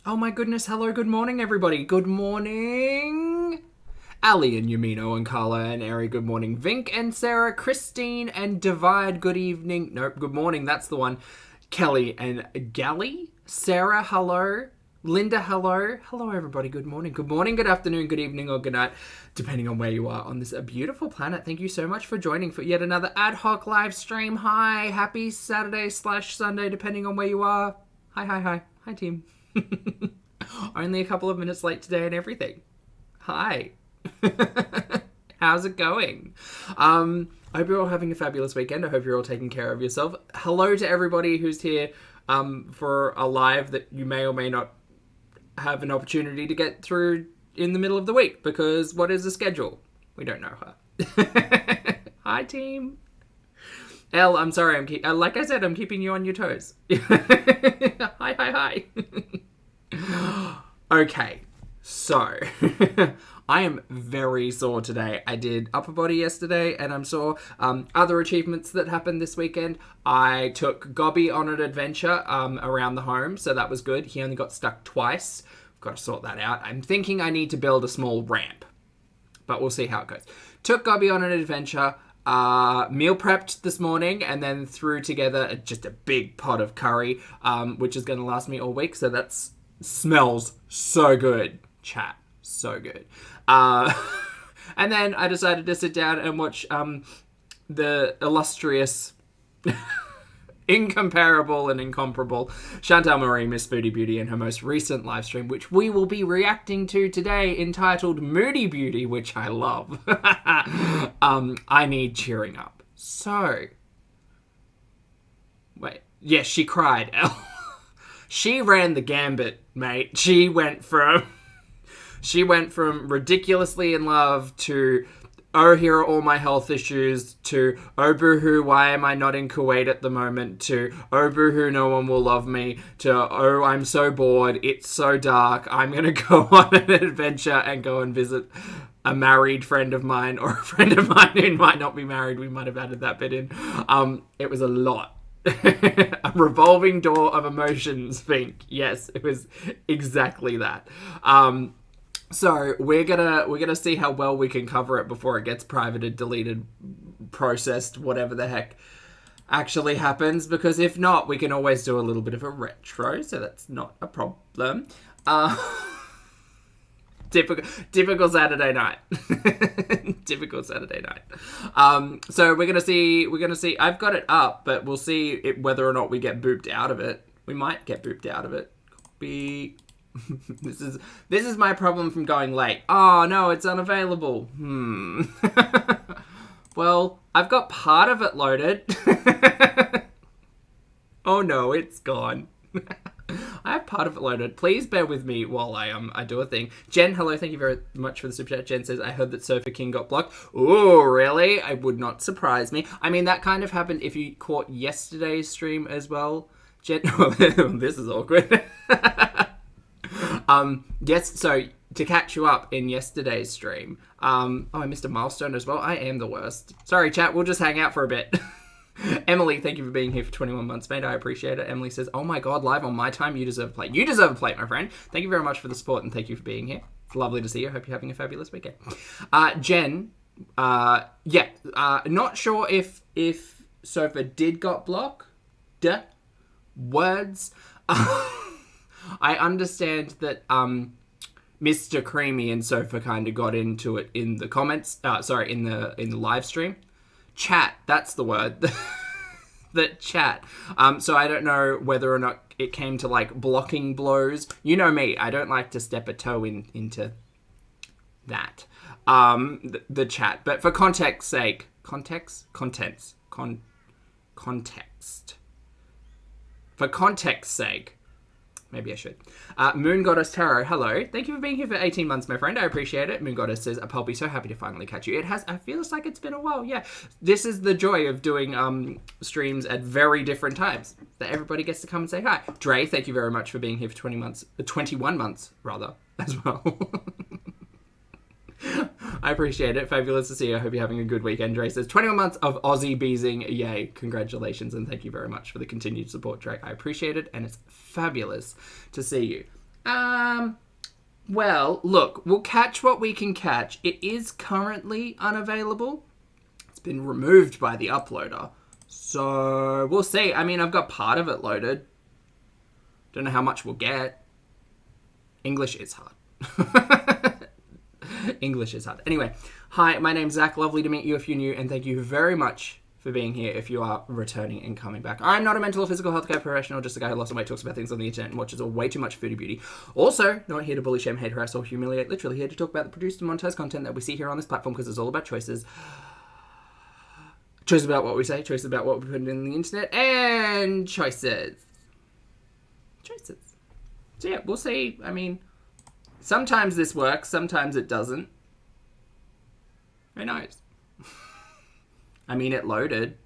Oh my goodness, hello, good morning everybody. Good morning. Ali and Yumino and Carla and Eri, good morning. Vink and Sarah, Christine and Divide, good evening. Nope, good morning, that's the one. Kelly and Gally. Sarah, hello. Linda, hello. Hello everybody, good morning. Good morning, good afternoon, good evening or good night, depending on where you are on this beautiful planet. Thank you so much for joining for yet another ad hoc live stream. Hi, happy Saturday/Sunday, depending on where you are. Hi. Hi team. Only a couple of minutes late today and everything. Hi. How's it going? I hope you're all having a fabulous weekend. I hope you're all taking care of yourself. Hello to everybody who's here for a live that you may or may not have an opportunity to get through in the middle of the week, because what is the schedule? We don't know her. Hi, team. Elle, I'm sorry. Like I said, I'm keeping you on your toes. Hi. Okay, so I am very sore today. I did upper body yesterday and I'm sore. Other achievements that happened this weekend. I took Gobby on an adventure around the home, so that was good. He only got stuck twice. I've got to sort that out. I'm thinking I need to build a small ramp, but we'll see how it goes. Took Gobby on an adventure. Meal prepped this morning and then threw together just a big pot of curry, which is going to last me all week. So that's smells so good, chat. So good. And then I decided to sit down and watch the illustrious, incomparable and incomparable Chantal Marie, Miss Foodie Beauty, in her most recent live stream, which we will be reacting to today, entitled Moody Beauty, which I love. I need cheering up. So, wait. Yes, she cried. She ran the gambit, mate. She went from ridiculously in love to, oh, here are all my health issues, to, oh, boo-hoo, why am I not in Kuwait at the moment, to, oh, boo-hoo, no one will love me, to, oh, I'm so bored, it's so dark, I'm going to go on an adventure and go and visit a married friend of mine, or a friend of mine who might not be married. We might have added that bit in. It was a lot. A revolving door of emotions, Fink. Yes, it was exactly that. So we're gonna see how well we can cover it before it gets privated, deleted, processed, whatever the heck actually happens. Because if not, we can always do a little bit of a retro, so that's not a problem. Typical Saturday night. Typical Saturday night. So we're gonna see. I've got it up, but we'll see whether or not we get booped out of it. We might get booped out of it. This is my problem from going late. Oh no, it's unavailable. Well, I've got part of it loaded. Oh no, it's gone. I have part of it loaded. Please bear with me while I do a thing. Jen, hello, thank you very much for the super chat. Jen says, I heard that Sofa King got blocked. Ooh, really? I would not surprise me. I mean, that kind of happened if you caught yesterday's stream as well. Jen, this is awkward. Yes, so to catch you up in yesterday's stream, oh, I missed a milestone as well. I am the worst. Sorry, chat, we'll just hang out for a bit. Emily, thank you for being here for 21 months, mate. I appreciate it. Emily says, oh my god, live on my time, you deserve a plate. You deserve a plate, my friend. Thank you very much for the support and thank you for being here. It's lovely to see you. I hope you're having a fabulous weekend. Jen, not sure if Sofa did got blocked. Words. I understand that Mr. Creamy and Sofa kind of got into it in the comments. In the live stream. Chat, that's the word. The chat. So I don't know whether or not it came to like blocking blows. You know me, I don't like to step a toe into that. The chat. But for context's sake, context. For context's sake, maybe I should. Moon Goddess Tarot, hello. Thank you for being here for 18 months, my friend. I appreciate it. Moon Goddess says, I'll be so happy to finally catch you. I feel like it's been a while, yeah. This is the joy of doing streams at very different times. That everybody gets to come and say hi. Dre, thank you very much for being here for 21 months, rather, as well. I appreciate it. Fabulous to see you. I hope you're having a good weekend. Dre says, 21 months of Aussie beezing. Yay. Congratulations and thank you very much for the continued support, Dre. I appreciate it and it's fabulous to see you. Well, look, we'll catch what we can catch. It is currently unavailable. It's been removed by the uploader. So, we'll see. I mean, I've got part of it loaded. Don't know how much we'll get. English is hard. English is hard. Anyway, hi, my name's Zach. Lovely to meet you if you're new, and thank you very much for being here if you are returning and coming back. I'm not a mental or physical healthcare professional, just a guy who lost some weight, talks about things on the internet, and watches way too much Foodie Beauty. Also, not here to bully, shame, hate, harass, or humiliate. Literally here to talk about the produced and monetized content that we see here on this platform, because it's all about choices. Choices about what we say, choices about what we put in the internet, and choices. Choices. So yeah, we'll see. I mean, sometimes this works, sometimes it doesn't. Who knows? I mean, it loaded.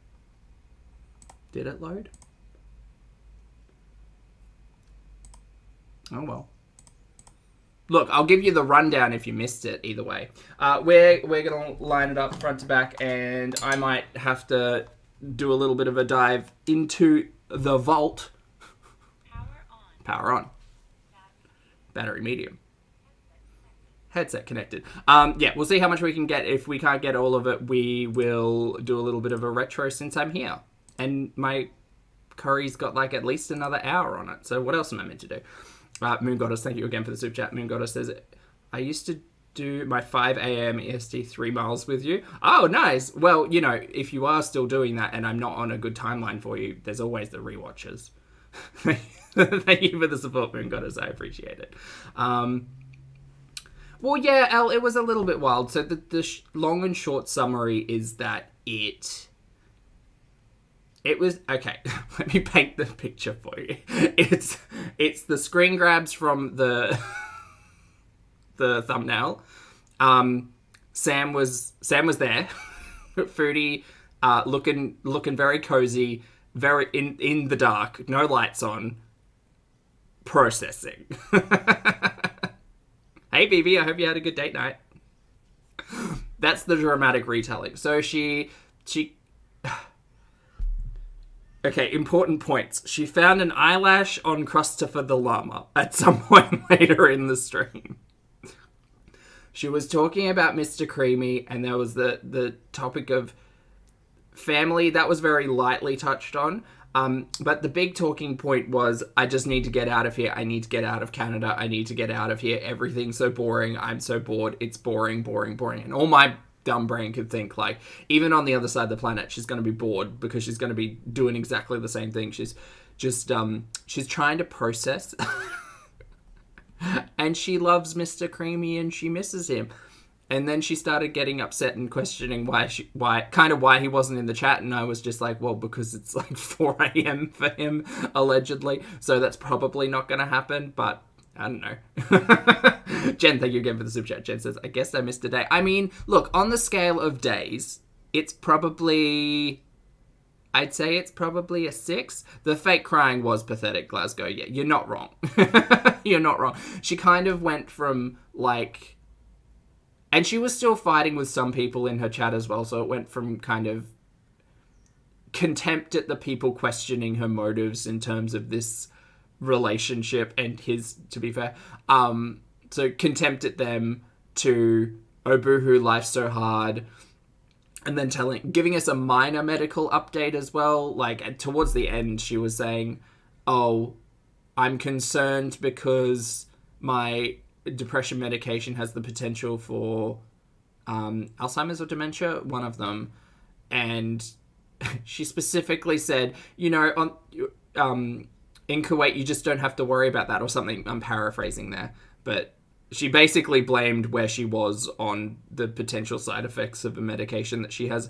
Did it load? Oh, well. Look, I'll give you the rundown if you missed it, either way. We're going to line it up front to back, and I might have to do a little bit of a dive into the vault. Power on. Power on. Battery medium. Headset connected. Yeah, we'll see how much we can get. If we can't get all of it, we will do a little bit of a retro since I'm here. And my curry's got like at least another hour on it. So what else am I meant to do? Moon Goddess, thank you again for the super chat. Moon Goddess says, I used to do my 5 a.m. EST 3 miles with you. Oh, nice. Well, you know, if you are still doing that and I'm not on a good timeline for you, there's always the rewatches. Thank you for the support, Moon Goddess. I appreciate it. Well, yeah, Elle, it was a little bit wild. So the long and short summary is that it was, okay, let me paint the picture for you. It's the screen grabs from the thumbnail. Sam was there. Foodie, looking very cozy, very in the dark, no lights on, processing. Hey, BB, I hope you had a good date night. That's the dramatic retelling. So she... Okay, important points. She found an eyelash on Christopher the Llama at some point later in the stream. She was talking about Mr. Creamy, and there was the topic of family that was very lightly touched on. But the big talking point was, I just need to get out of here. I need to get out of Canada. I need to get out of here. Everything's so boring. I'm so bored. It's boring, boring, boring. And all my dumb brain could think, like, even on the other side of the planet, she's going to be bored because she's going to be doing exactly the same thing. She's just, she's trying to process. And she loves Mr. Creamy and she misses him. And then she started getting upset and questioning why he wasn't in the chat. And I was just like, well, because it's like 4 a.m. for him, allegedly. So that's probably not going to happen. But I don't know. Jen, thank you again for the super chat. Jen says, I guess I missed a day. I mean, look, on the scale of days, it's probably... I'd say it's probably a 6. The fake crying was pathetic, Glasgow. Yeah, you're not wrong. You're not wrong. She kind of went from, like... And she was still fighting with some people in her chat as well, so it went from kind of contempt at the people questioning her motives in terms of this relationship and his, to be fair. So contempt at them to, oh boohoo, life's so hard. And then giving us a minor medical update as well. Like, towards the end, she was saying, oh, I'm concerned because my depression medication has the potential for Alzheimer's or dementia, one of them. And she specifically said, you know, in Kuwait, you just don't have to worry about that or something. I'm paraphrasing there. But she basically blamed where she was on the potential side effects of a medication that she has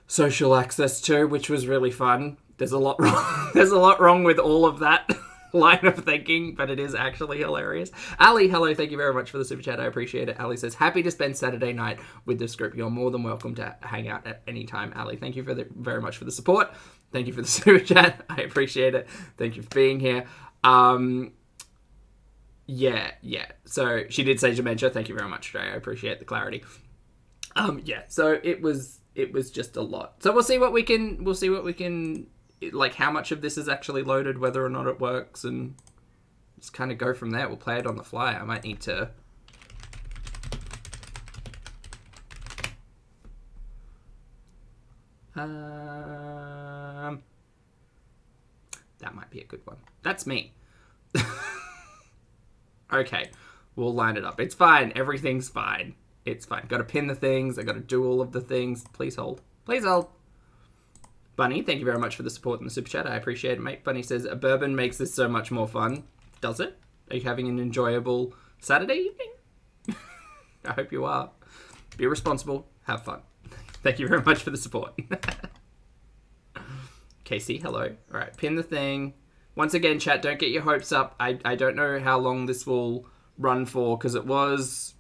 social access to, which was really fun. There's a lot wrong. There's a lot wrong with all of that line of thinking, but it is actually hilarious. Ali, hello, thank you very much for the super chat. I appreciate it. Ali says, happy to spend Saturday night with this group. You're more than welcome to hang out at any time. Ali, thank you very much for the support. Thank you for the super chat. I appreciate it. Thank you for being here. Yeah. So she did say dementia. Thank you very much, Jay. I appreciate the clarity. Yeah. So it was just a lot. So we'll see what we can, like how much of this is actually loaded, whether or not it works, and just kind of go from there. We'll play it on the fly. I might need to... That might be a good one. That's me. Okay, we'll line it up. It's fine. Everything's fine. It's fine. Got to pin the things. I got to do all of the things. Please hold. Please hold. Bunny, thank you very much for the support in the super chat. I appreciate it, mate. Bunny says, a bourbon makes this so much more fun. Does it? Are you having an enjoyable Saturday evening? I hope you are. Be responsible. Have fun. Thank you very much for the support. Casey, hello. All right, pin the thing. Once again, chat, don't get your hopes up. I don't know how long this will run for, because it was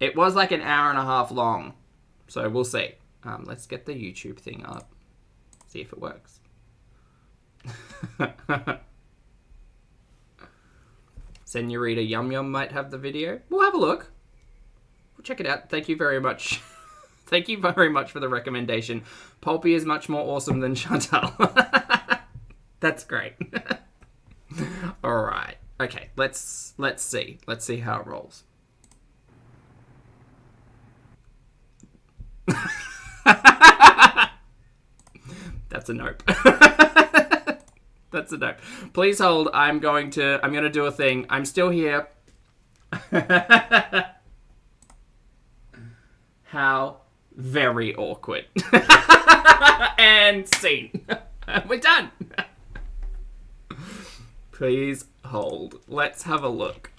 like an hour and a half long. So we'll see. Let's get the YouTube thing up. See if it works. Senorita Yum Yum might have the video. We'll have a look. We'll check it out. Thank you very much. Thank you very much for the recommendation. Pulpy is much more awesome than Chantal. That's great. All right. Okay, let's see. Let's see how it rolls. That's a nope. That's a nope. Please hold. I'm gonna do a thing. I'm still here. How very awkward. And scene. We're done. Please hold. Let's have a look.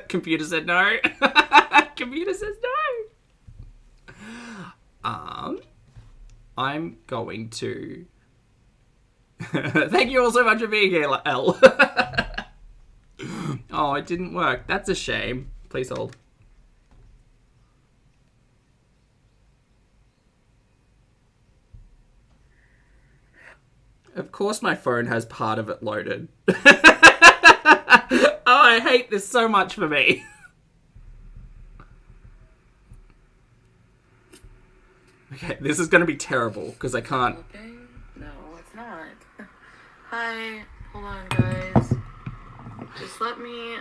Computer said no. Computer says no. I'm going to... Thank you all so much for being here, L. Oh, it didn't work. That's a shame. Please hold. Of course my phone has part of it loaded. Oh, I hate this so much for me. Okay, this is going to be terrible because I can't... Okay. No, it's not. Hi. Hold on, guys. Just let me,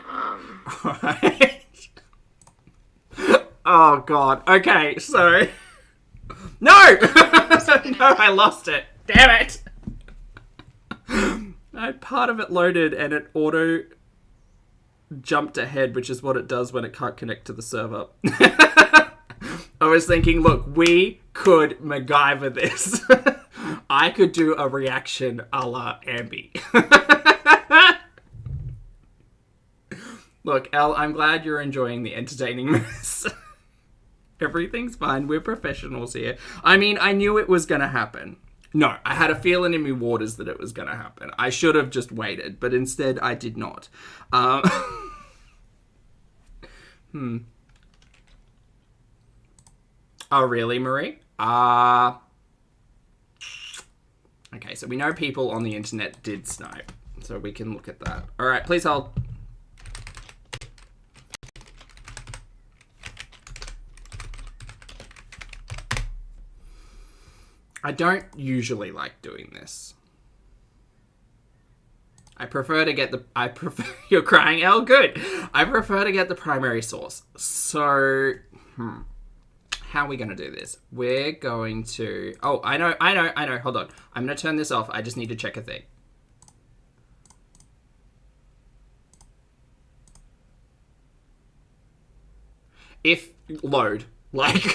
Alright. Oh, God. Okay, so... No! No, I lost it. Damn it! I had part of it loaded and it auto jumped ahead, which is what it does when it can't connect to the server. I was thinking, look, we could MacGyver this. I could do a reaction a la Ambi. Look, Elle, I'm glad you're enjoying the entertaining mess. Everything's fine. We're professionals here. I mean, I knew it was going to happen. No, I had a feeling in my waters that it was going to happen. I should have just waited, but instead I did not. Oh, really, Marie? Okay, so we know people on the internet did snipe, so we can look at that. All right, please hold. I don't usually like doing this. I prefer to get the... You're crying, Elle? Good. I prefer to get the primary source. So, how are we going to do this? We're going to... Oh, I know. Hold on. I'm going to turn this off. I just need to check a thing. If... Load. Like...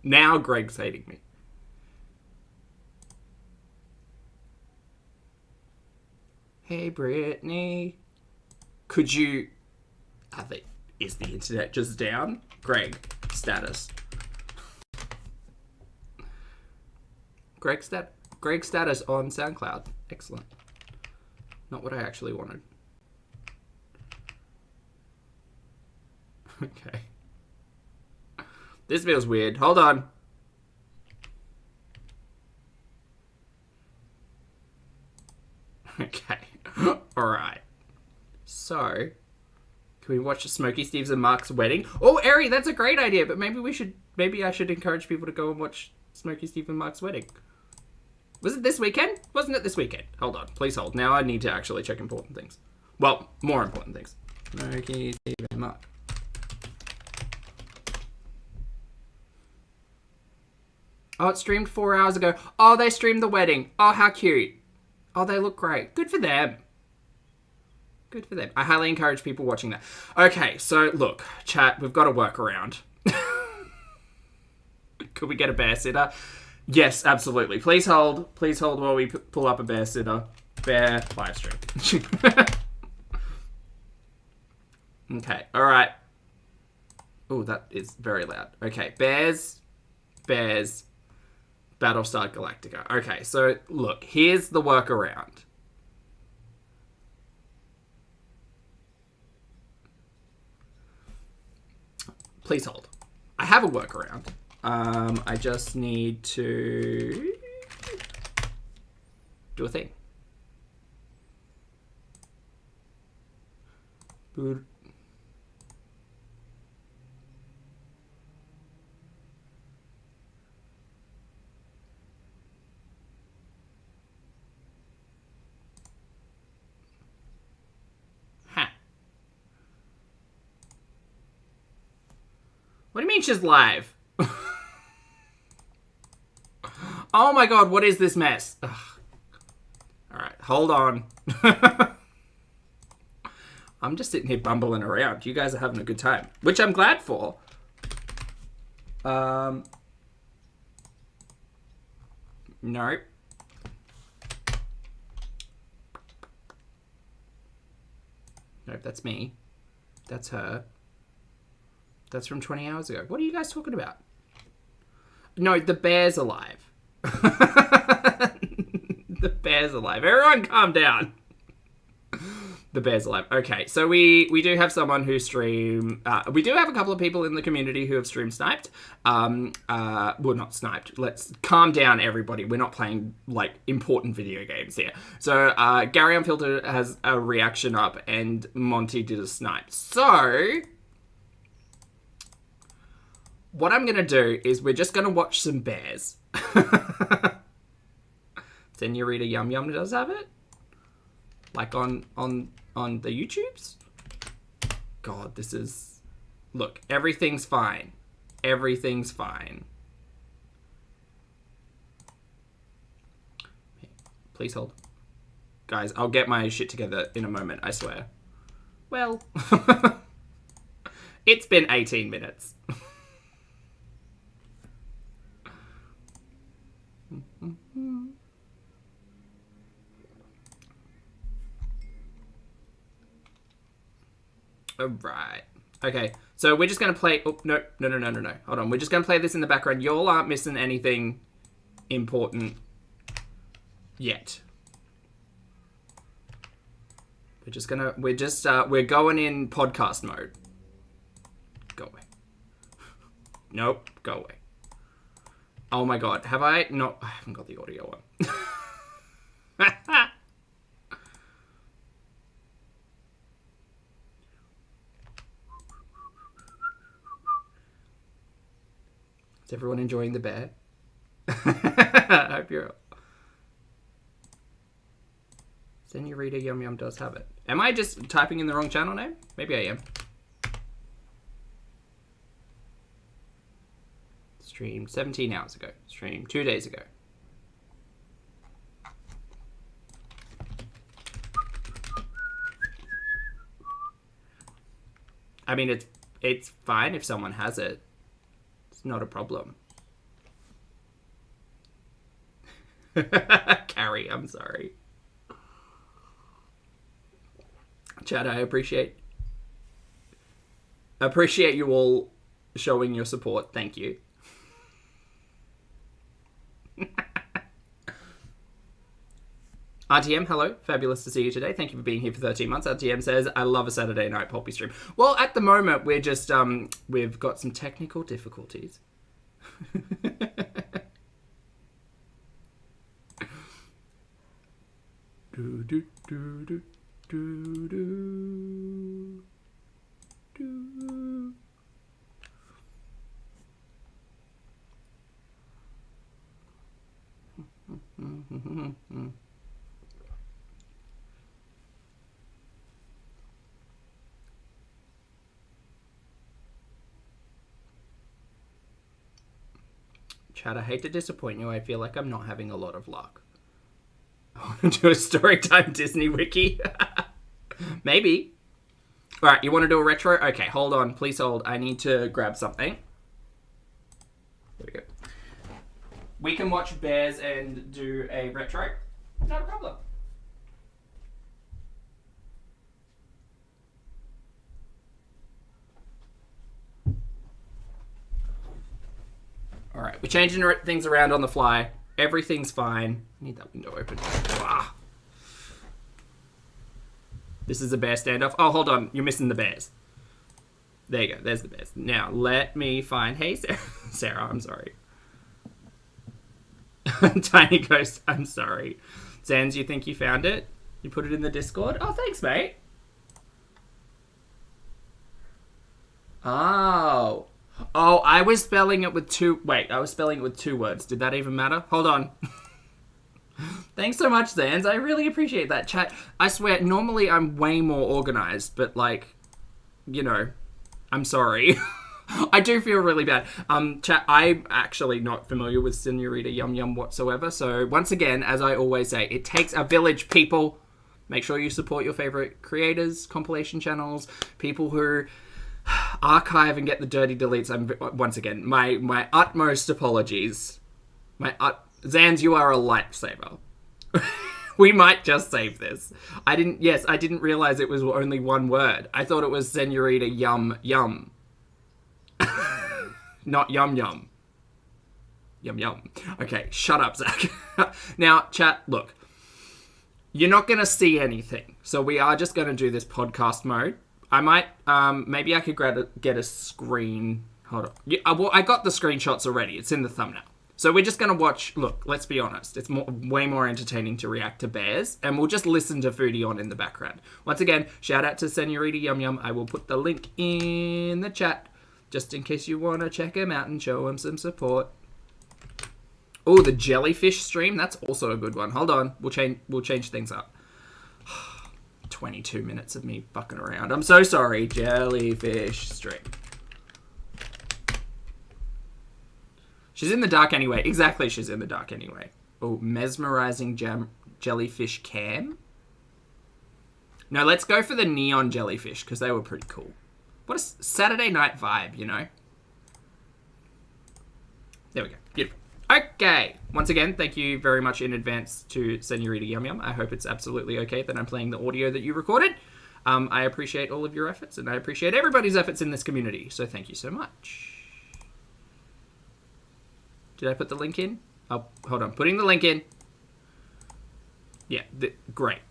Now Greg's hating me. Hey, Brittany. Could you... Is the internet just down? Greg, status. Greg status on SoundCloud. Excellent. Not what I actually wanted. Okay. This feels weird. Hold on. Okay. Alright. Can we watch Smokey Steve's and Mark's wedding? Oh, Eri, that's a great idea, but maybe I should encourage people to go and watch Smokey Steve and Mark's wedding. Was it this weekend? Wasn't it this weekend? Hold on, please hold. Now I need to actually check important things. Well, more important things. Smokey Steve and Mark. Oh, it streamed 4 hours ago. Oh, they streamed the wedding. Oh, how cute. Oh, they look great. Good for them. Good for them. I highly encourage people watching that. Okay, so look, chat, we've got to work around. Could we get a bear sitter? Yes, absolutely. Please hold. Please hold while we pull up a bear sitter. Bear live stream. Okay, all right. Oh, that is very loud. Okay, bears. Battlestar Galactica. Okay, so look, here's the workaround. Please hold. I have a workaround. I just need to do a thing. What do you mean she's live? Oh my god, what is this mess? Alright, hold on. I'm just sitting here bumbling around. You guys are having a good time, which I'm glad for. Nope. Nope, that's me. That's her. That's from 20 hours ago. What are you guys talking about? No, the bear's alive. The bear's alive. Everyone calm down. The bear's alive. Okay, so we do have someone who stream... we do have a couple of people in the community who have stream sniped. Well, not sniped. Let's calm down, everybody. We're not playing, like, important video games here. So, Gary Unfiltered has a reaction up, and Monty did a snipe. So... what I'm going to do is we're just going to watch some bears. Senorita Yum Yum does have it? Like on the YouTubes? God, this is... Look, everything's fine. Everything's fine. Please hold. Guys, I'll get my shit together in a moment, I swear. Well, it's been 18 minutes. Alright. Okay, so we're just going to play... Oh, no. Hold on. We're just going to play this in the background. Y'all aren't missing anything important yet. We're just going to... we're going in podcast mode. Go away. Nope. Go away. Oh my god. Have I... No, I haven't got the audio on. Is everyone enjoying the bear? I hope you're... Senorita Yum Yum does have it. Am I just typing in the wrong channel name? Maybe I am. Streamed 17 hours ago. Streamed 2 days ago. I mean, it's fine if someone has it. It's not a problem. Carrie, I'm sorry. Chad, I appreciate you all showing your support. Thank you. RTM, hello. Fabulous to see you today. Thank you for being here for 13 months. RTM says, I love a Saturday night Poppy stream. Well, at the moment, we're just, we've got some technical difficulties. Chad, I hate to disappoint you. I feel like I'm not having a lot of luck. I want to do a Storytime Disney wiki. Maybe. All right, you want to do a retro? Okay, hold on. Please hold. I need to grab something. There we go. We can watch Bears and do a retro. Not a problem. All right, we're changing things around on the fly. Everything's fine. I need that window open. Ah. This is a bear standoff. Oh, hold on. You're missing the bears. There you go. There's the bears. Now, let me find... Hey, Sarah. Sarah, I'm sorry. Tiny Ghost, I'm sorry. Zans, you think you found it? You put it in the Discord? Oh, thanks, mate. Oh. Oh, I was spelling it with two... Wait, I was spelling it with 2 words. Did that even matter? Hold on. Thanks so much, Zans. I really appreciate that, chat. I swear, normally I'm way more organized, but, like, you know, I'm sorry. I do feel really bad. Chat, I'm actually not familiar with Senorita Yum Yum whatsoever, so once again, as I always say, it takes a village, people. Make sure you support your favorite creators, compilation channels, people who archive and get the dirty deletes. Once again, my utmost apologies. Zans, you are a lifesaver. We might just save this. I didn't realize it was only 1 word. I thought it was Senorita Yum Yum. Not Yum Yum. Yum Yum. Okay, shut up, Zach. Now, chat, look. You're not going to see anything. So we are just going to do this podcast mode. I might, maybe I could get a screen. Hold on. Yeah, well, I got the screenshots already. It's in the thumbnail. So we're just going to watch, look, let's be honest. It's way more entertaining to react to bears. And we'll just listen to Foodie on in the background. Once again, shout out to Senorita Yum Yum. I will put the link in the chat. Just in case you want to check him out and show him some support. Oh, the Jellyfish stream. That's also a good one. Hold on. We'll change things up. 22 minutes of me fucking around. I'm so sorry. Jellyfish stream. She's in the dark anyway. Exactly, she's in the dark anyway. Oh, mesmerizing jellyfish cam. No, let's go for the neon jellyfish because they were pretty cool. What a Saturday night vibe, you know? There we go. Beautiful. Okay. Once again, thank you very much in advance to Senorita Yum Yum. I hope it's absolutely okay that I'm playing the audio that you recorded. I appreciate all of your efforts, and I appreciate everybody's efforts in this community. So thank you so much. Did I put the link in? Oh, hold on. Putting the link in. Yeah, great.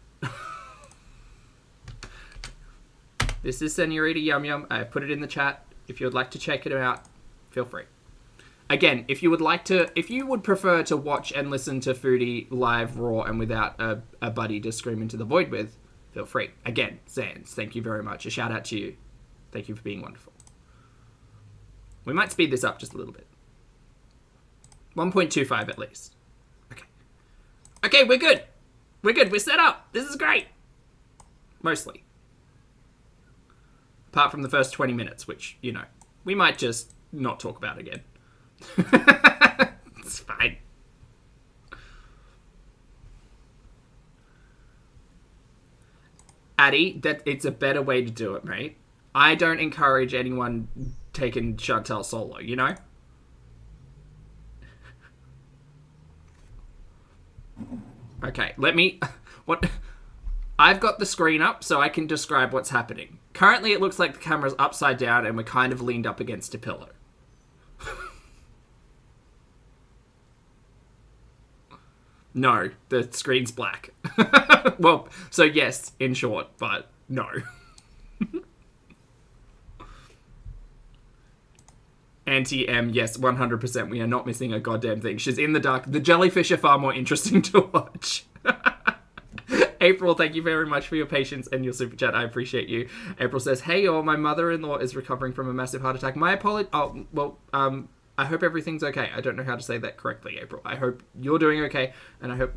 This is Senorita Yum Yum. I put it in the chat. If you would like to check it out, feel free. Again, if you would prefer to watch and listen to Foodie live, raw, and without a buddy to scream into the void with, feel free. Again, Zans, thank you very much. A shout out to you. Thank you for being wonderful. We might speed this up just a little bit. 1.25 at least. Okay. Okay, we're good. We're good. We're set up. This is great. Mostly. Apart from the first 20 minutes, which, you know, we might just not talk about again. It's fine. Addy, it's a better way to do it, mate. I don't encourage anyone taking Chantal solo, you know? Okay, I've got the screen up so I can describe what's happening. Currently, it looks like the camera's upside down and we're kind of leaned up against a pillow. No, the screen's black. Well, so yes, in short, but no. Anti-M, yes, 100%. We are not missing a goddamn thing. She's in the dark. The jellyfish are far more interesting to watch. April, thank you very much for your patience and your super chat. I appreciate you. April says, hey, y'all, my mother-in-law is recovering from a massive heart attack. My apologies. Oh, well, I hope everything's okay. I don't know how to say that correctly, April. I hope you're doing okay, and I hope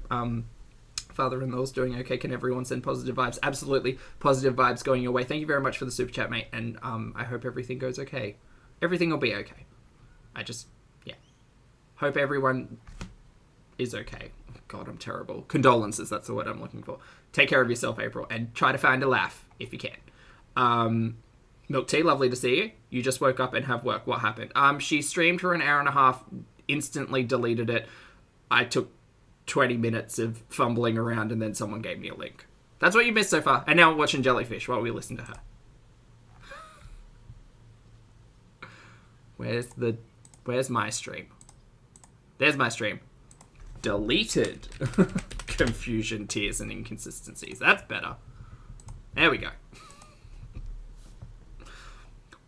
father-in-law's doing okay. Can everyone send positive vibes? Absolutely. Positive vibes going your way. Thank you very much for the super chat, mate, and I hope everything goes okay. Everything will be okay. Yeah. Hope everyone is okay. God, I'm terrible. Condolences, that's the word I'm looking for. Take care of yourself, April, and try to find a laugh if you can. Milk Tea, lovely to see you. You just woke up and have work. What happened? She streamed for an hour and a half, instantly deleted it. I took 20 minutes of fumbling around, and then someone gave me a link. That's what you missed so far. And now we're watching Jellyfish while we listen to her. Where's my stream? There's my stream. Deleted. Confusion, tears, and inconsistencies. That's better. There we go.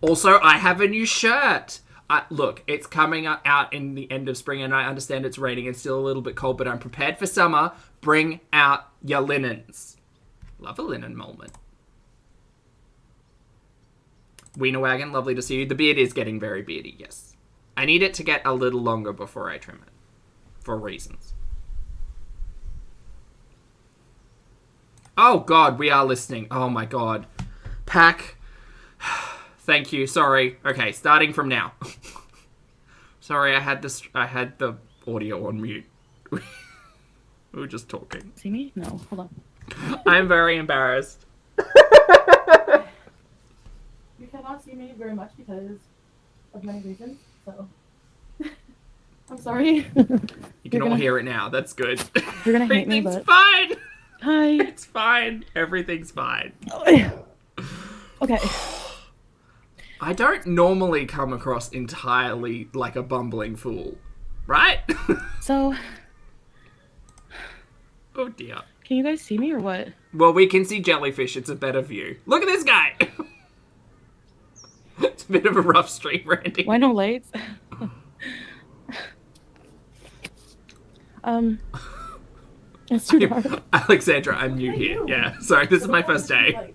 Also, I have a new shirt. Look, it's coming out in the end of spring, and I understand it's raining and still a little bit cold, but I'm prepared for summer. Bring out your linens. Love a linen moment. Wiener Wagon, lovely to see you. The beard is getting very beardy, yes. I need it to get a little longer before I trim it. For reasons. Oh, God, we are listening. Oh, my God. Pack. Thank you. Sorry. Okay, starting from now. Sorry, I had the audio on mute. We were just talking. See me? No, hold on. I'm very embarrassed. You cannot see me very much because of many reasons, so I'm sorry. You can all hear it now. That's good. You're gonna hate me, Everything's but fine. hi. It's fine. Everything's fine. Okay. I don't normally come across entirely like a bumbling fool, right? So, Oh dear. can you guys see me or what? Well, we can see Jellyfish. It's a better view. Look at this guy. It's a bit of a rough stream, Randy. Why no lights? It's too dark. Alexandra, I'm new here. Yeah, sorry, this is my first day.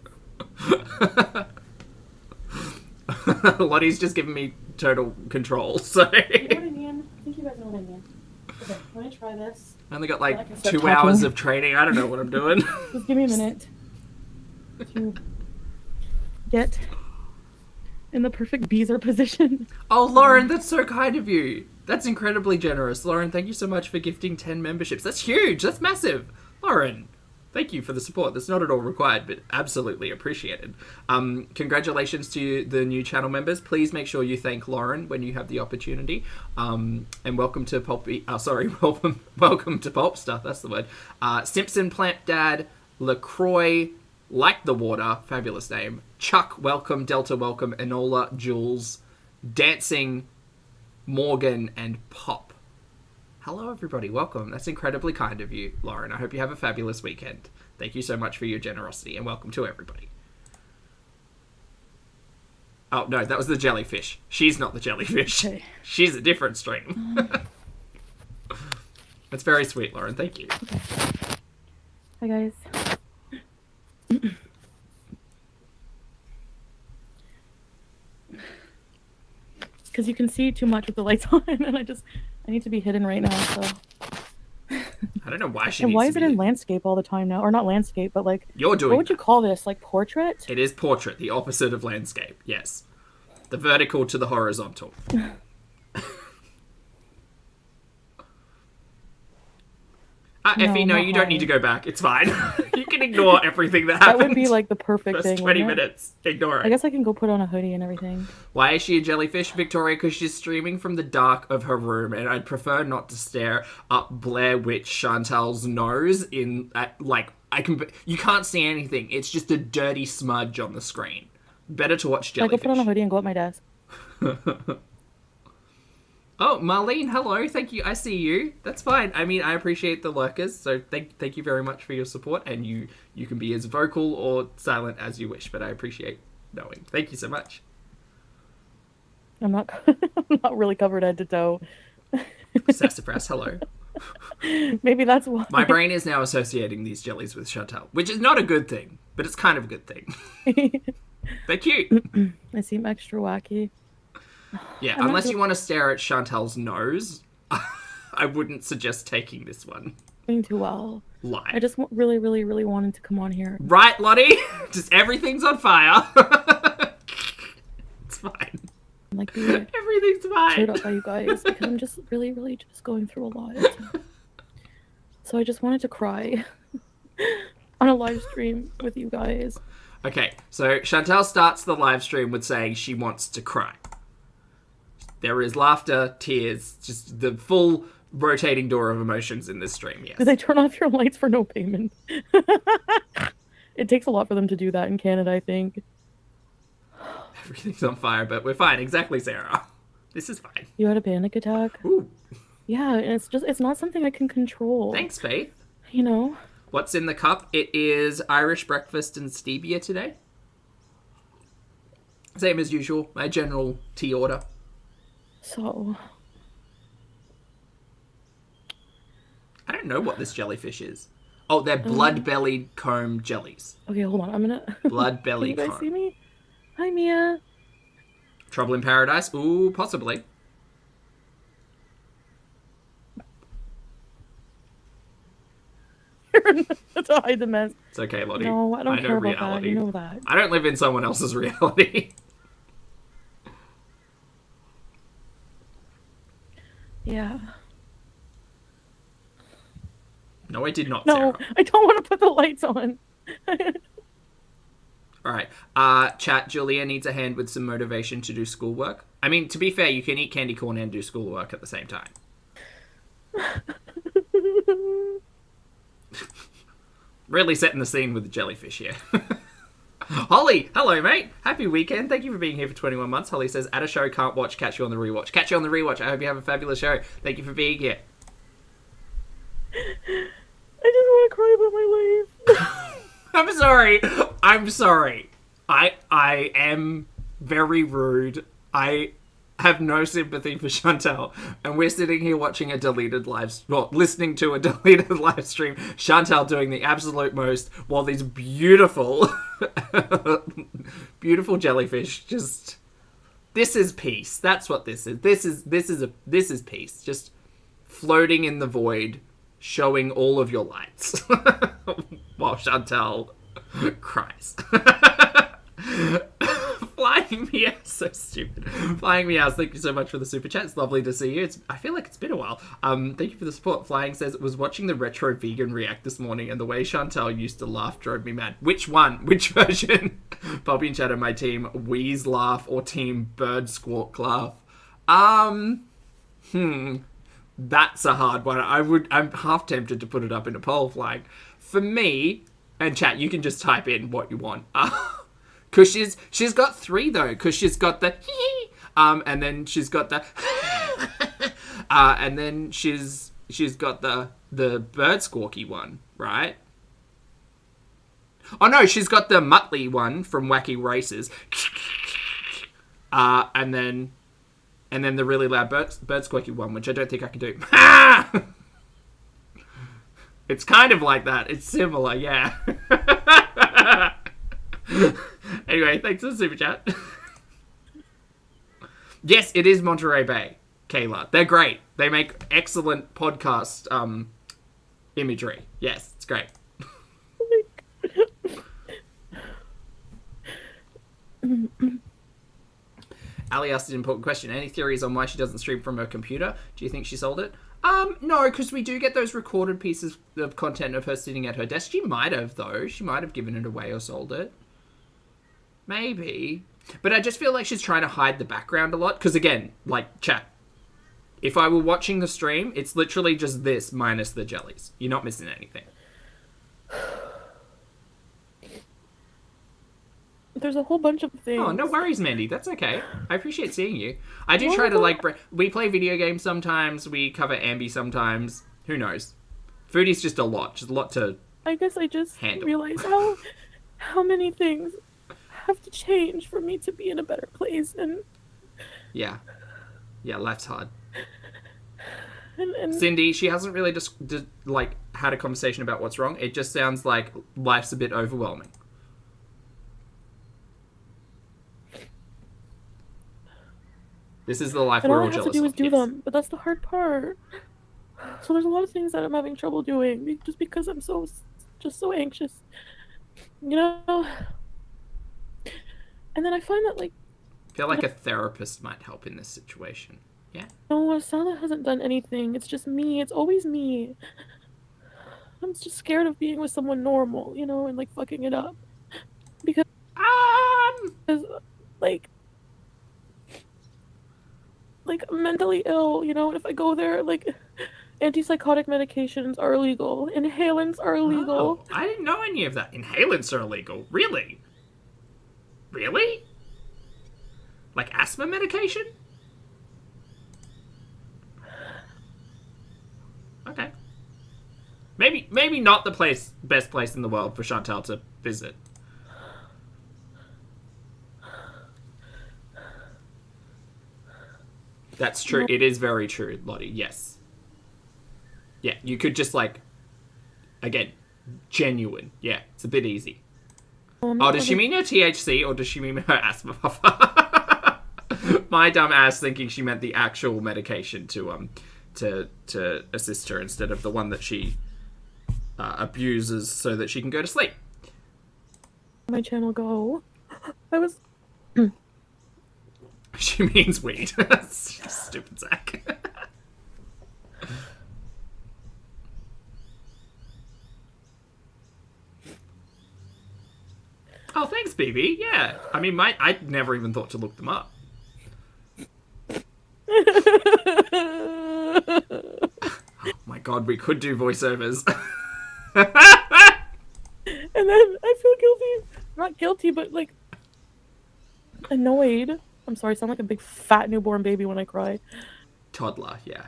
Lottie's just giving me total control, so... You know what I mean? I think you guys know what I mean. Okay, let me try this. I only got I like can start 2 talking. hours of training. I don't know what I'm doing. Just give me a minute to get in the perfect beezer position. Oh, Lauren, that's so kind of you. That's incredibly generous. Lauren, thank you so much for gifting 10 memberships. That's huge. That's massive. Lauren, thank you for the support. That's not at all required, but absolutely appreciated. Congratulations to the new channel members. Please make sure you thank Lauren when you have the opportunity. And welcome to welcome to Popstar. That's the word. Simpson Plant Dad, LaCroix, Like the Water, fabulous name. Chuck, welcome. Delta, welcome. Enola, Jules, Dancing, Morgan, and Pop. Hello, everybody. Welcome. That's incredibly kind of you, Lauren. I hope you have a fabulous weekend. Thank you so much for your generosity, and welcome to everybody. Oh, no, that was the Jellyfish. She's not the Jellyfish. Okay. She's a different stream. That's very sweet, Lauren. Thank you. Okay. Hi, guys. Because you can see too much with the lights on, and I need to be hidden right now, so. I don't know why she And needs why to is it be- in landscape all the time now? Or not landscape, but like, You're doing what would you that. call this? Like portrait? It is portrait, the opposite of landscape, yes. The vertical to the horizontal. Effie, no, not you don't need to Holly. go back. It's fine. You can ignore everything that That happened. would be like the perfect First thing. 20 wouldn't it? minutes. Ignore it. I guess I can go put on a hoodie and everything. Why is she a jellyfish, Victoria? Because she's streaming from the dark of her room, and I'd prefer not to stare up Blair Witch Chantal's nose in, you can't see anything. It's just a dirty smudge on the screen. Better to watch I go Jellyfish. put on a hoodie and go at my desk. Oh, Marlene, hello. Thank you. I see you. That's fine. I mean, I appreciate the lurkers, so thank you very much for your support, and you can be as vocal or silent as you wish, but I appreciate knowing. Thank you so much. I'm not I'm not really covered head to toe. Sassafras, hello. Maybe that's why. My brain is now associating these jellies with Chantal, which is not a good thing, but it's kind of a good thing. They're cute. I seem extra wacky. Yeah, I'm not unless do- you want to stare at Chantal's nose, I wouldn't suggest taking this one. Doing too well. Lie. I just really, really, really wanted to come on here. Right, Lottie? Just everything's on fire. It's fine. Like the Everything's cheered fine. up by you guys because I'm just really, really just going through a lot. So I just wanted to cry on a live stream with you guys. Okay, so Chantal starts the live stream with saying she wants to cry. There is laughter, tears, just the full rotating door of emotions in this stream, yes. Did they turn off your lights for no payment? It takes a lot for them to do that in Canada, I think. Everything's on fire, but we're fine. Exactly, Sarah. This is fine. You had a panic attack? Ooh, Yeah, and it's not something I can control. thanks, Faith. You know? What's in the cup? It is Irish breakfast and stevia today. Same as usual, my general tea order. So... I don't know what this jellyfish is. Oh, they're blood-bellied comb jellies. Okay, hold on. I'm gonna... Blood-belly Can you guys comb. see me? Hi, Mia. Trouble in Paradise? Ooh, possibly. To hide the mess. It's okay, Lottie. No, I don't know care about reality. that. You know that. I don't live in someone else's reality. Yeah. No, I did not, No, Sarah. I don't want to put the lights on. Alright. Chat, Julia needs a hand with some motivation to do schoolwork. I mean, to be fair, you can eat candy corn and do schoolwork at the same time. Really setting the scene with the jellyfish here. Holly, hello, mate. Happy weekend. Thank you for being here for 21 months. Holly says, at a show, can't watch, catch you on the rewatch. Catch you on the rewatch. I hope you have a fabulous show. Thank you for being here. I just want to cry about my life. I'm sorry. I'm sorry. I am very rude. I have no sympathy for Chantal, and we're sitting here watching a deleted listening to a deleted live stream. Chantal doing the absolute most, while these beautiful, beautiful jellyfish just. This is peace. That's what this is. This is peace. Just floating in the void, showing all of your lights, while Chantal cries. Flying Meows, so stupid. Flying Meows, thank you so much for the super chat. It's lovely to see you. I feel like it's been a while. Thank you for the support. Flying says, was watching the retro vegan react this morning, and the way Chantal used to laugh drove me mad. Which one? Which version? Poppy and Chat on my team Wheeze laugh or team Bird Squawk laugh? That's a hard one. I'm half tempted to put it up in a poll, Flying. For me, and Chat, you can just type in what you want. Because she's got three, though. Because she's got the and then she's got the and then she's got the bird squawky one, right? Oh, no, she's got the Muttley one from Wacky Races. And then the really loud bird squawky one, which I don't think I can do. It's kind of like that. It's similar, yeah. Anyway, thanks for the super chat. Yes, it is Monterey Bay, Kayla. They're great. They make excellent podcast imagery. Yes, it's great. Ali asked an important question. Any theories on why she doesn't stream from her computer? Do you think she sold it? No, because we do get those recorded pieces of content of her sitting at her desk. She might have, though. She might have given it away or sold it. Maybe. But I just feel like she's trying to hide the background a lot. Because, again, like, chat. If I were watching the stream, it's literally just this minus the jellies. You're not missing anything. There's a whole bunch of things. Oh, no worries, Mandy. That's okay. I appreciate seeing you. I do try to, like, we play video games sometimes. We cover Ambi sometimes. Who knows? Foodie's just a lot. Just a lot to I guess I just handle. realize how many things have to change for me to be in a better place. And Yeah. Yeah, life's hard. and Cindy, she hasn't really just like, had a conversation about what's wrong. It just sounds like life's a bit overwhelming. This is the life and we're all all I have jealous to do is of. do Yes. them, but that's the hard part. So there's a lot of things that I'm having trouble doing just because I'm so anxious, you know. And then I find that, like, feel like a therapist might help in this situation. Yeah? No, Salah hasn't done anything. It's just me. It's always me. I'm just scared of being with someone normal, you know, and like fucking it up. Because like I'm mentally ill, you know, and if I go there, like antipsychotic medications are illegal. Inhalants are illegal. Oh, I didn't know any of that. Inhalants are illegal. Really? Really? Like asthma medication? Okay. Maybe not the best place in the world for Chantal to visit. That's true. It is very true, Lottie. Yes. Yeah, you could just like, again, genuine. Yeah, it's a bit easy. Oh, does she mean her THC or does she mean her asthma puffer? My dumb ass thinking she meant the actual medication to assist her instead of the one that she abuses so that she can go to sleep. My channel go. I was. She means weed. Stupid Zach. Oh, thanks, BB. Yeah. I mean, I never even thought to look them up. Oh my god, we could do voiceovers. And then I feel guilty. Not guilty, but like annoyed. I'm sorry, I sound like a big fat newborn baby when I cry. Toddler, yeah.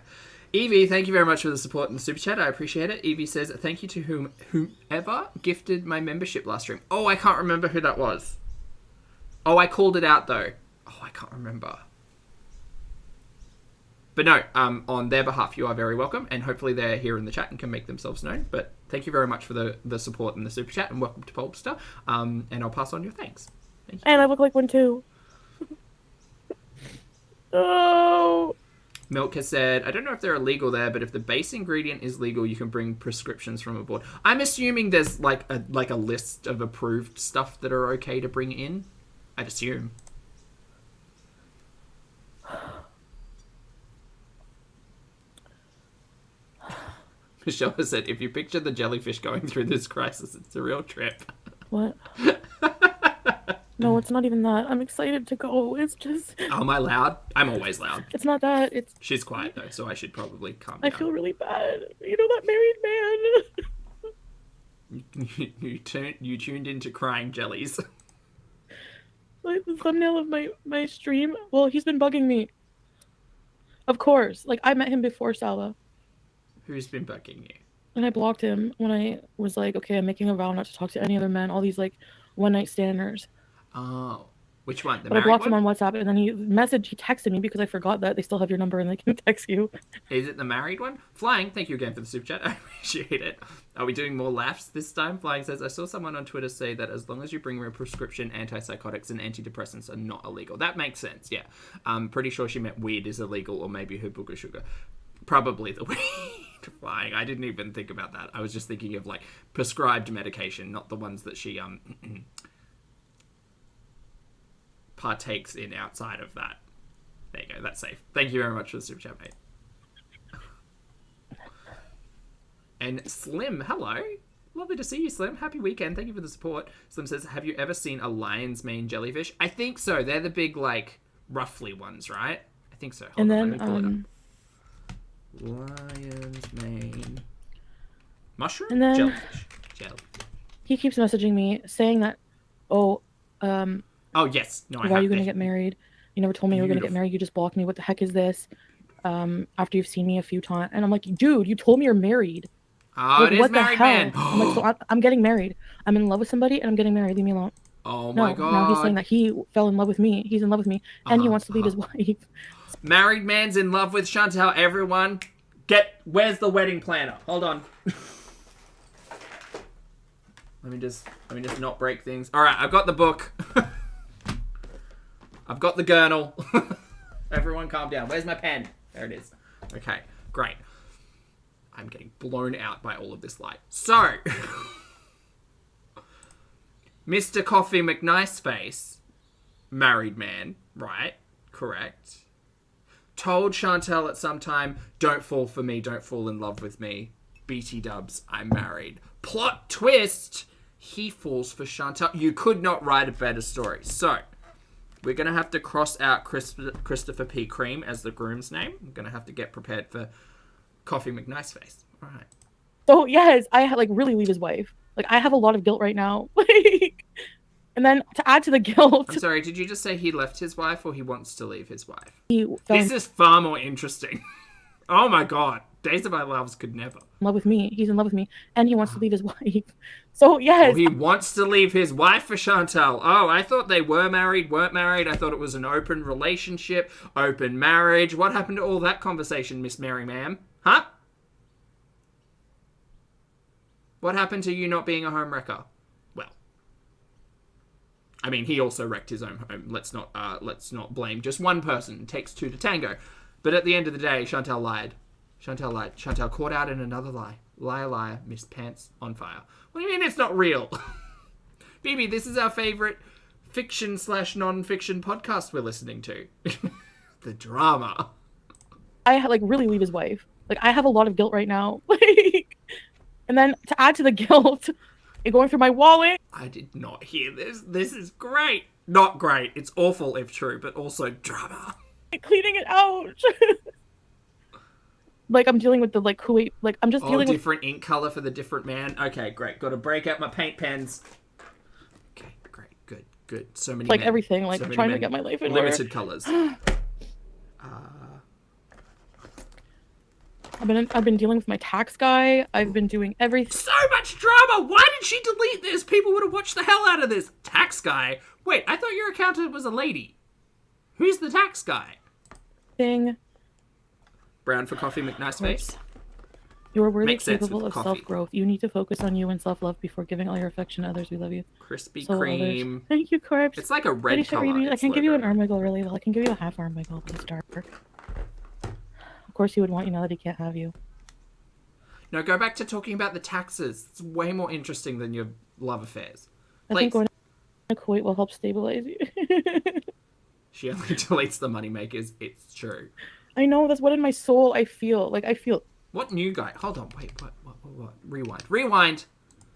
Evie, thank you very much for the support in the super chat. I appreciate it. Evie says, thank you to whomever gifted my membership last stream. Oh, I can't remember who that was. Oh, I called it out though. Oh, I can't remember. But no, on their behalf, you are very welcome, and hopefully they're here in the chat and can make themselves known. But thank you very much for the support in the super chat, and welcome to Polster. And I'll pass on your thanks. Thank you. And I look like one too. Oh. Milk has said, I don't know if they're illegal there, but if the base ingredient is legal, you can bring prescriptions from abroad. I'm assuming there's like a list of approved stuff that are okay to bring in. I'd assume. Michelle has said, if you picture the jellyfish going through this crisis, it's a real trip. What? No, it's not even that. I'm excited to go. It's just... Oh, am I loud? I'm always loud. It's not that. It's... She's quiet, though, so I should probably calm down. I feel really bad. You know that married man? You tuned into crying jellies. Like, the thumbnail of my stream... Well, he's been bugging me. Of course. Like, I met him before Salah. Who's been bugging you? And I blocked him when I was like, okay, I'm making a vow not to talk to any other men. All these, like, one-night standers. Oh, which one? The But I blocked one? him on WhatsApp, and then he texted me because I forgot that they still have your number and they can text you. Is it the married one? Flying, thank you again for the super chat. I appreciate it. Are we doing more laughs this time? Flying says, I saw someone on Twitter say that as long as you bring a prescription, antipsychotics and antidepressants are not illegal. That makes sense, yeah. I'm pretty sure she meant weed is illegal, or maybe her booger sugar. Probably the weed. Flying. I didn't even think about that. I was just thinking of like prescribed medication, not the ones that she partakes in outside of that. There you go, that's safe. Thank you very much for the super chat, mate. And Slim, hello. Lovely to see you, Slim. Happy weekend. Thank you for the support. Slim says, have you ever seen a lion's mane jellyfish? I think so. They're the big, like, ruffly ones, right? I think so. Hold And on, then, let me pull it up. Lion's mane. Mushroom? And then- Jellyfish. He keeps messaging me saying that, oh, Oh, yes. No, why are you going to get married? You never told me you were going to get married. You just blocked me. What the heck is this? After you've seen me a few times. And I'm like, dude, you told me you're married. Oh, Like, it is what the married hell? man. I'm like, so I'm getting married. I'm in love with somebody and I'm getting married. Leave me alone. Oh No, my god. now he's saying that he fell in love with me. He's in love with me. And he wants to leave his wife. Married man's in love with Chantal. Everyone, where's the wedding planner? Hold on. Let me just not break things. All right, I've got the book. I've got the journal. Everyone calm down. Where's my pen? There it is. Okay, great. I'm getting blown out by all of this light. So, Mr. Coffee McNiceface married man, right? Correct. Told Chantal at some time, don't fall for me, don't fall in love with me. BT dubs, I'm married. Plot twist, he falls for Chantal. You could not write a better story. So, we're going to have to cross out Christopher P. Cream as the groom's name. I'm going to have to get prepared for Coffee McNiceface. All right. So yes, I like really leave his wife. Like I have a lot of guilt right now. Like, and then to add to the guilt, I'm sorry, did you just say he left his wife or he wants to leave his wife? he fell This is far more interesting. Oh my god. Days of Our Lives could never. in love with me. He's in love with me, and he wants to leave his wife. So yes, Well, he wants to leave his wife for Chantal. Oh, I thought they were married, weren't married. I thought it was an open relationship, open marriage. What happened to all that conversation, Miss Mary Ma'am? Huh? What happened to you not being a home wrecker? Well, I mean, he also wrecked his own home. Let's not blame just one person. It takes two to tango. But at the end of the day, Chantal lied. Chantal lied. Chantal caught out in another lie. Liar, liar, Miss Pants on fire. What do you mean it's not real? BB, this is our favourite fiction/non-fiction podcast we're listening to. The drama. I like really leave his wife. Like I have a lot of guilt right now. Like, and then to add to the guilt, and going through my wallet. I did not hear this. This is great. Not great. It's awful if true, but also drama. Cleaning it out. Like I'm dealing with the like Kuwait. Like I'm just dealing with different ink color for the different man. Okay, great. Got to break out my paint pens. Okay, great, good. So many like men. everything. Like So I'm many trying to men. get my life in Limited order. colors. I've been dealing with my tax guy. I've been doing everything. So much drama. Why did she delete this? People would have watched the hell out of this. Tax guy. Wait, I thought your accountant was a lady. Who's the tax guy? Brown for Coffee McNiceface. You're worthy, Makes sense capable with of coffee. self-growth. You need to focus on you and self-love before giving all your affection to others. We love you. Crispy So will cream. others. Thank you, Corpse. It's like a Ready, red shit, color. repeat. I its can give you an logo. arm wiggle really well. I can give you a half arm wiggle, but it's dark. Of course he would want you now that he can't have you. No, go back to talking about the taxes. It's way more interesting than your love affairs. I Please. think going to Kuwait will help stabilize you. She only deletes the moneymakers. It's true. I know, that's what in my soul I feel. Like I feel What new guy? Hold on, wait, what? Rewind.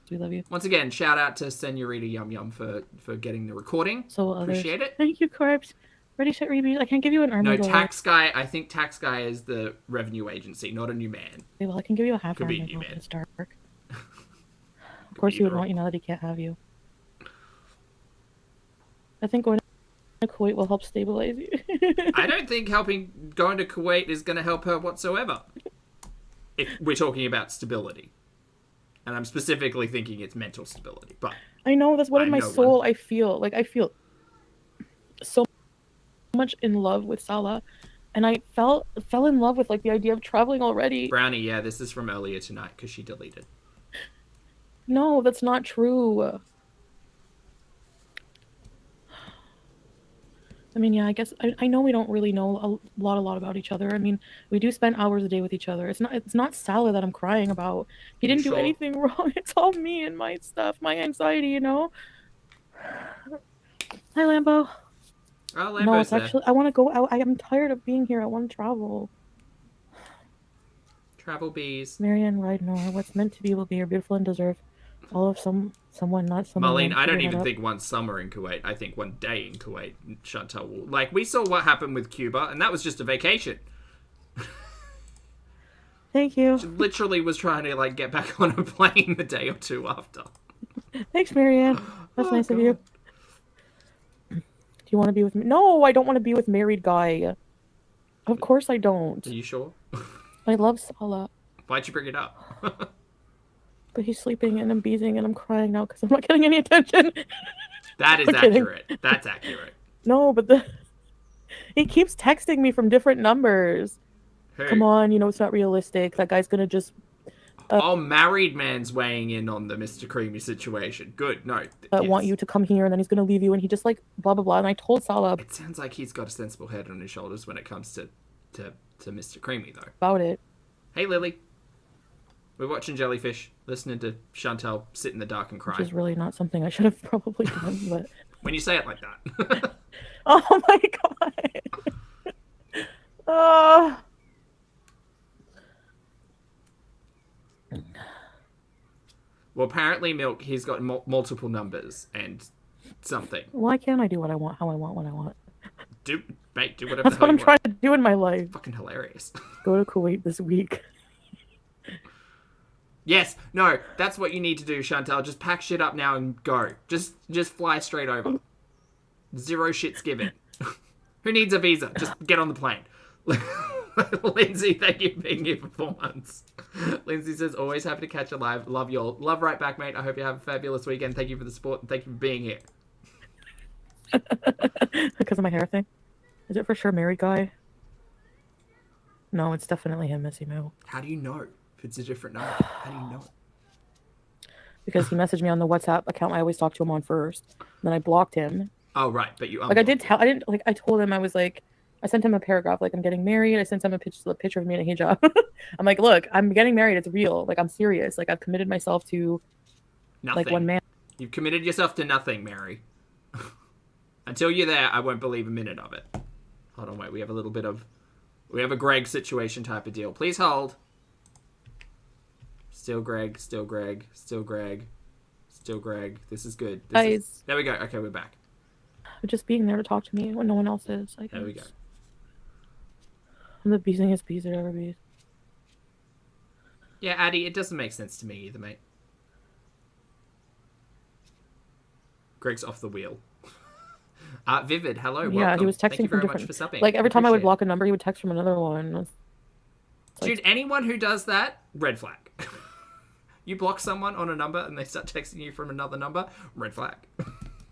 we love you. Once again, shout out to Senorita Yum Yum for getting the recording. So will others. Appreciate it. Thank you, Corpse. Ready, shit, repeat. I can give you an arm No, wiggle. tax guy. I think tax guy is the revenue agency, not a new man. Okay, well, I can give you a half Could arm be a wiggle, new but man. it's dark. Of course he would want you now that he can't have you. I think going to Kuwait will help stabilize you. I don't think going to Kuwait is going to help her whatsoever. If we're talking about stability. And I'm specifically thinking it's mental stability. But I know, that's what I in my know soul I feel. Like I feel so much in love with Salah, and I fell in love with like the idea of traveling already. Brownie, yeah, this is from earlier tonight because she deleted. No, that's not true. I mean, yeah, I guess I know we don't really know a lot about each other. I mean, we do spend hours a day with each other. It's not Salah that I'm crying about. He didn't do anything wrong. It's all me and my stuff, my anxiety, you know. Hi, Lambo. Oh, Lambo's No, it's there. actually I want to go out. I am tired of being here. I want to travel. Travel bees. Marianne Rydnor, what's meant to be will be. You're beautiful and deserve all of someone, not someone. Marlene, meant I to don't be even met think one summer in Kuwait. I think one day in Kuwait, Chantal will... Like, we saw what happened with Cuba, and that was just a vacation. Thank you. She literally was trying to, like, get back on a plane the day or two after. Thanks, Marianne. That's Oh, nice of God. you. Do you want to be with me? No, I don't want to be with married guy. Of course I don't. Are you sure? I love Salah, Why'd you bring it up? but he's sleeping and I'm beezing and I'm crying now because I'm not getting any attention. That is I'm kidding. accurate. That's accurate. No, but he keeps texting me from different numbers. Who? Come on, you know it's not realistic. That guy's gonna just Oh, married man's weighing in on the Mr. Creamy situation. Good. No. want yes. you to come here, and then he's gonna leave you, and he just like blah blah blah. And I told Salah It sounds like he's got a sensible head on his shoulders when it comes to Mr. Creamy, though. about it. Hey, Lily. We're watching Jellyfish, listening to Chantal sit in the dark and cry. Which is really not something I should have probably done, but When you say it like that. Oh my god. Uh, Well, apparently, Milk, he's got multiple numbers and something. why can't I do what I want, how I want, when I want? Mate, do whatever That's the what hell I'm you trying want. to do in my life. Fucking hilarious. Go to Kuwait this week. Yes, no, that's what you need to do, Chantal. Just pack shit up now and go. Just fly straight over. Zero shits given. Who needs a visa? Just get on the plane. Lindsay, thank you for being here for 4 months. Lindsay says, always happy to catch a live. Love you all. Love right back, mate. I hope you have a fabulous weekend. Thank you for the support and thank you for being here. Because of my hair thing? Is it for sure married guy? No, it's definitely him, Missy Moo. How do you know if it's a different number? How do you know? Because he messaged me on the WhatsApp account I always talk to him on first. Then I blocked him. Oh, right, but you Like, I told him, I was like, I sent him a paragraph, like, I'm getting married. I sent him a picture of me in a hijab. I'm like, look, I'm getting married. It's real. Like, I'm serious. Like, I've committed myself to, nothing. like, one man. You've committed yourself to nothing, Mary. Until you're there, I won't believe a minute of it. Hold on, wait. We have a Greg situation type of deal. Please hold. Still Greg, still Greg, still Greg, still Greg. This is good. There we go. Okay, we're back. Just being there to talk to me when no one else is. I guess. There we go. I'm the beeziest bees there ever be. Yeah, Addy, it doesn't make sense to me either, mate. Greg's off the wheel. Vivid, hello, welcome. Yeah, he was Thank you texting from very much different. for subbing. Like, every time I would Appreciate block a number, he would text from another one. it. Dude, anyone who does that, red flag. You block someone on a number and they start texting you from another number, red flag.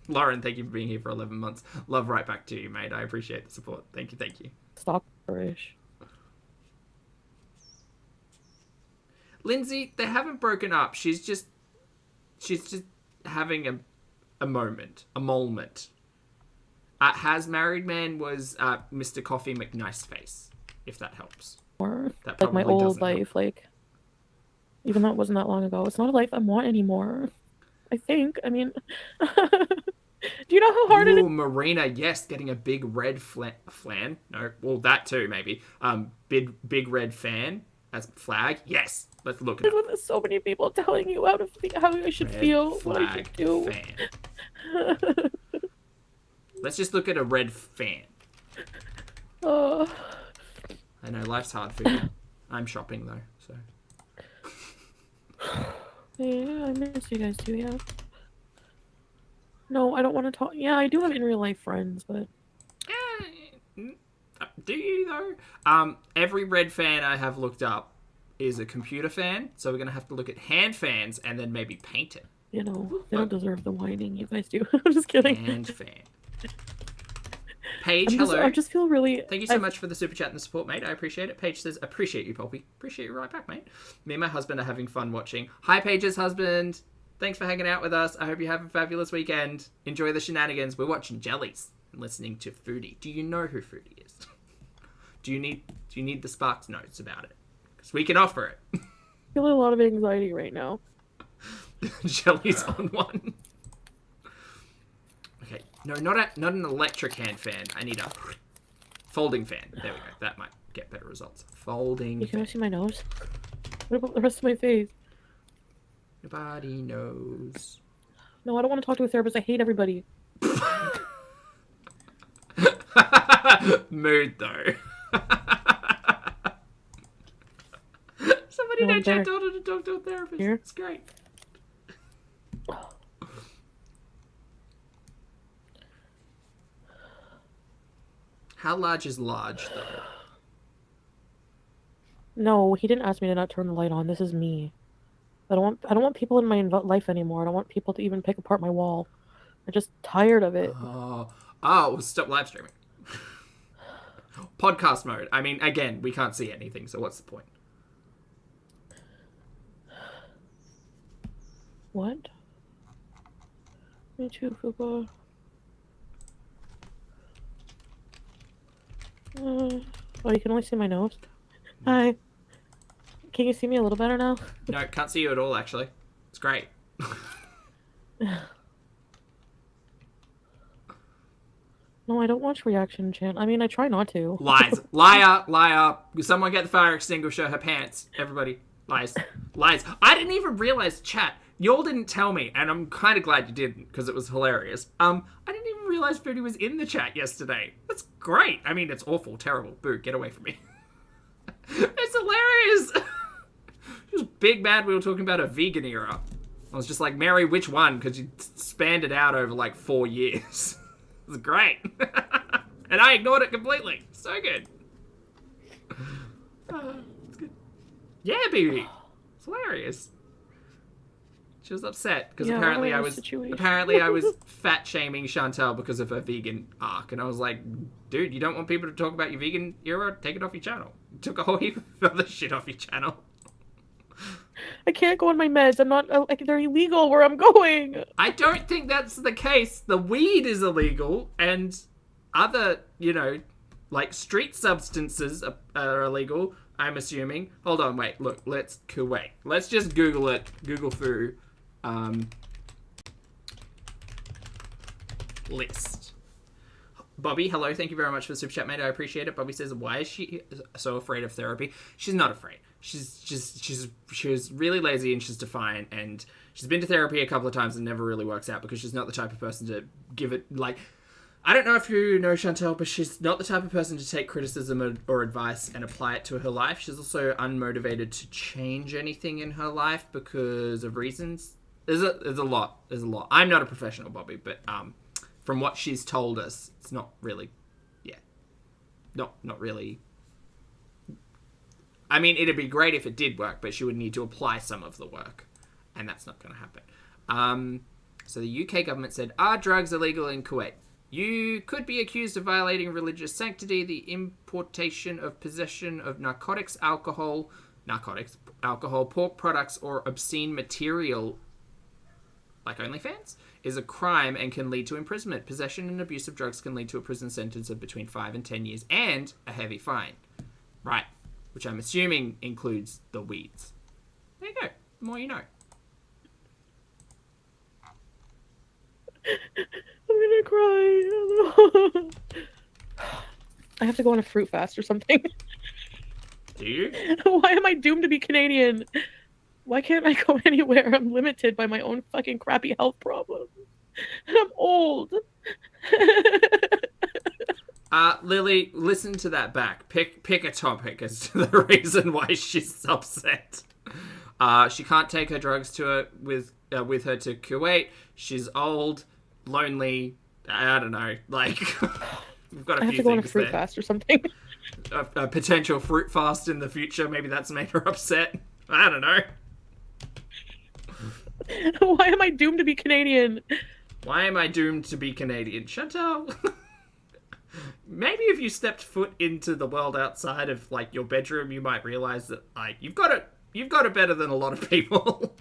Lauren, thank you for being here for 11 months. Love right back to you, mate. I appreciate the support. Thank you, thank you. Stalkerish. Lindsay, they haven't broken up. She's just having a moment, a moment. Has married man was Mr. Coffee McNiceface, if that helps. Or That like my probably old doesn't help. life, like, even though it wasn't that long ago, it's not a life I want anymore. I think. I mean, do you know how hard it is? Ooh, Marina, yes, getting a big red flan. No, well, that too, maybe. Big red fan as flag. Yes, let's look at it. With so many people telling you how I should Red feel, what I flag should do. fan. Let's just look at a red fan. Oh, I know life's hard for you. I'm shopping though, so. yeah, I miss you guys too. Yeah. No, I don't want to talk. Yeah, I do have in real life friends, but Do you though? Every red fan I have looked up is a computer fan, so we're gonna have to look at hand fans and then maybe paint it. you know, they don't deserve the whining you guys do. I'm just kidding. Hand fan. Paige, hello. I just feel really. Thank you so much for the super chat and the support, mate. I appreciate it. Paige says, appreciate you, Poppy. Appreciate you right back, mate. Me and my husband are having fun watching. Hi, Paige's husband. Thanks for hanging out with us. I hope you have a fabulous weekend. Enjoy the shenanigans. We're watching Jellies and listening to Foodie. Do you know who Foodie is? Do you need the Sparks notes about it? Because we can offer it. I feel a lot of anxiety right now. Jelly's on one. Okay, no, not an electric hand fan. I need a folding fan. There we go. That might get better results. Folding. You can fan. I see my nose? What about the rest of my face? Nobody knows. No, I don't want to talk to a therapist. I hate everybody. Mood though. Somebody No, know there. Chantal to talk to a therapist. Here. It's great. How large is large though? No, he didn't ask me to not turn the light on. This is me. I don't want people in my life anymore. I don't want people to even pick apart my wall. I'm just tired of it. Oh, well, stop live streaming. Podcast mode. I mean, again, we can't see anything, so what's the point? What? Me too, Fupa. Oh, you can only see my nose? Hi. Can you see me a little better now? No, can't see you at all, actually. It's great. No, I don't watch reaction channel. I mean, I try not to. Lies. Liar. Liar. Someone get the fire extinguisher. Her pants. Everybody. Lies. Lies. I didn't even realize, chat. Y'all didn't tell me, and I'm kind of glad you didn't, because it was hilarious. I didn't even realize Foodie was in the chat yesterday. That's great. I mean, it's awful, terrible. Boo, get away from me. It's hilarious. She was big mad we were talking about a vegan era. I was just like, Mary, which one? Because you spanned it out over like 4 years. It was great. And I ignored it completely. So good. It's good. Yeah, baby. It's hilarious. She was upset because apparently I was fat shaming Chantal because of her vegan arc, and I was like, dude, you don't want people to talk about your vegan era? Take it off your channel. You took a whole heap of other shit off your channel. I can't go on my meds. I'm not, like, they're illegal where I'm going. I don't think that's the case. The weed is illegal, and other, like street substances are illegal, I'm assuming. Hold on, wait, look, let's Kuwait. Let's just Google it. Google through list. Bobby, hello, thank you very much for the super chat, mate. I appreciate it. Bobby says, why is she so afraid of therapy? She's not afraid. She's really lazy and she's defiant, and she's been to therapy a couple of times and never really works out because she's not the type of person to give it, like, I don't know if you know Chantal, but she's not the type of person to take criticism or advice and apply it to her life. She's also unmotivated to change anything in her life because of reasons. There's a lot. I'm not a professional, Bobby, but from what she's told us, it's not really, not really. I mean, it'd be great if it did work, but she would need to apply some of the work, and that's not going to happen. So the UK government said, are drugs illegal in Kuwait? You could be accused of violating religious sanctity, the importation of possession of narcotics, alcohol, pork products, or obscene material, like OnlyFans, is a crime and can lead to imprisonment. Possession and abuse of drugs can lead to a prison sentence of between 5 and 10 years and a heavy fine. Right. Which I'm assuming includes the weeds. There you go. The more you know. I'm gonna cry. I have to go on a fruit fast or something. Do you? Why am I doomed to be Canadian? Why can't I go anywhere? I'm limited by my own fucking crappy health problems. And I'm old. Lily, listen to that back. Pick a topic as to the reason why she's upset. She can't take her drugs with her to Kuwait. She's old, lonely. I don't know. Like, we've got a few things there. I have to go on a fruit fast or something. A potential fruit fast in the future. Maybe that's made her upset. I don't know. Why am I doomed to be Canadian? Why am I doomed to be Canadian? Chantal. Maybe if you stepped foot into the world outside of, like, your bedroom, you might realize that, like, you've got it better than a lot of people.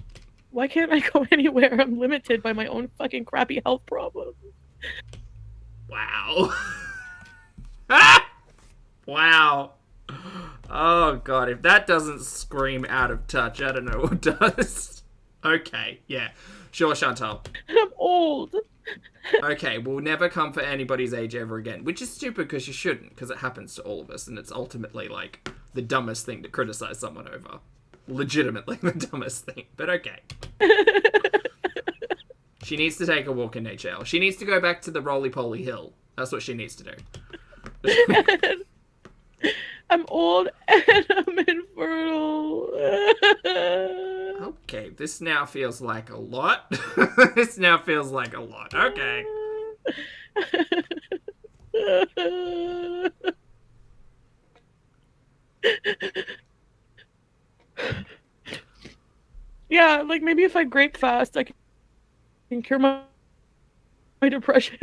Why can't I go anywhere? I'm limited by my own fucking crappy health problems. Wow. Wow. Oh, God. If that doesn't scream out of touch, I don't know what does. Okay. Yeah. Sure, Chantal. I'm old. Okay, we'll never come for anybody's age ever again, which is stupid because you shouldn't, because it happens to all of us, and it's ultimately, like, the dumbest thing to criticize someone over. Legitimately the dumbest thing, but okay. She needs to take a walk in nature. She needs to go back to the roly-poly hill. That's what she needs to do. I'm old and I'm infertile. Okay, this now feels like a lot. This now feels like a lot. Okay. Yeah, like maybe if I grape fast, I can cure my depression.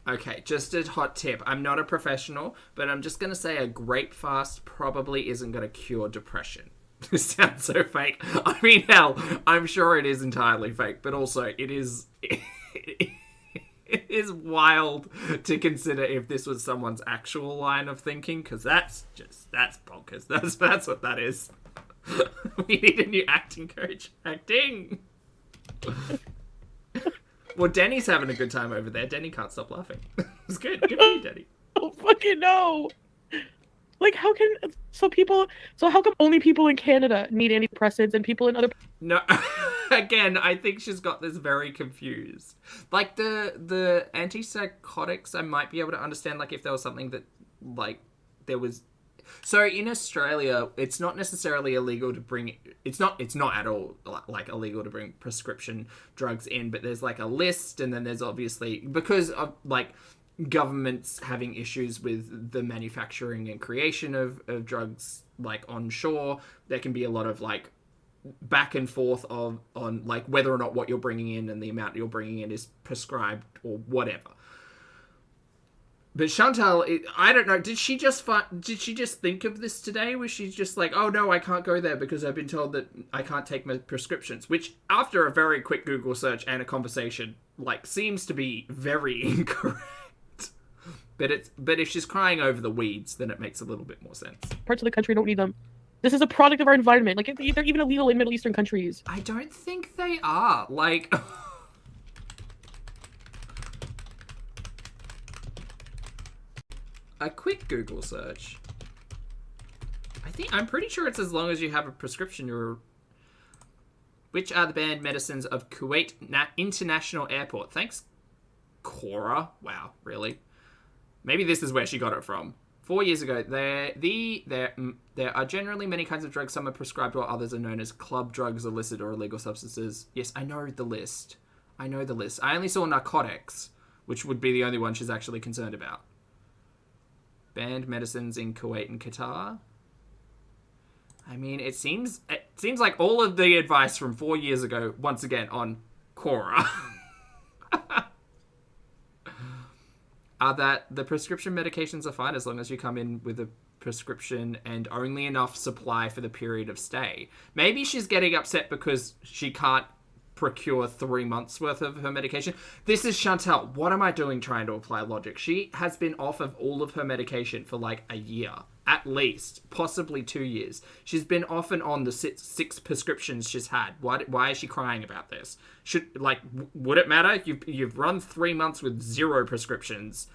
Okay, just a hot tip. I'm not a professional, but I'm just going to say a grape fast probably isn't going to cure depression. This sounds so fake. I mean, hell, I'm sure it is entirely fake, but also it is wild to consider if this was someone's actual line of thinking, because that's bonkers. That's what that is. We need a new acting coach. Acting! Well, Denny's having a good time over there. Denny can't stop laughing. It's good. Good for you, Denny. Oh, fucking no. Like, how come only people in Canada need antidepressants and people in other... No, again, I think she's got this very confused. Like, the antipsychotics, I might be able to understand, like, if there was something that, like, there was... So, in Australia, it's not necessarily illegal to bring... It's not at all, like, illegal to bring prescription drugs in, but there's, like, a list, and then there's obviously... Because of, like, governments having issues with the manufacturing and creation of drugs, like, onshore, there can be a lot of, like, back and forth on like whether or not what you're bringing in and the amount you're bringing in is prescribed or whatever. But Chantal, I don't know, did she just think of this today? Was she just like, oh no, I can't go there because I've been told that I can't take my prescriptions, which after a very quick Google search and a conversation, like, seems to be very incorrect. But if she's crying over the weeds, then it makes a little bit more sense. Parts of the country don't need them. This is a product of our environment. Like, they're even illegal in Middle Eastern countries. I don't think they are. Like... A quick Google search. I'm pretty sure it's as long as you have a prescription. Which are the banned medicines of Kuwait International Airport? Thanks, Cora. Wow, really? Maybe this is where she got it from. 4 years ago, there are generally many kinds of drugs. Some are prescribed while others are known as club drugs, illicit or illegal substances. Yes, I know the list. I only saw narcotics, which would be the only one she's actually concerned about. Banned medicines in Kuwait and Qatar. I mean, it seems like all of the advice from 4 years ago, once again, on Quora. Are that the prescription medications are fine as long as you come in with a prescription and only enough supply for the period of stay. Maybe she's getting upset because she can't procure 3 months worth of her medication. This is Chantal. What am I doing trying to apply logic? She has been off of all of her medication for like a year. At least. Possibly 2 years. She's been off and on the six prescriptions she's had. Why is she crying about this? Would it matter? You've run 3 months with 0 prescriptions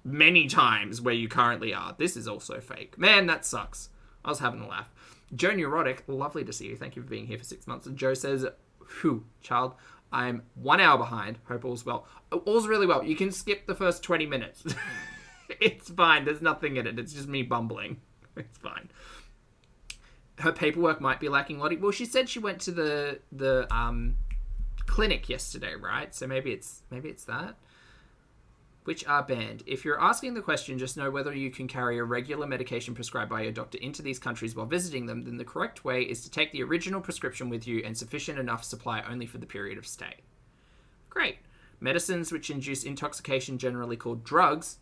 many times where you currently are. This is also fake. Man, that sucks. I was having a laugh. Joe Neurotic, lovely to see you. Thank you for being here for 6 months. And Joe says, whew, child, I'm 1 hour behind. Hope all's well. All's really well. You can skip the first 20 minutes. It's fine. There's nothing in it. It's just me bumbling. It's fine. Her paperwork might be lacking, Lottie. Well, she said she went to the clinic yesterday, right? So maybe it's that. Which are banned. If you're asking the question, just know whether you can carry a regular medication prescribed by your doctor into these countries while visiting them, then the correct way is to take the original prescription with you and sufficient enough supply only for the period of stay. Great. Medicines which induce intoxication, generally called drugs,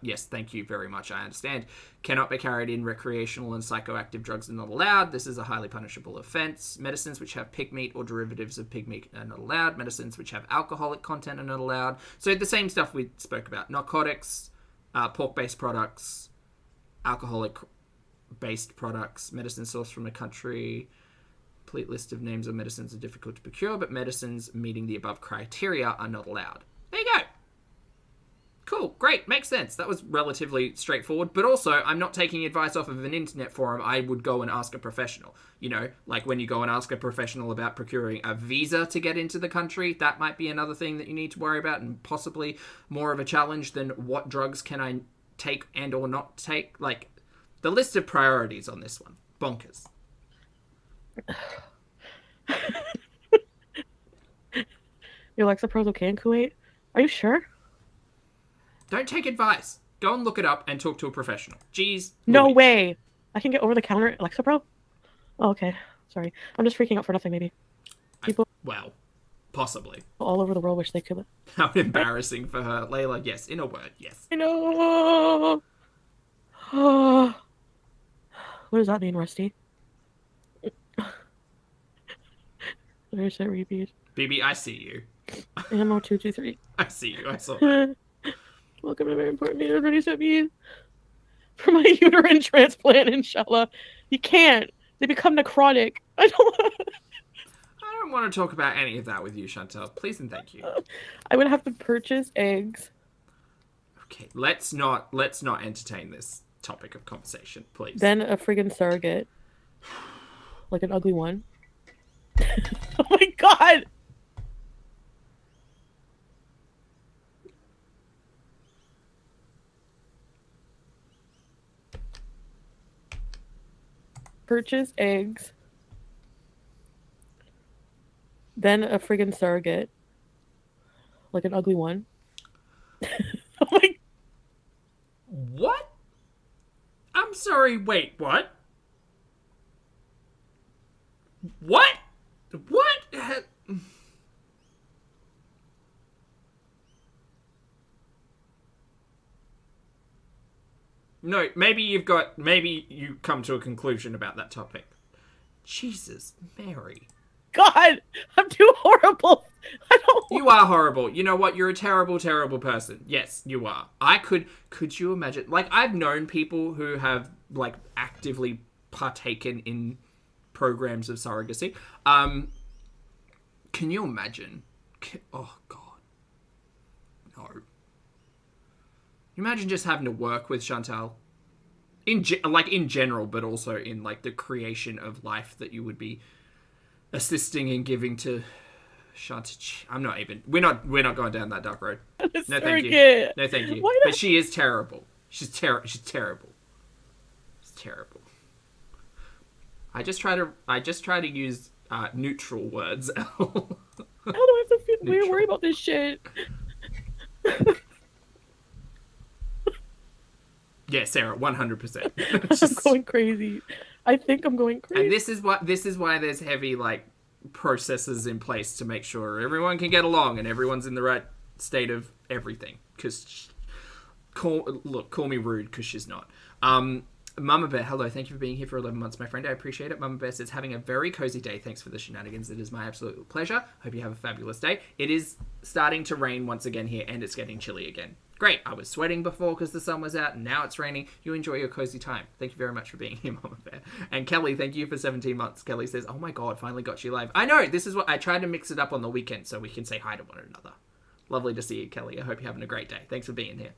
yes, thank you very much, I understand, cannot be carried in. Recreational and psychoactive drugs are not allowed. This is a highly punishable offence. Medicines which have pig meat or derivatives of pig meat are not allowed. Medicines which have alcoholic content are not allowed. So the same stuff we spoke about. Narcotics, pork-based products, alcoholic-based products, medicine sourced from a country. Complete list of names of medicines are difficult to procure, but medicines meeting the above criteria are not allowed. There you go. Cool, great, makes sense. That was relatively straightforward. But also, I'm not taking advice off of an internet forum. I would go and ask a professional. You know, like when you go and ask a professional about procuring a visa to get into the country, that might be another thing that you need to worry about and possibly more of a challenge than what drugs can I take and or not take. Like, the list of priorities on this one. Bonkers. Your Lexapro's okay in Kuwait? Are you sure? Don't take advice. Go and look it up and talk to a professional. Jeez. No Louis. way. I can get over-the-counter Lexapro? Oh, okay. Sorry. I'm just freaking out for nothing, maybe. People Well, possibly. all over the world wish they could. How embarrassing for her. Layla, yes. In a word, yes. I know. What does that mean, Rusty? There's that repeat. BB, I see you. Ammo 223. I see you. I saw that. Welcome to very important news. What does that mean? For my uterine transplant, inshallah. You can't. They become necrotic. I don't don't want to talk about any of that with you, Chantal. Please and thank you. I would have to purchase eggs. Okay, let's not entertain this topic of conversation, please. Then a friggin' surrogate. Like an ugly one. Oh my god! Purchase eggs. Then a friggin' surrogate. Like an ugly one. Oh my... What? I'm sorry, wait, what? What? What? No, maybe you come to a conclusion about that topic. Jesus, Mary. God! I'm too horrible! I don't... You are horrible. You know what? You're a terrible, terrible person. Yes, you are. Could you imagine? Like, I've known people who have, like, actively partaken in programs of surrogacy. Can you imagine? Oh, God. No. You imagine just having to work with Chantal? In general, but also in, like, the creation of life that you would be assisting and giving to Chantal. I'm not even... We're not going down that dark road. No, thank you. No, thank you. But she is terrible. She's terrible. She's terrible. I just try to use neutral words. How do I have to feel weird worry about this shit? Yeah, Sarah, 100%. I'm going crazy. I think I'm going crazy. And this is why there's heavy, like, processes in place to make sure everyone can get along and everyone's in the right state of everything. Because call me rude, because she's not. Mama Bear, hello, thank you for being here for 11 months, my friend. I appreciate it. Mama Bear says, having a very cozy day. Thanks for the shenanigans. It is my absolute pleasure. Hope you have a fabulous day. It is starting to rain once again here, and it's getting chilly again. Great. I was sweating before because the sun was out, and now it's raining. You enjoy your cozy time. Thank you very much for being here, Mama Bear. And Kelly, thank you for 17 months. Kelly says, oh my God, finally got you live. I know, this is what I tried to mix it up on the weekend so we can say hi to one another. Lovely to see you, Kelly. I hope you're having a great day. Thanks for being here.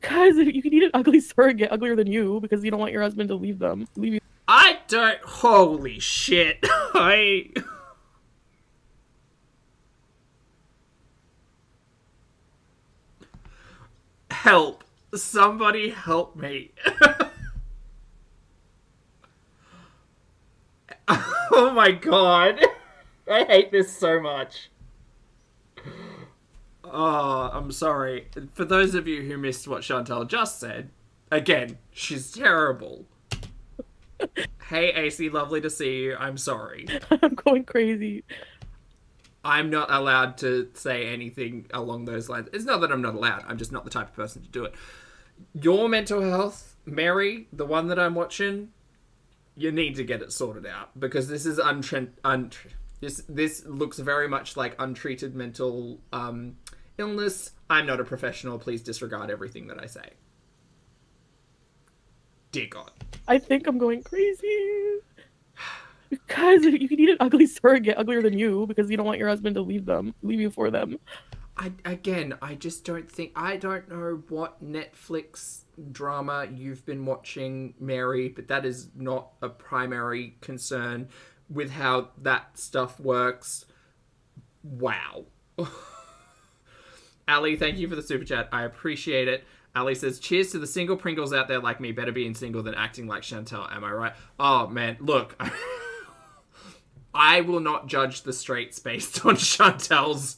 Guys, you can need an ugly surrogate, uglier than you, because you don't want your husband to leave you. I don't... Holy shit. Help. Somebody help me. Oh my God. I hate this so much. Oh, I'm sorry. For those of you who missed what Chantal just said, again, she's terrible. Hey, AC, lovely to see you. I'm sorry. I'm going crazy. I'm not allowed to say anything along those lines. It's not that I'm not allowed. I'm just not the type of person to do it. Your mental health, Mary, the one that I'm watching, you need to get it sorted out. Because this is this looks very much like untreated mental illness. I'm not a professional. Please disregard everything that I say. Dear God. I think I'm going crazy. Guys, you can need an ugly surrogate, uglier than you, because you don't want your husband to leave you for them. I just don't think... I don't know what Netflix drama you've been watching, Mary, but that is not a primary concern with how that stuff works. Wow. Ali, thank you for the super chat. I appreciate it. Ali says, cheers to the single Pringles out there like me. Better being single than acting like Chantal. Am I right? Oh, man. Look. I will not judge the straights based on Chantal's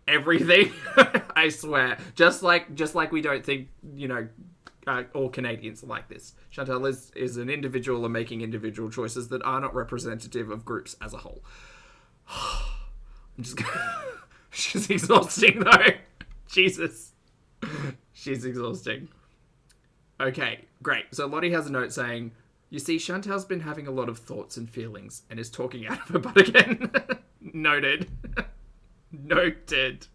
everything. I swear. Just like we don't think, all Canadians are like this. Chantal is an individual and making individual choices that are not representative of groups as a whole. I'm just She's exhausting, though. Jesus. She's exhausting. Okay, great. So Lottie has a note saying, you see, Chantal's been having a lot of thoughts and feelings and is talking out of her butt again. Noted. Noted.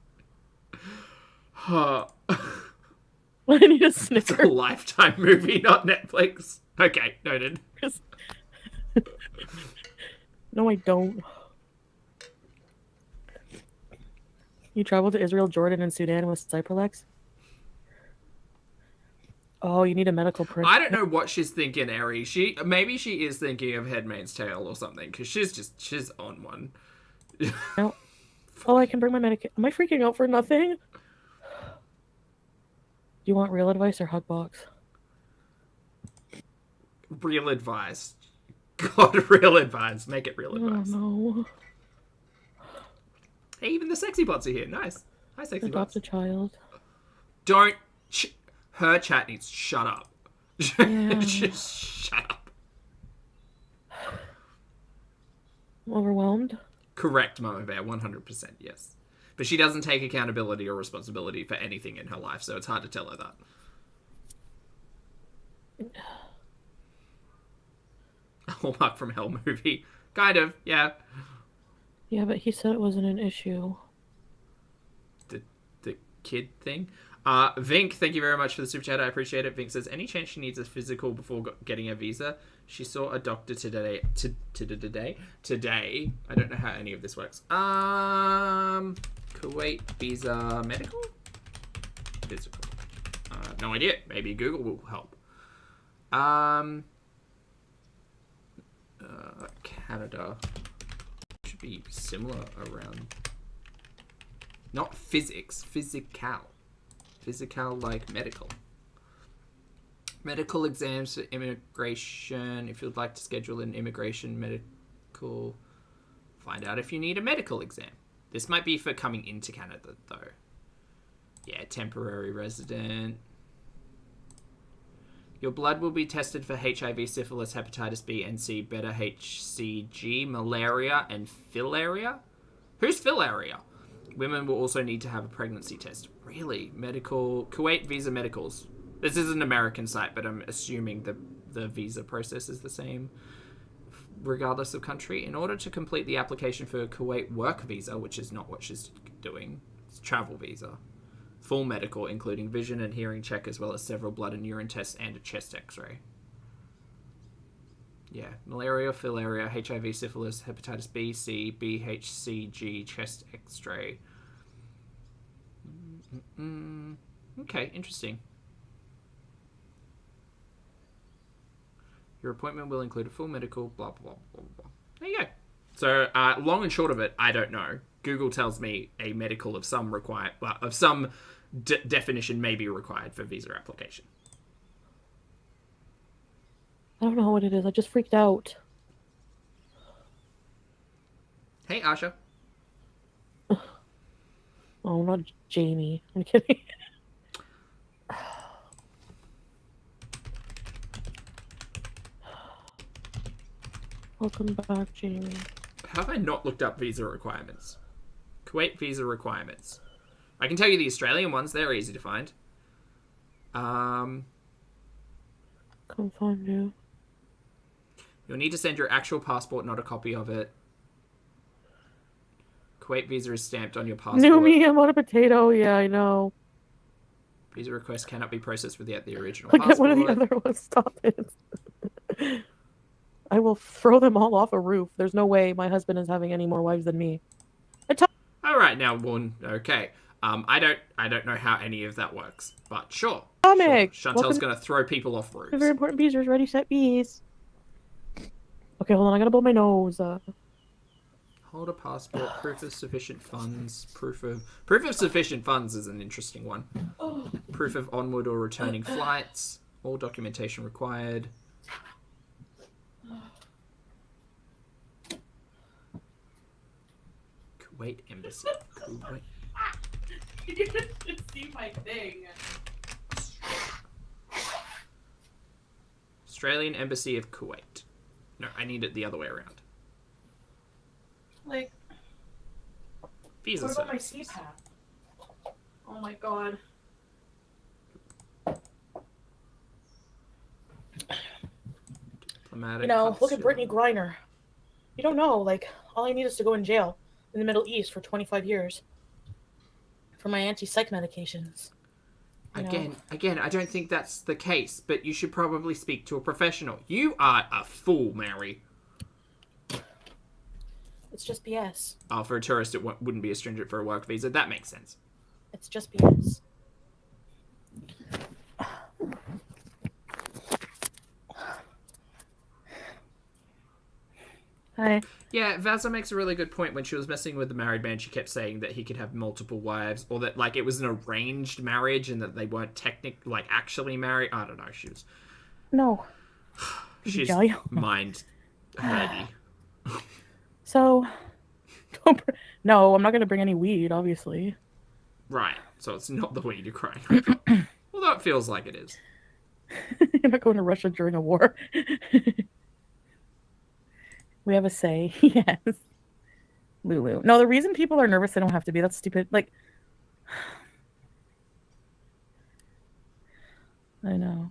I need a snicker. It's a Lifetime movie, not Netflix. Okay, noted. No, I don't. You traveled to Israel, Jordan, and Sudan with Cypralex? Oh, you need a medical print. I don't know what she's thinking, Eri. Maybe she is thinking of Headmaid's Tale or something, because she's on one. No. Oh, I can bring my medication. Am I freaking out for nothing? Do you want real advice or hug box? Real advice. God, real advice. Make it real advice. Oh, no. Hey, even the sexy bots are here. Nice. Hi, sexy Adopt bots. a child. Don't. Her chat needs to shut up. Yeah. Just shut up. Overwhelmed? Correct, Mama Bear. 100%, yes. But she doesn't take accountability or responsibility for anything in her life, so it's hard to tell her that. Hallmark from Hell movie. Kind of, yeah. Yeah, but he said it wasn't an issue. The kid thing. Vink, thank you very much for the super chat. I appreciate it. Vink says, any chance she needs a physical before getting a visa? She saw a doctor today. Today. I don't know how any of this works. Kuwait visa medical? Physical. No idea. Maybe Google will help. Canada should be similar around. Not physics. Physical like medical. Medical exams for immigration. If you'd like to schedule an immigration medical, find out if you need a medical exam. This might be for coming into Canada, though. Yeah, temporary resident. Your blood will be tested for HIV, syphilis, hepatitis B and C, beta HCG, malaria, and filaria. Who's filaria? Women will also need to have a pregnancy test. Really? Medical... Kuwait Visa Medicals. This is an American site, but I'm assuming the visa process is the same regardless of country. In order to complete the application for a Kuwait work visa, which is not what she's doing, it's travel visa. Full medical, including vision and hearing check, as well as several blood and urine tests and a chest x-ray. Yeah, malaria, filaria, HIV, syphilis, hepatitis B, C, BHCG, chest x-ray. Okay, interesting. Your appointment will include a full medical, blah, blah, blah, blah. There you go. So, long and short of it, I don't know. Google tells me a medical of some definition may be required for visa application. I don't know what it is. I just freaked out. Hey, Asha. Oh, not Jamie. I'm kidding. Welcome back, Jamie. How have I not looked up visa requirements? Kuwait visa requirements. I can tell you the Australian ones. They're easy to find. Come find you. You'll need to send your actual passport, not a copy of it. Kuwait visa is stamped on your passport. New me, I'm on a potato. Yeah, I know. Visa request cannot be processed without the original Look passport. at one of the other ones. Stop it. I will throw them all off a roof. There's no way my husband is having any more wives than me. All right, now one. Okay. I don't know how any of that works, but sure. Comic. Sure. Chantal's going to throw people off roofs. Very important bees. Ready, set, bees. Okay, hold on. I gotta blow my nose. Hold a passport. Proof of sufficient funds. Proof of sufficient funds is an interesting one. Proof of onward or returning flights. All documentation required. Kuwait Embassy. Kuwait. You should see my thing. Australian Embassy of Kuwait. No, I need it the other way around. Like, Visa what about my services. CPAP? Oh my god. Diplomatic You know, look at consul. Brittany Griner. You don't know, like, all I need is to go in jail in the Middle East for 25 years for my anti-psych medications. You know? Again, I don't think that's the case, but you should probably speak to a professional. You are a fool, Mary. It's just BS. Oh, for a tourist, it wouldn't be as stringent for a work visa. That makes sense. It's just BS. Hi. Yeah, Vazza makes a really good point. When she was messing with the married man, she kept saying that he could have multiple wives, or that, like, it was an arranged marriage and that they weren't actually married. I don't know. No. She's mind herdy. So, no, I'm not going to bring any weed, obviously. Right. So it's not the weed you're crying about. Well, that feels like it is. You're not going to Russia during a war. We have a say. Yes. Lulu. No, the reason people are nervous, they don't have to be. That's stupid. Like, I know.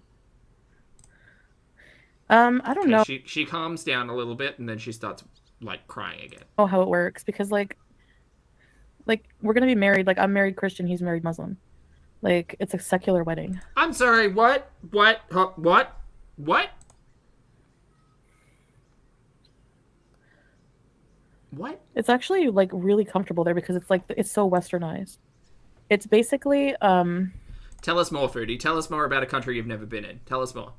I don't know. She calms down a little bit and then she starts, like, crying again. Oh, how it works, because like we're gonna be married. Like, I'm married Christian, he's married Muslim. Like, it's a secular wedding. I'm sorry. What? What? What? What? What? It's actually like really comfortable there because it's like it's so westernized. It's basically Tell us more, Foodie. Tell us more about a country you've never been in. Tell us more.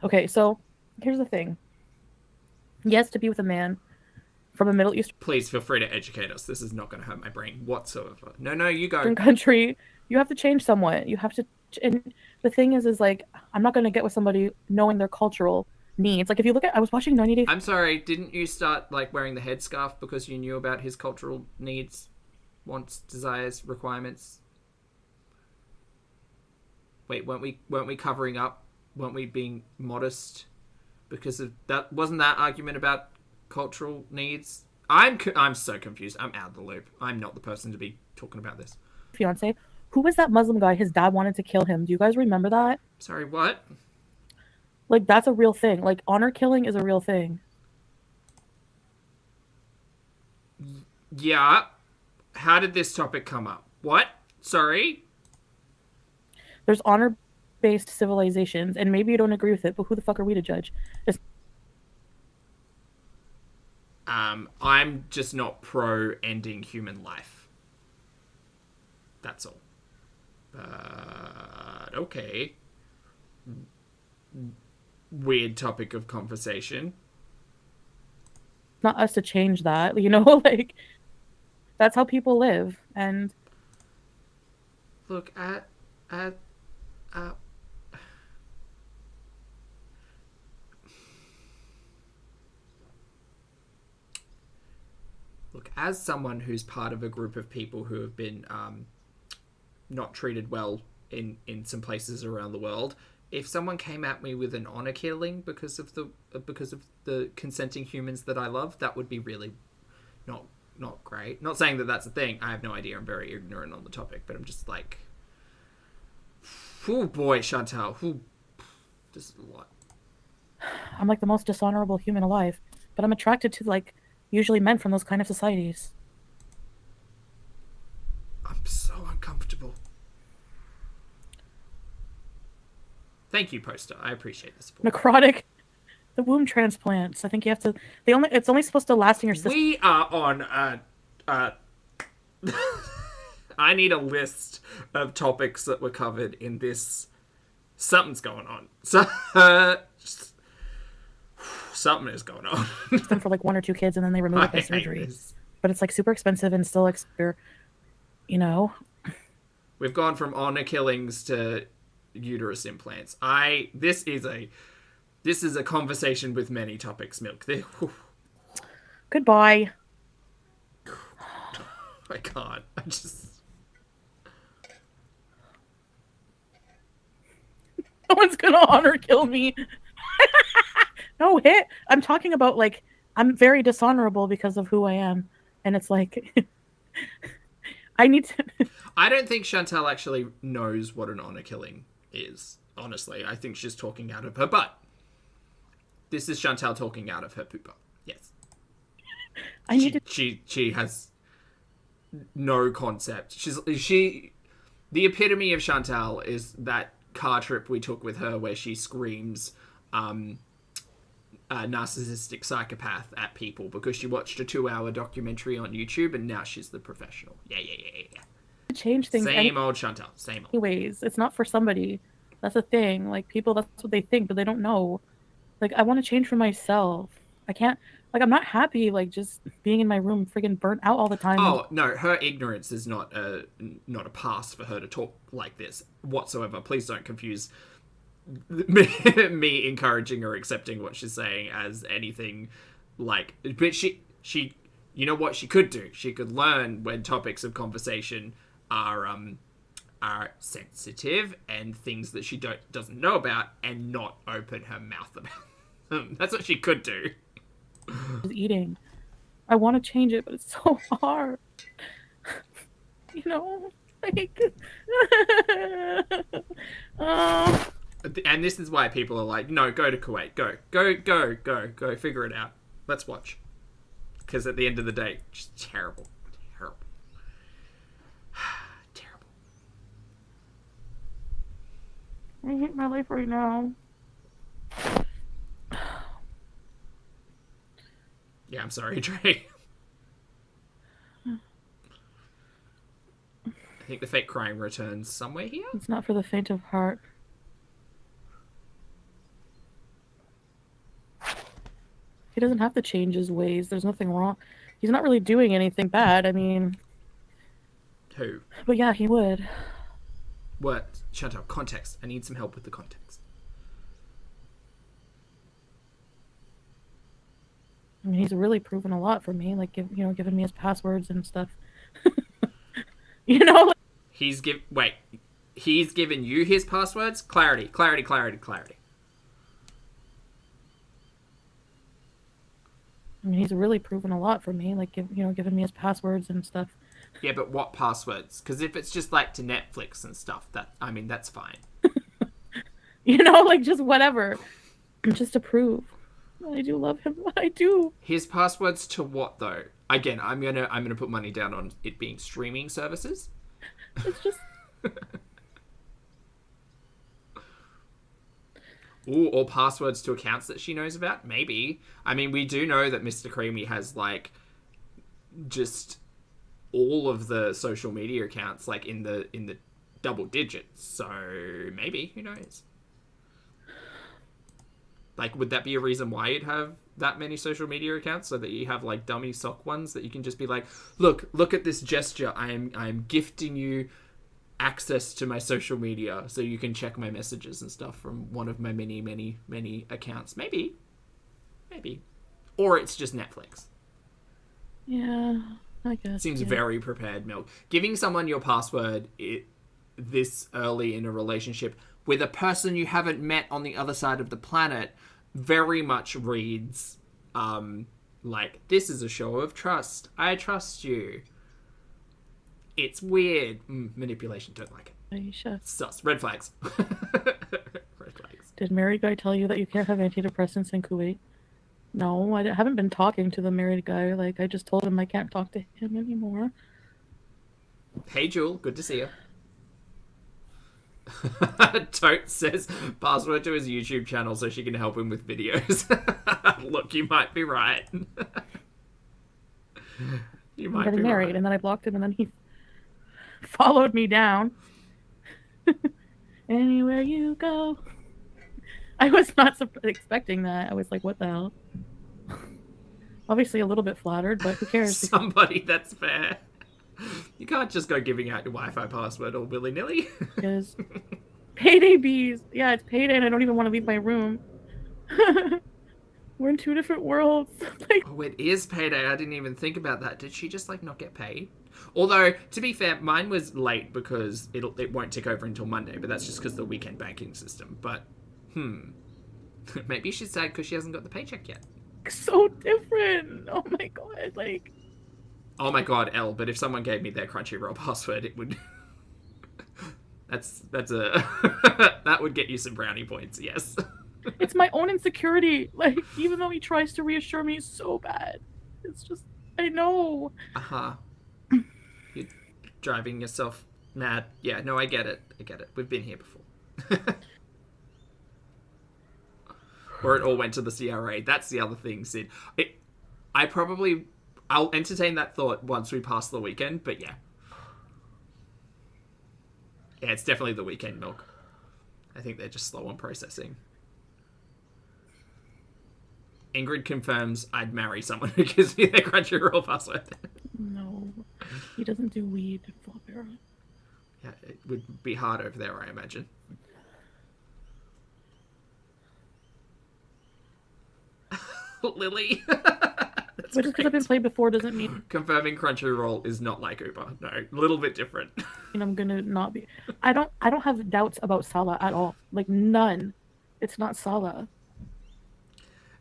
Okay, so here's the thing. Yes, to be with a man from a Middle Eastern Please feel free to educate us. This is not going to hurt my brain whatsoever. No, you go. country, you have to change somewhat. You have to, and the thing is like, I'm not going to get with somebody knowing their cultural needs. Like, if you look at, I was watching 90 Day. I'm sorry, didn't you start, like, wearing the headscarf because you knew about his cultural needs, wants, desires, requirements? Wait, weren't we covering up? Weren't we being modest because of that? Wasn't that argument about cultural needs? I'm so confused. I'm out of the loop. I'm not the person to be talking about this. Fiance, who was that Muslim guy? His dad wanted to kill him. Do you guys remember that? Sorry, what? Like, that's a real thing. Like, honor killing is a real thing. Yeah. How did this topic come up? What? Sorry? There's honor-based civilizations, and maybe you don't agree with it, but who the fuck are we to judge? I'm just not pro ending human life. That's all. But okay. Weird topic of conversation. Not us to change that, you know. Like, that's how people live. And look at look, as someone who's part of a group of people who have been not treated well in some places around the world, if someone came at me with an honor killing because of the consenting humans that I love, that would be really not great. Not saying that that's a thing. I have no idea. I'm very ignorant on the topic, but I'm just like, oh boy, Chantal, this is a lot. I'm like the most dishonorable human alive, but I'm attracted to, like, usually men from those kind of societies. I'm so uncomfortable. Thank you, poster. I appreciate the support. Necrotic, the womb transplants. I think you have to. It's only supposed to last in your system. We are on I need a list of topics that were covered in this. Something's going on. So, something is going on. Them for like 1 or 2 kids, and then they remove it by surgery. But it's like super expensive and still you know. We've gone from honor killings to uterus implants. This is a conversation with many topics, Milk. Goodbye. I can't. I just. No one's gonna honor kill me. No hit. I'm talking about, like, I'm very dishonorable because of who I am, and it's like I need to. I don't think Chantal actually knows what an honor killing is. Honestly, I think she's talking out of her butt. This is Chantal talking out of her pooper. Yes. She has no concept. The epitome of Chantal is that car trip we took with her where she screams narcissistic psychopath at people because she watched a 2-hour documentary on YouTube and now she's the professional. Yeah. Change things. Same old Chantal. Same old. Anyways, it's not for somebody. That's the thing. Like, people, that's what they think, but they don't know. Like, I want to change for myself. I can't. Like, I'm not happy, like, just being in my room friggin' burnt out all the time. Oh, no, her ignorance is not a pass for her to talk like this whatsoever. Please don't confuse me encouraging or accepting what she's saying as anything like... But she you know what she could do? She could learn when topics of conversation are sensitive and things that she doesn't know about and not open her mouth about them. That's what she could do. Eating. I want to change it, but it's so hard. You know? Like... And this is why people are like, no, go to Kuwait. Go, figure it out. Let's watch. Because at the end of the day, just terrible. Terrible. I hate my life right now. Yeah, I'm sorry, Trey. I think the fake crying returns somewhere here. It's not for the faint of heart. He doesn't have to change his ways. There's nothing wrong. He's not really doing anything bad. I mean... Who? But yeah, he would. What? Chantal, context. I need some help with the context. I mean, he's really proven a lot for me. Like, giving me his passwords and stuff. You know? He's given you his passwords? Clarity. I mean, he's really proven a lot for me. Like, giving me his passwords and stuff. Yeah, but what passwords? Because if it's just like to Netflix and stuff, that's fine. Like, just whatever. Just to prove. I do love him. I do. His passwords to what though? Again, I'm gonna put money down on it being streaming services. It's just... Ooh, or passwords to accounts that she knows about? Maybe. I mean, we do know that Mr. Creamy has, like, just all of the social media accounts, like, in the double digits. So, maybe. Who knows? Like, would that be a reason why you'd have that many social media accounts? So that you have, like, dummy sock ones that you can just be like, look at this gesture. I am gifting you access to my social media so you can check my messages and stuff from one of my many accounts. Maybe. Or it's just Netflix. Yeah, I guess. Seems yeah. very prepared, Milk. Giving someone your password this early in a relationship with a person you haven't met on the other side of the planet very much reads like, this is a show of trust. I trust you. It's weird. Manipulation, don't like it. Aisha. Sus. Red flags. Red flags. Did married guy tell you that you can't have antidepressants in Kuwait? No, I haven't been talking to the married guy. Like, I just told him I can't talk to him anymore. Hey, Jewel. Good to see you. Tote says password to his YouTube channel so she can help him with videos. Look, you might be right. You might be getting married, right. And then I blocked him, and then he followed me down. Anywhere you go. I was not expecting that. I was like, what the hell? Obviously a little bit flattered, but who cares? Somebody, that's fair. You can't just go giving out your Wi-Fi password all willy-nilly. Because payday bees. Yeah, it's payday and I don't even want to leave my room. We're in two different worlds. Like, oh, it is payday. I didn't even think about that. Did she just, like, not get paid? Although, to be fair, mine was late because it won't tick over until Monday, but that's just because of the weekend banking system. But, maybe she's sad because she hasn't got the paycheck yet. so different. Oh my god, like... Oh my god, Elle, but if someone gave me their Crunchyroll password, it would... that's a... that would get you some brownie points, yes. It's my own insecurity. Like, even though he tries to reassure me so bad. It's just... I know. Uh-huh. You're driving yourself mad. Yeah, no, I get it. We've been here before. or it all went to the CRA. That's the other thing, Sid. I'll entertain that thought once we pass the weekend, but yeah. Yeah, it's definitely the weekend milk. I think they're just slow on processing. Ingrid confirms I'd marry someone who gives me their Crunchyroll password. No, he doesn't do weed, Flopera. Yeah, it would be hard over there, I imagine. Lily. But just because I've been played before doesn't mean... Confirming Crunchyroll is not like Uber. No, a little bit different. And I'm gonna not be... I don't have doubts about Sala at all. Like, none. It's not Sala.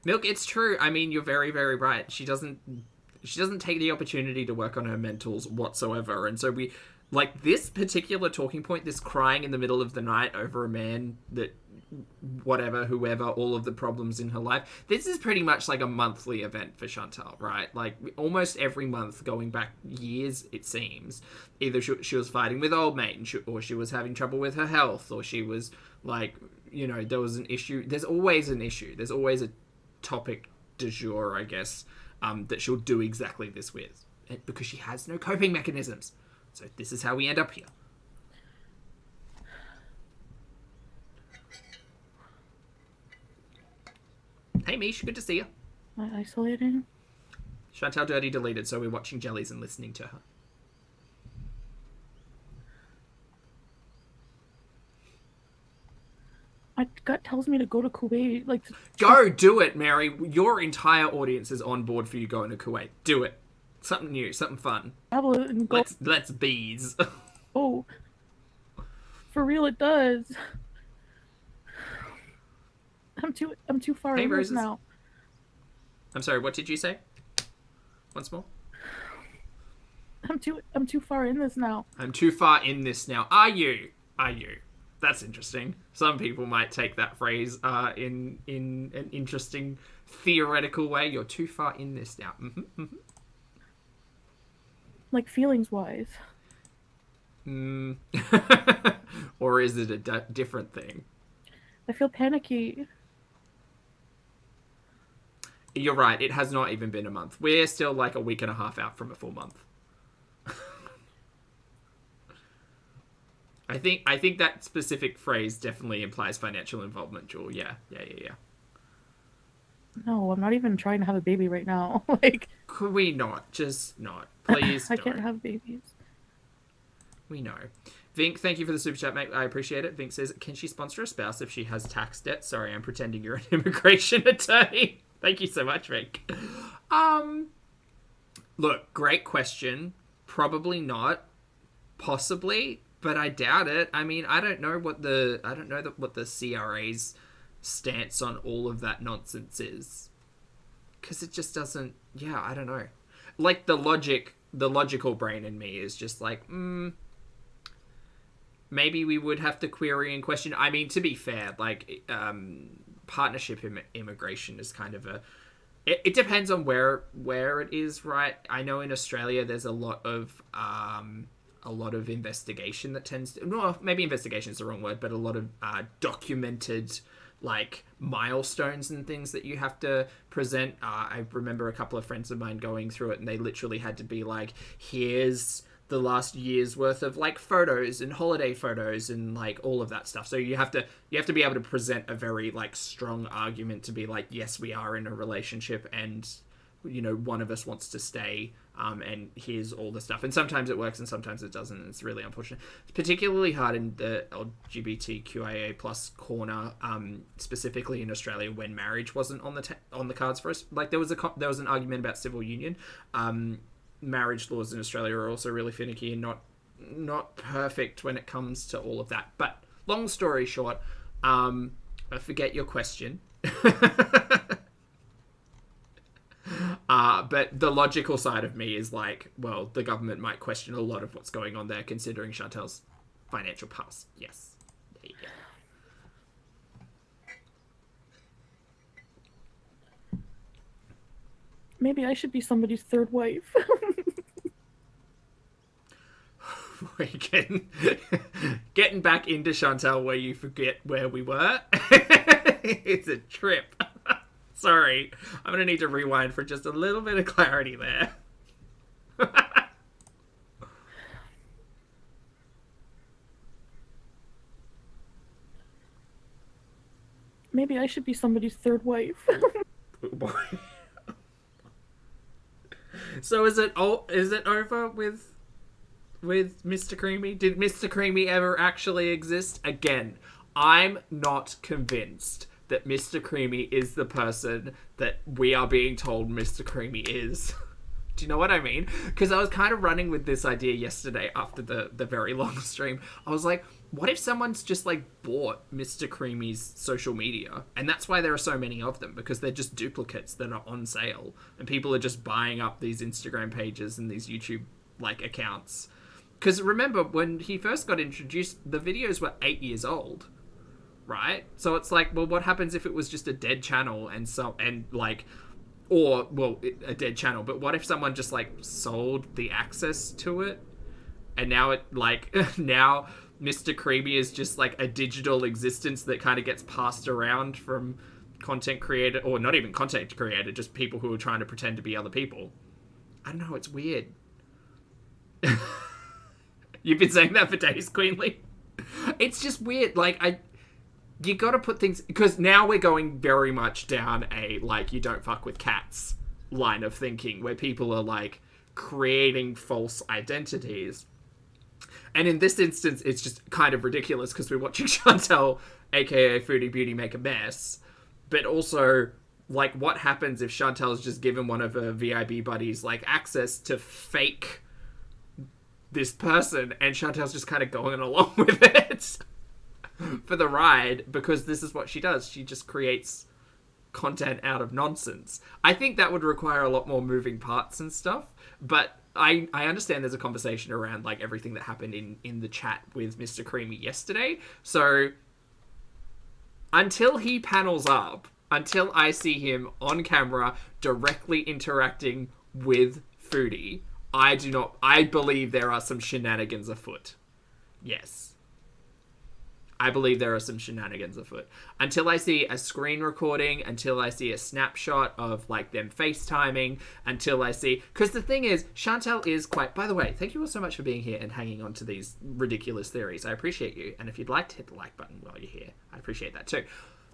Milk, it's true. I mean, you're very, very right. She doesn't take the opportunity to work on her mentals whatsoever. And so we... Like, this particular talking point, this crying in the middle of the night over a man that... whatever, whoever, all of the problems in her life. This is pretty much like a monthly event for Chantal, right? Like, almost every month, going back years, it seems. Either she was fighting with old mate, or she was having trouble with her health, or she was, like, you know, there was an issue. There's always an issue. There's always a topic du jour, I guess, that she'll do exactly this with. Because she has no coping mechanisms. So this is how we end up here. Hey Mish, good to see you. Isolating? Chantal Dirty deleted, so we're watching Jellies and listening to her. My gut tells me to go to Kuwait. Like, Go, do it, Mary. Your entire audience is on board for you going to Kuwait. Do it. Something new, something fun. travel and go. Let's bees. Oh, for real, it does. I'm too far Hey, in this Roses. now. I'm sorry, what did you say? Once more? I'm too far in this now. I'm too far in this now. Are you? That's interesting. Some people might take that phrase in an interesting theoretical way. You're too far in this now. Like, feelings wise. Or is it a different thing? I feel panicky. You're right. It has not even been a month. We're still like a week and a half out from a full month. I think that specific phrase definitely implies financial involvement, Jewel. Yeah. No, I'm not even trying to have a baby right now. Like, Could we not? Just not. Please I don't. can't have babies. We know. Vink, thank you for the super chat, mate. I appreciate it. Vink says, can she sponsor a spouse if she has tax debt? Sorry, I'm pretending you're an immigration attorney. Thank you so much, Vink. Look, great question. Probably not. Possibly, but I doubt it. I mean, I don't know what the CRA's stance on all of that nonsense is. Because it just doesn't... Yeah, I don't know. Like, the logical brain in me is just like, maybe we would have to query and question. I mean, to be fair, like, partnership immigration is kind of a... It depends on where it is, right? I know in Australia there's a lot of investigation that tends to... Well, maybe investigation is the wrong word, but a lot of documented, like, milestones and things that you have to present. I remember a couple of friends of mine going through it, and they literally had to be like, here's the last year's worth of, like, photos and holiday photos and, like, all of that stuff. So you have to be able to present a very, like, strong argument to be like, yes, we are in a relationship and, you know, one of us wants to stay, and here's all the stuff. And sometimes it works and sometimes it doesn't, and it's really unfortunate. It's particularly hard in the LGBTQIA plus corner, specifically in Australia, when marriage wasn't on the cards for us. Like, there was an argument about civil union. Marriage laws in Australia are also really finicky and not perfect when it comes to all of that. But long story short, I forget your question. But the logical side of me is like, well, the government might question a lot of what's going on there, considering Chantal's financial past. Yes. There you go. Maybe I should be somebody's third wife. We're getting back into Chantal where you forget where we were. It's a trip. Sorry. I'm going to need to rewind for just a little bit of clarity there. Maybe I should be somebody's third wife. Oh, boy. So is it over with Mr. Creamy? Did Mr. Creamy ever actually exist? Again, I'm not convinced that Mr. Creamy is the person that we are being told Mr. Creamy is. Do you know what I mean? Because I was kind of running with this idea yesterday after the very long stream. I was like, what if someone's just like bought Mr. Creamy's social media? And that's why there are so many of them, because they're just duplicates that are on sale. And people are just buying up these Instagram pages and these YouTube like accounts. Because remember, when he first got introduced, the videos were 8 years old. Right? So it's like, well, what happens if it was just a dead channel a dead channel, but what if someone just like sold the access to it, and now it like now Mr. Creamy is just like a digital existence that kind of gets passed around from content creator, or not even content creator, just people who are trying to pretend to be other people. I don't know, it's weird. You've been saying that for days, Queenly. It's just weird. You gotta put things, because now we're going very much down a, like, you don't fuck with cats line of thinking, where people are, like, creating false identities. And in this instance, it's just kind of ridiculous, because we're watching Chantal, aka Foodie Beauty, make a mess. But also, like, what happens if Chantal's just given one of her VIB buddies, like, access to fake this person, and Chantal's just kind of going along with it for the ride, because this is what she does. She just creates content out of nonsense. I think that would require a lot more moving parts and stuff, but I understand there's a conversation around like everything that happened in the chat with Mr. Creamy yesterday. So until he panels up, until I see him on camera directly interacting with Foodie, I believe there are some shenanigans afoot. Yes. I believe there are some shenanigans afoot. Until I see a screen recording, until I see a snapshot of, like, them FaceTiming, until I see... Because the thing is, Chantal is quite... By the way, thank you all so much for being here and hanging on to these ridiculous theories. I appreciate you. And if you'd like to hit the like button while you're here, I'd appreciate that too.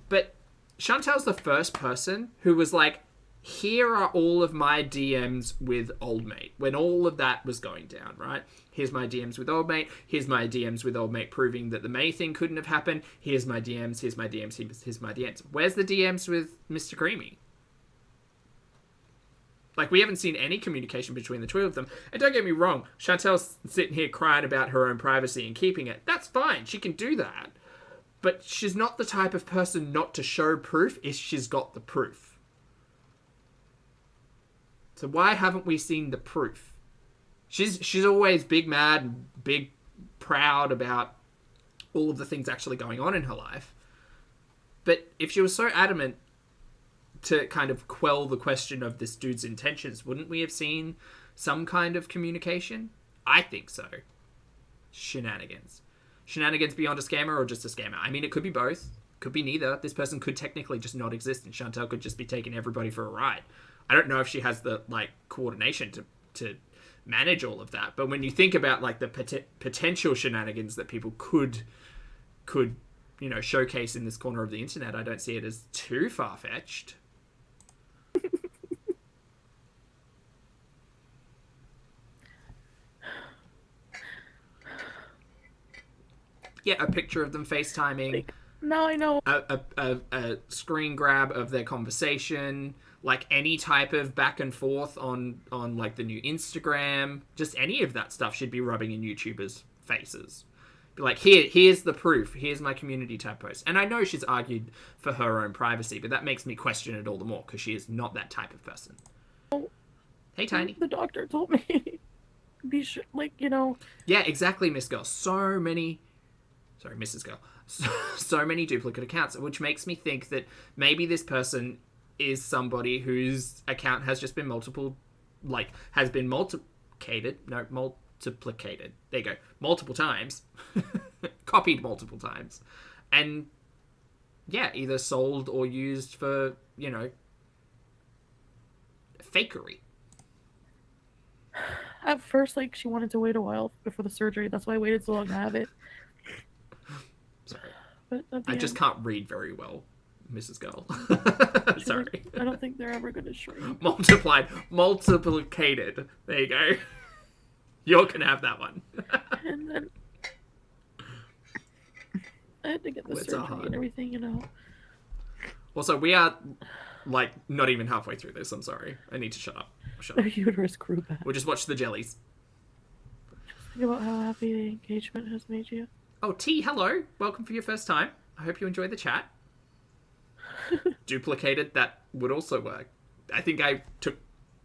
But Chantal's the first person who was like, here are all of my DMs with old mate, when all of that was going down, right? Here's my DMs with old mate. Here's my DMs with old mate proving that the May thing couldn't have happened. Here's my DMs. Here's my DMs. Here's my DMs. Where's the DMs with Mr. Creamy? Like, we haven't seen any communication between the two of them. And don't get me wrong, Chantal's sitting here crying about her own privacy and keeping it. That's fine. She can do that. But she's not the type of person not to show proof if she's got the proof. So why haven't we seen the proof? She's always big mad and big proud about all of the things actually going on in her life. But if she was so adamant to kind of quell the question of this dude's intentions, wouldn't we have seen some kind of communication? I think so. Shenanigans. Shenanigans beyond a scammer or just a scammer? I mean, it could be both. Could be neither. This person could technically just not exist and Chantal could just be taking everybody for a ride. I don't know if she has the, like, coordination to manage all of that. But when you think about, like, the potential shenanigans that people could, you know, showcase in this corner of the internet, I don't see it as too far-fetched. Yeah, a picture of them FaceTiming. Now I know. A screen grab of their conversation, like any type of back and forth on like the new Instagram, just any of that stuff should be rubbing in YouTubers' faces. Be like, here's the proof. Here's my community tab post. And I know she's argued for her own privacy, but that makes me question it all the more because she is not that type of person. Hey, Tiny. The doctor told me, be sure, like, you know. Yeah, exactly, Miss Girl. Mrs. Girl. So many duplicate accounts, which makes me think that maybe this person is somebody whose account has just been multiplicated. There you go. Multiple times. Copied multiple times. And, yeah, either sold or used for, you know, fakery. At first, like, she wanted to wait a while before the surgery. That's why I waited so long to have it. Sorry. But I just can't read very well, Mrs. Girl. Sorry. Like, I don't think they're ever going to shrink. Multiplicated. There you go. You can have that one. And then I had to get the Words are surgery hard. and everything, you know. Also, we are, like, not even halfway through this. I'm sorry. I need to shut up. Shut up. The uterus grew back. We'll just watch the jellies. Think about how happy the engagement has made you. Oh, T, hello. Welcome for your first time. I hope you enjoyed the chat. Duplicated, that would also work. I think I took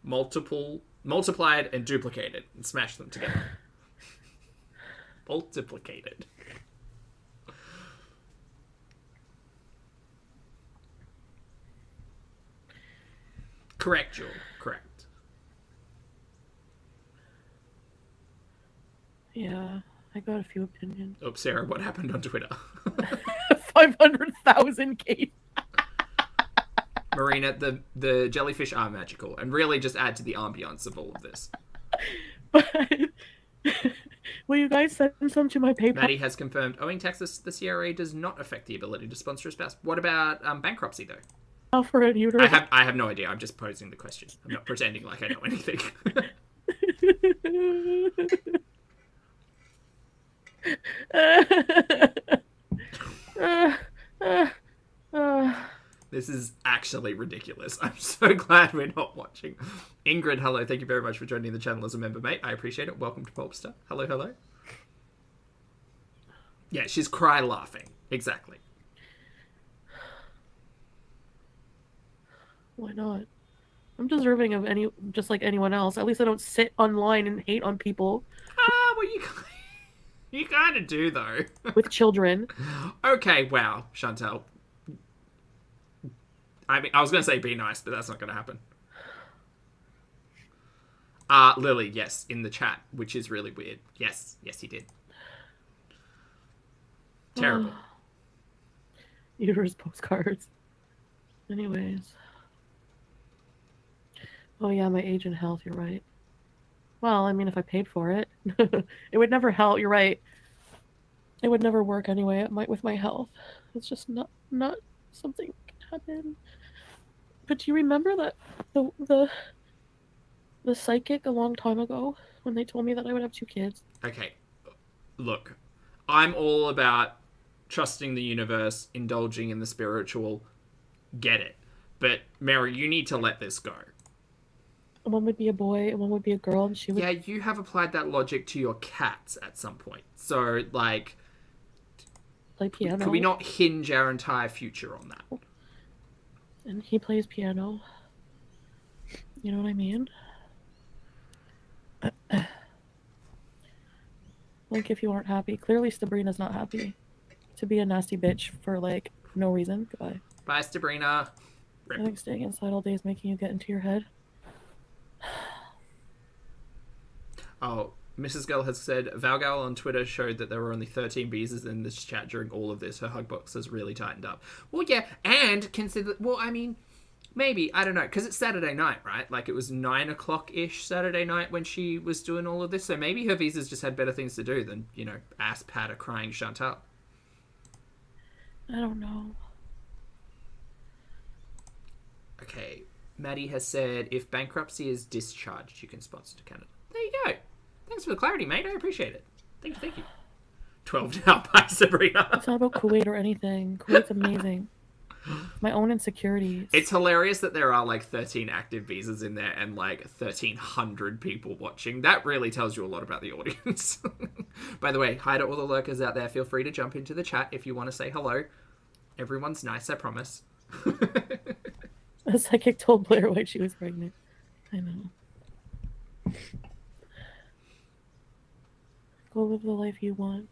multiplied and duplicated and smashed them together. Multiplicated. Correct, Jewel. Correct. Yeah, I got a few opinions. Oh, Sarah, what happened on Twitter? 500,000 cases. Marina, the jellyfish are magical and really just add to the ambiance of all of this. But will you guys send some to my PayPal? Maddie has confirmed, owing taxes, the CRA does not affect the ability to sponsor a spouse. What about bankruptcy, though? For a uterus. I have no idea. I'm just posing the question. I'm not pretending like I know anything. This is actually ridiculous. I'm so glad we're not watching. Ingrid, hello. Thank you very much for joining the channel as a member, mate. I appreciate it. Welcome to Popstar. Hello, hello. Yeah, she's cry laughing. Exactly. Why not? I'm deserving of just like anyone else. At least I don't sit online and hate on people Well, you kind of do, though. with children. Okay, wow, Chantal. I mean, I was going to say be nice, but that's not going to happen. Lily, yes, in the chat, which is really weird. Yes, he did. Terrible. Uterus postcards. Anyways. Oh yeah, my age and health, you're right. Well, I mean, if I paid for it, it would never help. You're right. It would never work anyway with my health. It's just not something that can happen. But do you remember that the psychic a long time ago when they told me that I would have 2 kids? Okay, look, I'm all about trusting the universe, indulging in the spiritual. Get it. But, Mary, you need to let this go. One would be a boy and one would be a girl, and she would... Yeah, you have applied that logic to your cats at some point. So, like... play piano. Could we not hinge our entire future on that? And he plays piano. You know what I mean? Like, if you aren't happy. Clearly, Sabrina's not happy. To be a nasty bitch for, like, no reason. Goodbye. Bye, Sabrina. I think staying inside all day is making you get into your head. Oh, Mrs. Girl has said, Valgal on Twitter showed that there were only 13 beezers in this chat during all of this. Her hug box has really tightened up. Well, yeah, and consider... Well, I mean, maybe. I don't know, because it's Saturday night, right? Like, it was 9 o'clock-ish Saturday night when she was doing all of this. So maybe her visas just had better things to do than, you know, ass pat a crying Chantal. I don't know. Okay, Maddie has said, if bankruptcy is discharged, you can sponsor to Canada. There you go. Thanks for the clarity, mate. I appreciate it. Thank you. 12 now. Bye, Sabrina. It's not about Kuwait or anything. Kuwait's amazing. My own insecurities. It's hilarious that there are like 13 active visas in there and like 1,300 people watching. That really tells you a lot about the audience. By the way, hi to all the lurkers out there. Feel free to jump into the chat if you want to say hello. Everyone's nice, I promise. A psychic told Blair White she was pregnant. I know. Go live the life you want.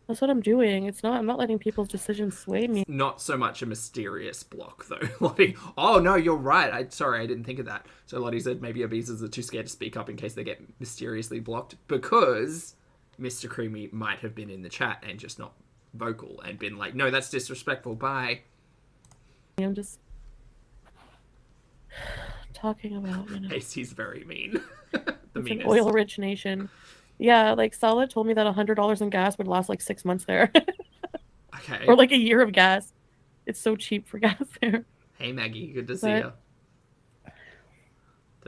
That's what I'm doing. I'm not letting people's decisions sway me. Not so much a mysterious block, though. Lottie, oh no, you're right. Sorry, I didn't think of that. So Lottie said maybe our visas are too scared to speak up in case they get mysteriously blocked because Mr. Creamy might have been in the chat and just not vocal and been like, no, that's disrespectful. Bye. I'm just talking about, you know, AC's very mean. The it's an meanest. oil-rich nation. Yeah, like Sala told me that $100 in gas would last like 6 months there, Okay. or like a year of gas. It's so cheap for gas there. Hey Maggie, good to see But- you.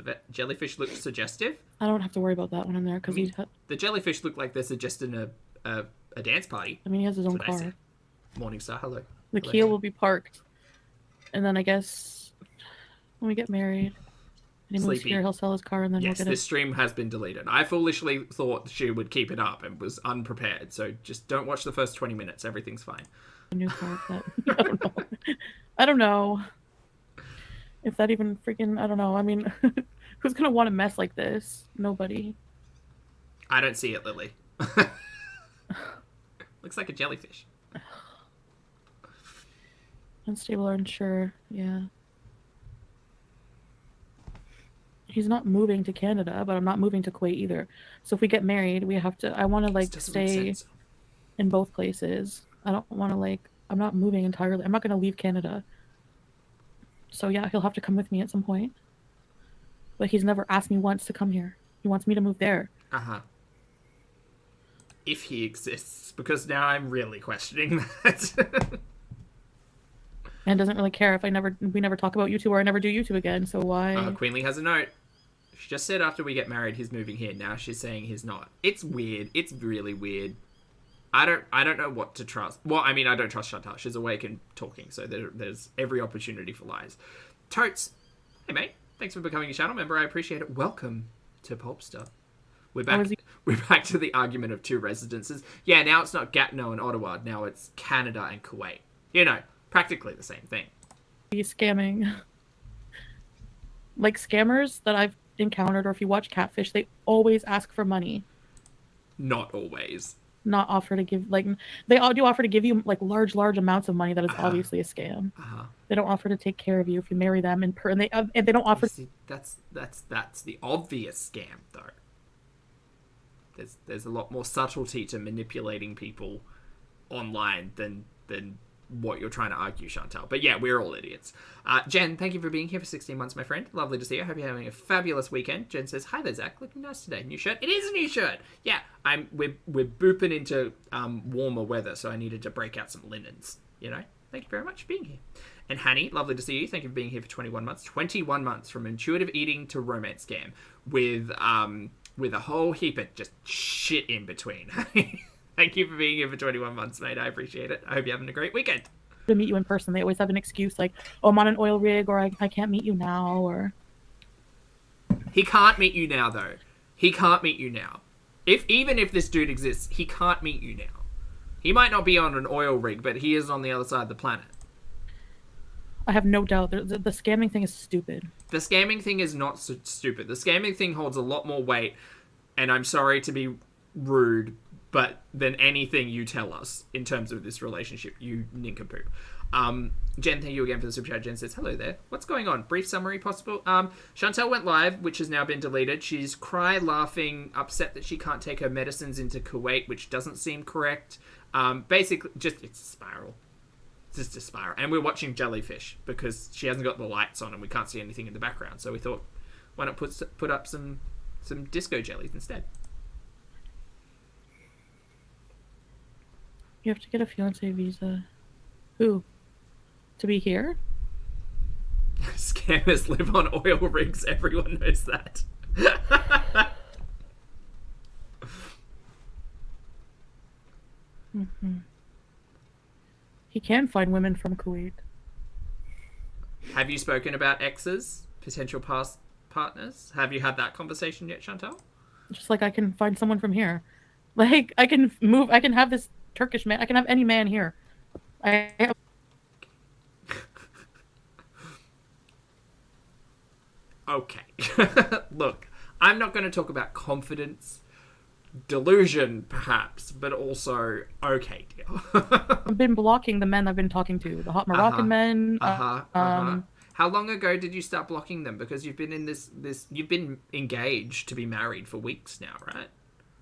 The jellyfish look suggestive. I don't have to worry about that when I'm there because The jellyfish look like they're suggesting a dance party. I mean, he has his own That's what I car. say. Morningstar, hello. The Hello. keel will be parked, and then I guess when we get married, and he moves Sleepy. here, he'll sell his car, and then Yes, we'll get this stream has been deleted. I foolishly thought she would keep it up and was unprepared. So just don't watch the first 20 minutes. Everything's fine. a new car. But I don't know. I don't know if that even freaking. I don't know. I mean, who's gonna want a mess like this? Nobody. I don't see it, Lily. Looks like a jellyfish. Unstable or unsure. Yeah. He's not moving to Canada, but I'm not moving to Kuwait either. So if we get married, we have to. I want to This like doesn't make stay sense. in both places. I don't want to like. I'm not moving entirely. I'm not going to leave Canada. So yeah, he'll have to come with me at some point. But he's never asked me once to come here. He wants me to move there. Uh-huh. If he exists, because now I'm really questioning that. And doesn't really care if we never talk about YouTube or I never do YouTube again. So why? Queenly has a note. She just said after we get married, he's moving here. Now she's saying he's not. It's weird. It's really weird. I don't know what to trust. Well, I mean, I don't trust Chantal. She's awake and talking, so there's every opportunity for lies. Totes, hey mate, thanks for becoming a channel member. I appreciate it. Welcome to Popstar. We're back. We're back to the argument of two residences. Yeah, now it's not Gatineau and Ottawa. Now it's Canada and Kuwait. You know, practically the same thing. Scamming. Like scammers that I've encountered, or if you watch Catfish, they always ask for money. Not always. Not offer to give, like, they all do offer to give you like large amounts of money. That is Uh-huh. obviously a scam. Uh-huh. They don't offer to take care of you if you marry them, and they don't offer. See, that's the obvious scam though. There's a lot more subtlety to manipulating people online than what you're trying to argue, Chantal. But yeah, we're all idiots. Jen, thank you for being here for 16 months, my friend. Lovely to see you. I hope you're having a fabulous weekend. Jen says, hi there, Zach. Looking nice today. New shirt? It is a new shirt. Yeah, we're booping into warmer weather, so I needed to break out some linens, you know? Thank you very much for being here. And Hanny, lovely to see you. Thank you for being here for 21 months. 21 months from intuitive eating to romance scam with a whole heap of just shit in between. Thank you for being here for 21 months, mate. I appreciate it. I hope you're having a great weekend. To meet you in person. They always have an excuse like, oh, I'm on an oil rig, or I can't meet you now, or... He can't meet you now, though. He can't meet you now. Even if this dude exists, he can't meet you now. He might not be on an oil rig, but he is on the other side of the planet. I have no doubt. The scamming thing is stupid. The scamming thing is not so stupid. The scamming thing holds a lot more weight, and I'm sorry to be rude, but than anything you tell us in terms of this relationship, you nincompoop. Jen, thank you again for the super chat. Jen says, hello there. What's going on? Brief summary possible. Chantal went live, which has now been deleted. She's laughing, upset that she can't take her medicines into Kuwait, which doesn't seem correct. Basically, it's a spiral. It's just a spiral. And we're watching Jellyfish because she hasn't got the lights on and we can't see anything in the background. So we thought, why not put up some disco jellies instead? You have to get a fiance visa. Who? To be here? Scammers live on oil rigs. Everyone knows that. Mm-hmm. He can find women from Kuwait. Have you spoken about exes, potential past partners? Have you had that conversation yet, Chantal? Just like I can find someone from here. Like, I can move, I can have this Turkish man, I can have any man here. Okay. Look, I'm not going to talk about confidence, delusion, perhaps, but also, okay, deal. I've been blocking the men I've been talking to, the hot Moroccan men. How long ago did you start blocking them? Because you've been in you've been engaged to be married for weeks now, right?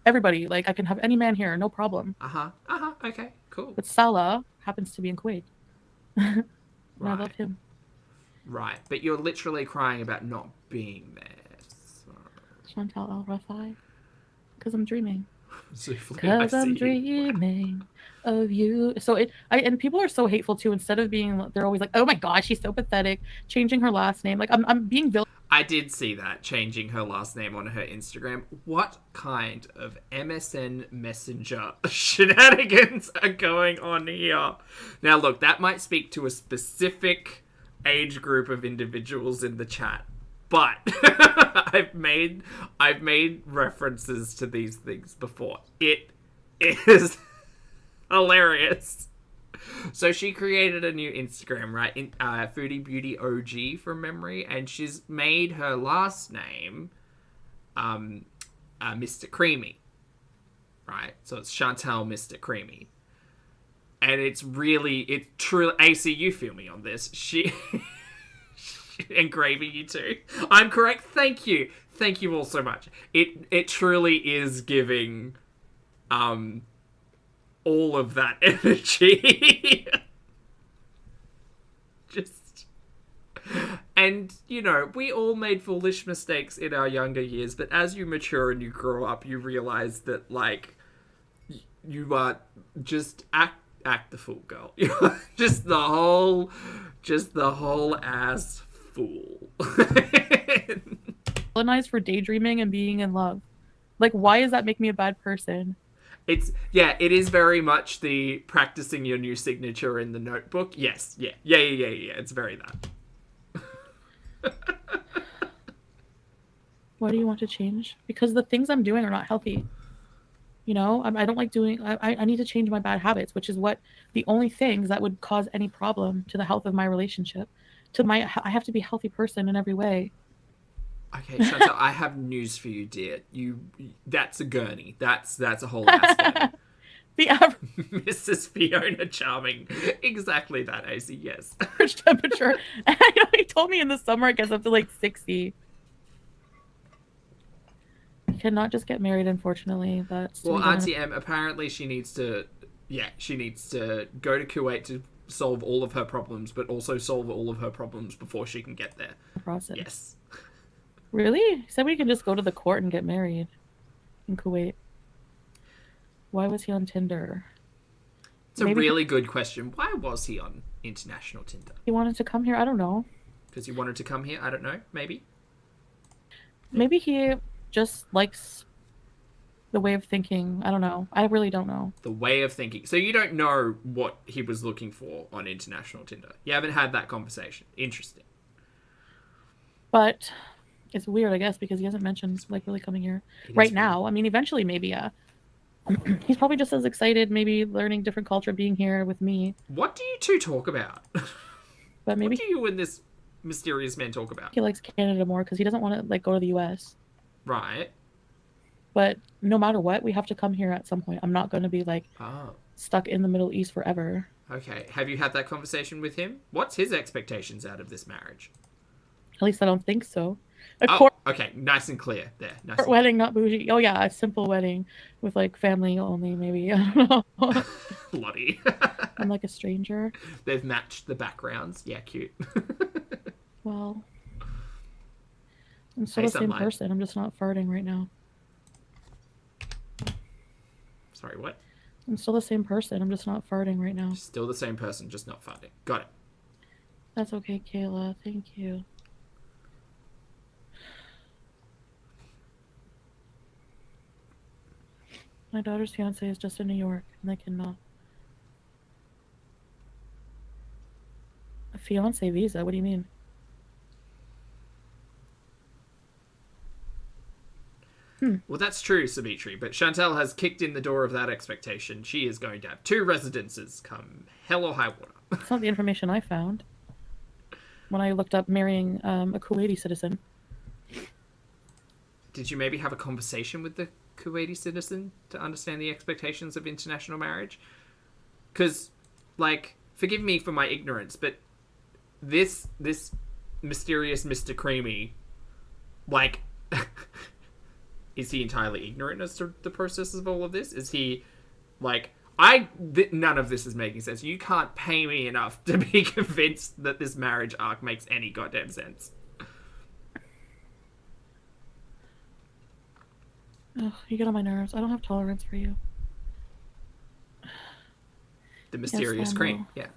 Everybody, like, I can have any man here, no problem. Okay, cool. But Salah happens to be in Kuwait. And I Right. love him. Right, but you're literally crying about not being there. So... Chantal Al Rafai. Because I'm dreaming. Soufli, Because I I'm see you. dreaming of you. So and people are so hateful too. Instead of being, they're always like, oh my god, she's so pathetic, changing her last name. Like I'm being I did see that, changing her last name on her Instagram. What kind of MSN Messenger shenanigans are going on here? Now, look, that might speak to a specific age group of individuals in the chat, but I've made references to these things before. It is hilarious. So she created a new Instagram, right? Foodie Beauty OG from memory, and she's made her last name Mr. Creamy, right? So it's Chantal Mr. Creamy. And it's true. AC, you feel me on this. She and Gravy, you too. I'm correct. Thank you all so much. It truly is giving all of that energy. And we all made foolish mistakes in our younger years, but as you mature and you grow up, you realize that, like, you are just act the fool, girl. You're just the whole ass fool. villainized for daydreaming and being in love. Like, why does that make me a bad person? It is very much the practicing your new signature in the notebook. Yes, yeah. It's very that. Why do you want to change? Because the things I'm doing are not healthy. I don't like doing. I need to change my bad habits, which is the only things that would cause any problem to the health of my relationship. I have to be a healthy person in every way. Okay, Chantal, I have news for you, dear. That's a gurney. That's a whole ass gurney. The average Mrs. Fiona Charming. Exactly that, AC, yes. temperature. And I know he told me in the summer it gets up to like 60. You cannot just get married, unfortunately. Well, Auntie M, apparently she needs to go to Kuwait to solve all of her problems, but also solve all of her problems before she can get there. Process. Yes. Really? He said we can just go to the court and get married in Kuwait. Why was he on Tinder? It's a really good question. Why was he on international Tinder? He wanted to come here. I don't know. Because he wanted to come here? I don't know. Maybe. Maybe he just likes the way of thinking. I don't know. I really don't know. The way of thinking. So you don't know what he was looking for on international Tinder. You haven't had that conversation. Interesting. But it's weird, I guess, because he hasn't mentioned like really coming here right now. I mean, eventually, maybe, yeah. He's probably just as excited, maybe learning different culture, being here with me. What do you two talk about? But maybe what do you and this mysterious man talk about? He likes Canada more because he doesn't want to like go to the US. Right. But no matter what, we have to come here at some point. I'm not going to be like stuck in the Middle East forever. Okay. Have you had that conversation with him? What's his expectations out of this marriage? At least I don't think so. Okay. Nice and clear there. Nice wedding, not bougie. Oh, yeah. A simple wedding with like family only, maybe. I don't know. Lottie. I'm like a stranger. They've matched the backgrounds. Yeah, cute. Well, I'm still the same person. I'm just not farting right now. Sorry, what? I'm still the same person. I'm just not farting right now. Still the same person, just not farting. Got it. That's okay, Kayla. Thank you. My daughter's fiance is just in New York, and I cannot. A fiance visa? What do you mean? Well, that's true, Savitri, but Chantal has kicked in the door of that expectation. She is going to have 2 residences come hell or high water. That's not the information I found when I looked up marrying a Kuwaiti citizen. Did you maybe have a conversation with the Kuwaiti citizen to understand the expectations of international marriage? Because, like, forgive me for my ignorance, but this mysterious Mr. Creamy, like... Is he entirely ignorant as to the processes of all of this? Is he like, None of this is making sense. You can't pay me enough to be convinced that this marriage arc makes any goddamn sense. Ugh, you get on my nerves. I don't have tolerance for you. The mysterious cream. Yeah.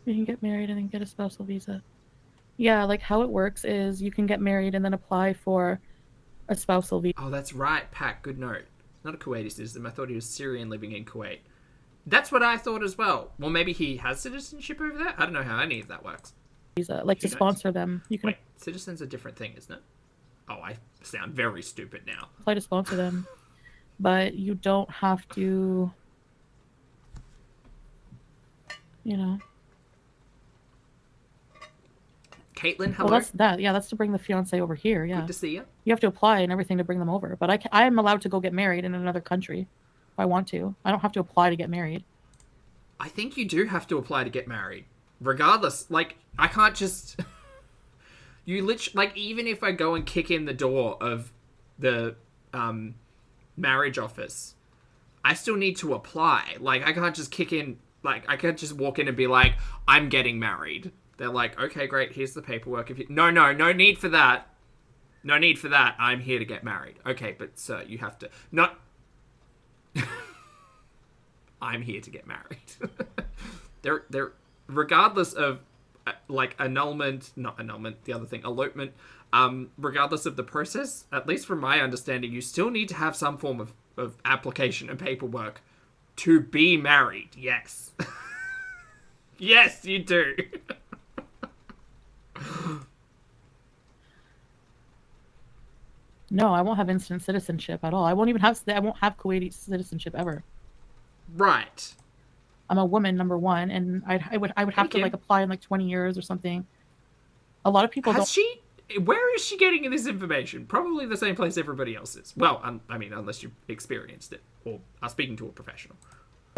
You can get married and then get a spousal visa. Yeah, like how it works is you can get married and then apply for a spousal visa. Oh, that's right, Pac. Good note. Not a Kuwaiti citizen. I thought he was Syrian living in Kuwait. That's what I thought as well. Well, maybe he has citizenship over there? I don't know how any of that works. Visa, like to sponsor them. You can Wait, citizen's a different thing, isn't it? Oh, I sound very stupid now. apply to sponsor them, but you don't have to, you know. Caitlin, hello. Well, that's to bring the fiance over here. Yeah. Good to see you. You have to apply and everything to bring them over. But I am allowed to go get married in another country if I want to. I don't have to apply to get married. I think you do have to apply to get married. Regardless, like, I can't just... You literally... Like, even if I go and kick in the door of the marriage office, I still need to apply. Like, I can't just kick in... Like, I can't just walk in and be like, I'm getting married. They're like, okay, great, here's the paperwork. If you... No need for that. No need for that. I'm here to get married. Okay, but sir, you have to... Not... I'm here to get married. They're regardless of like elopement, regardless of the process, at least from my understanding, you still need to have some form of application and paperwork to be married. Yes. Yes, you do. No, I won't have instant citizenship at all. I won't have Kuwaiti citizenship ever. Right. I'm a woman, number one, and I would have to like apply in like 20 years or something. A lot of people Where is she getting this information? Probably the same place everybody else is. Well, I mean, unless you experienced it or are speaking to a professional.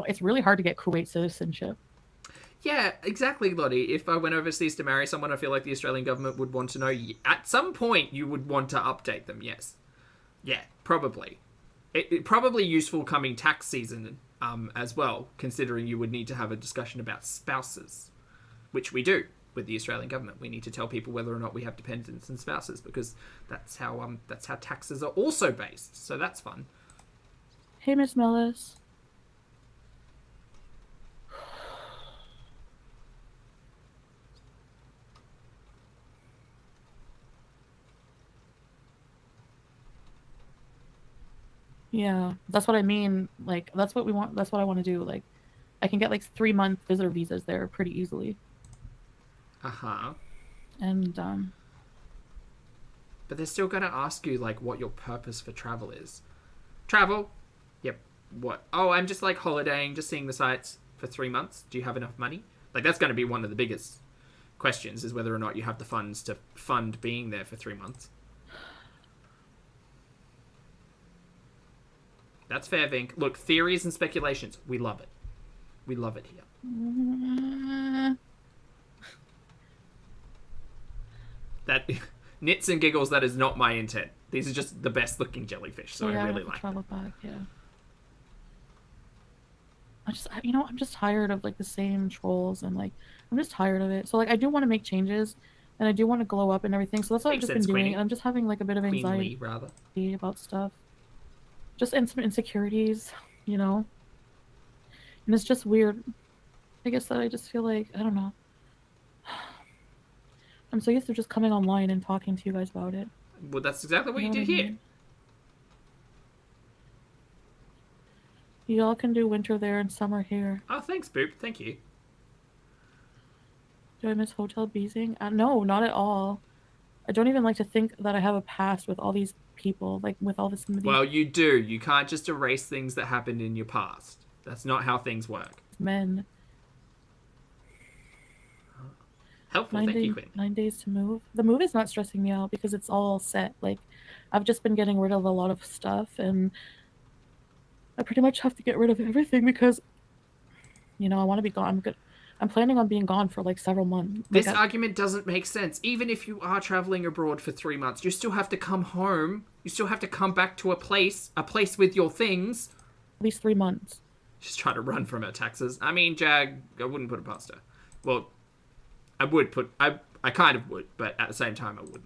It's really hard to get Kuwait citizenship. Yeah, exactly, Lottie. If I went overseas to marry someone, I feel like the Australian government would want to know. At some point, you would want to update them, yes. Yeah, probably. It probably useful coming tax season as well, considering you would need to have a discussion about spouses, which we do with the Australian government. We need to tell people whether or not we have dependents and spouses, because that's how taxes are also based. So that's fun. Hey, Miss Mellis. Yeah, that's what I mean. Like, that's what we want. That's what I want to do. Like, I can get like 3-month visitor visas there pretty easily. Uh-huh. And, But they're still going to ask you, like, what your purpose for travel is. Travel? Yep. What? Oh, I'm just, like, holidaying, just seeing the sights for 3 months. Do you have enough money? Like, that's going to be one of the biggest questions, is whether or not you have the funds to fund being there for 3 months. That's fair, Vink. Look, theories and speculations. We love it. We love it here. That nits and giggles, that is not my intent. These are just the best looking jellyfish, so yeah, I really like travel back, yeah. I'm just tired of like the same trolls, and like I'm just tired of it. So like I do want to make changes, and I do want to glow up and everything. So that's what I've just been doing. And I'm just having like a bit of anxiety about stuff. Just some insecurities, you know? And it's just weird. I guess that I just feel like, I don't know. I'm so used to just coming online and talking to you guys about it. Well, that's exactly what you did here. You all can do winter there and summer here. Oh, thanks, Boop. Thank you. Do I miss hotel beezing? No, not at all. I don't even like to think that I have a past with all these people, like with all this. Well, you do. You can't just erase things that happened in your past. That's not how things work. Men. Helpful, thank you, Quinn. 9 days to move. The move is not stressing me out because it's all set. Like, I've just been getting rid of a lot of stuff, and I pretty much have to get rid of everything because, you know, I want to be gone. I'm planning on being gone for like several months. This argument doesn't make sense. Even if you are traveling abroad for 3 months, you still have to come home. You still have to come back to a place with your things. At least 3 months. She's trying to run from her taxes. I mean, Jag, I wouldn't put it past her. Well, I kind of would, but at the same time, I wouldn't.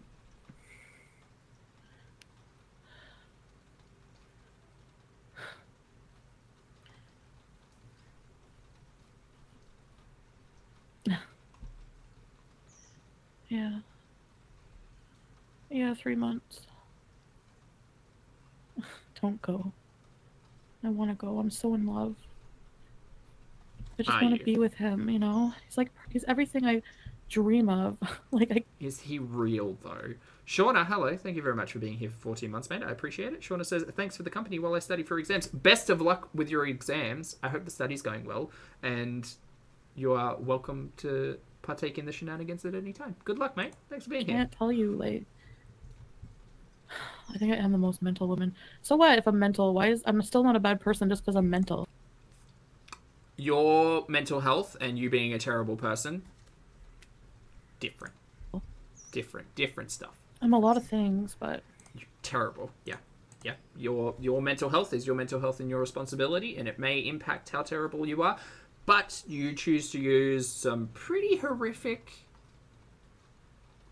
Yeah. Yeah, 3 months. Don't go. I want to go. I'm so in love. I just want to be with him, you know? He's everything I dream of. Is he real, though? Shauna, hello. Thank you very much for being here for 14 months, mate. I appreciate it. Shauna says, thanks for the company while I study for exams. Best of luck with your exams. I hope the study's going well. And you are welcome to partake in the shenanigans at any time. Good luck, mate. Thanks for being here. I can't tell you, I think I am the most mental woman. So what if I'm mental? I'm still not a bad person just because I'm mental? Your mental health and you being a terrible person, different stuff. I'm a lot of things, but You're terrible. Yeah. Your mental health is your mental health and your responsibility, and it may impact how terrible you are, but you choose to use some pretty horrific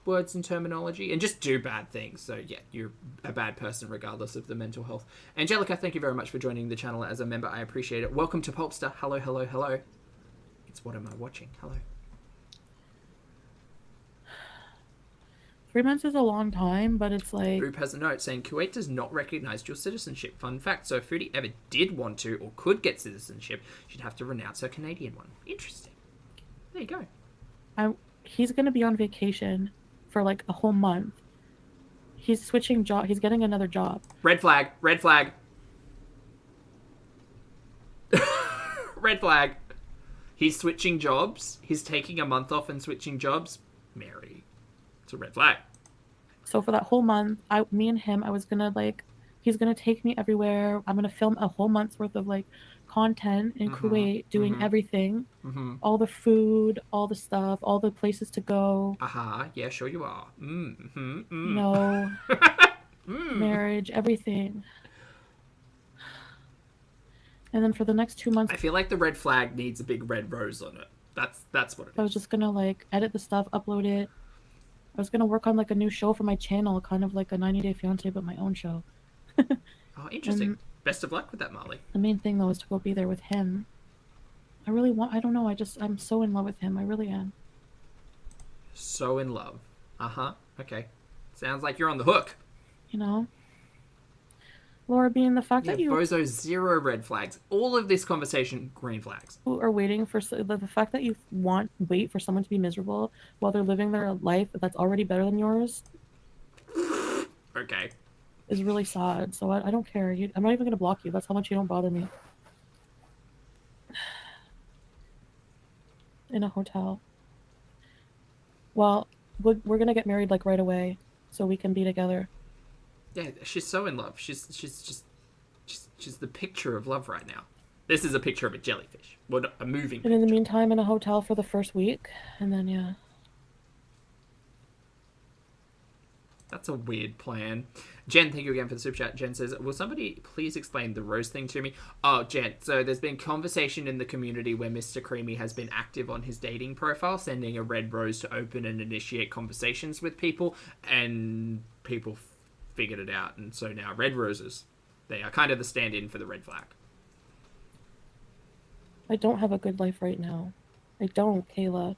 words and terminology and just do bad things. So yeah, you're a bad person regardless of the mental health. Angelica, thank you very much for joining the channel as a member. I appreciate it. Welcome to Pulpster. Hello. It's What Am I Watching? Hello. 3 months is a long time, but it's like... Group has a note saying Kuwait does not recognize dual citizenship. Fun fact, so if Foodie ever did want to or could get citizenship, she'd have to renounce her Canadian one. Interesting. There you go. He's going to be on vacation for like a whole month. He's switching job. He's getting another job. Red flag. Red flag. Red flag. He's switching jobs. He's taking a month off and switching jobs. Mary. It's a red flag. So for that whole month, me and him, I was gonna he's gonna take me everywhere. I'm gonna film a whole month's worth of content in Kuwait, doing everything, all the food, all the stuff, all the places to go. Yeah, sure you are. No, marriage, everything. And then for the next 2 months, I feel like the red flag needs a big red rose on it. That's what it is. I was just gonna edit the stuff, upload it. I was gonna work on a new show for my channel, kind of like a 90 Day Fiancé, but my own show. Oh, interesting. Best of luck with that, Marley. The main thing though is to go be there with him. I don't know, I'm so in love with him. I really am. So in love. Okay. Sounds like you're on the hook. You know? Laura, being the fact that you... Bozo, 0 red flags. All of this conversation, green flags. Who are waiting for... The fact that you wait for someone to be miserable while they're living their life that's already better than yours... Okay. ...is really sad. So I don't care. I'm not even going to block you. That's how much you don't bother me. In a hotel. Well, we're going to get married right away so we can be together. Yeah, she's so in love. She's the picture of love right now. This is a picture of a jellyfish. Well, a moving And in the meantime, in a hotel for the first week, and then, yeah. That's a weird plan. Jen, thank you again for the super chat. Jen says, will somebody please explain the rose thing to me? Oh, Jen, so there's been conversation in the community where Mr. Creamy has been active on his dating profile, sending a red rose to open and initiate conversations with people, and people figured it out, and so now red roses, they are kind of the stand-in for the red flag. I don't have a good life right now. I don't, Kayla.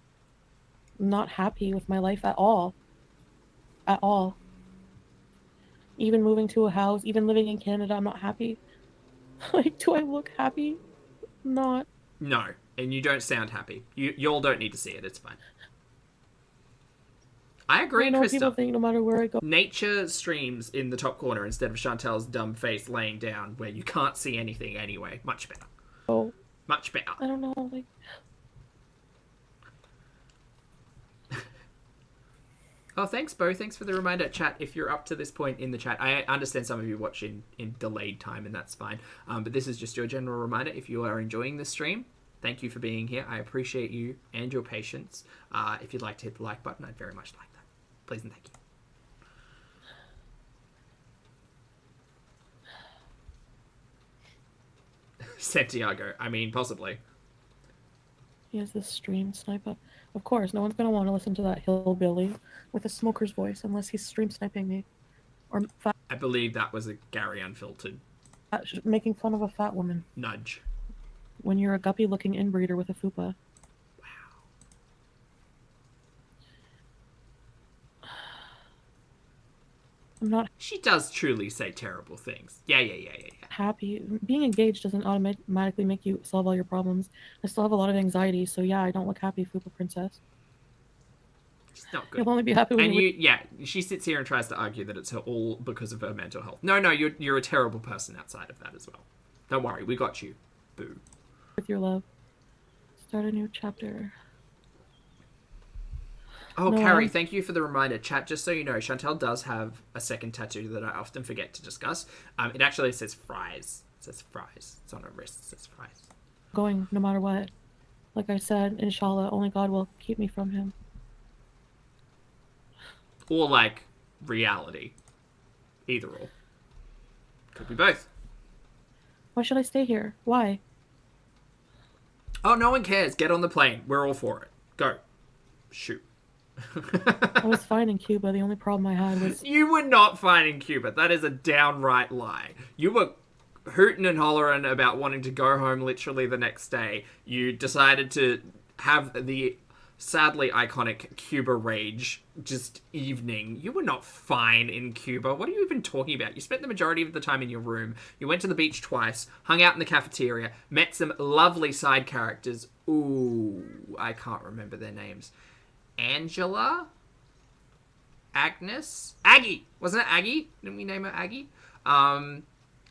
I'm not happy with my life at all. At all. Even moving to a house, even living in Canada, I'm not happy. Do I look happy? Not. No, and you don't sound happy. You all don't need to see it, it's fine. I agree, I know Krista. people think no matter where I go. Nature streams in the top corner instead of Chantal's dumb face laying down where you can't see anything anyway. Much better. Oh. Much better. I don't know, Oh, thanks, Bo. Thanks for the reminder. Chat, if you're up to this point in the chat, I understand some of you watch in delayed time, and that's fine. But this is just your general reminder. If you are enjoying the stream, Thank you for being here. I appreciate you and your patience. If you'd like to hit the like button, I'd very much like that. Please and thank you. Santiago. I mean, possibly. He has this stream sniper. Of course, no one's gonna want to listen to that hillbilly with a smoker's voice unless he's stream sniping me. Or I believe that was a Gary Unfiltered making fun of a fat woman. nudge. When you're a guppy-looking inbreeder with a fupa. I'm not She does truly say terrible things. Yeah. happy. Being engaged doesn't automatically make you solve all your problems. I still have a lot of anxiety, so yeah, I don't look happy, fupa princess. It's not good. You'll only be happy when And she sits here and tries to argue that it's all because of her mental health. No, you're a terrible person outside of that as well. Don't worry, we got you. Boo. with your love. Start a new chapter. Oh, No, Carrie, thank you for the reminder. Chat, just so you know, Chantal does have a second tattoo that I often forget to discuss. It actually says fries. It says fries. It's on her wrist. It says fries. Going no matter what. Like I said, inshallah, only God will keep me from him. Or, like, reality. Either or. Could be both. Why should I stay here? Why? Oh, no one cares. Get on the plane. We're all for it. Go. Shoot. I was fine in Cuba. The only problem I had was You were not fine in Cuba. That is a downright lie. You were hooting and hollering about wanting to go home literally the next day. You decided to have the sadly iconic Cuba rage just evening. You were not fine in Cuba. What are you even talking about? You spent the majority of the time in your room. You went to the beach twice, hung out in the cafeteria, met some lovely side characters. Ooh, I can't remember their names. Angela? Agnes? Aggie! Wasn't it Aggie? Didn't we name her Aggie? And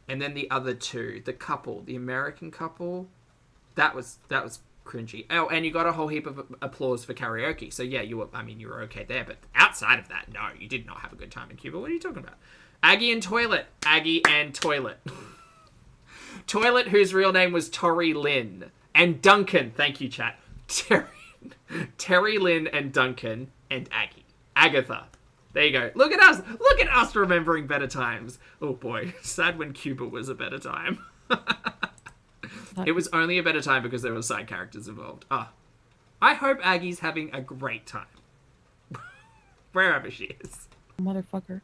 then the other two. The couple. The American couple. That was cringy. Oh, and you got a whole heap of applause for karaoke. So yeah, you were okay there. But outside of that, no, you did not have a good time in Cuba. What are you talking about? Aggie and Toilet. Aggie and Toilet. Toilet, whose real name was Tori Lynn. And Duncan. Thank you, chat. Terry Lynn and Duncan and Aggie. Agatha. There you go. Look at us. Look at us remembering better times. Oh boy. Sad when Cuba was a better time. It was only a better time because there were side characters involved. I hope Aggie's having a great time. Wherever she is. motherfucker.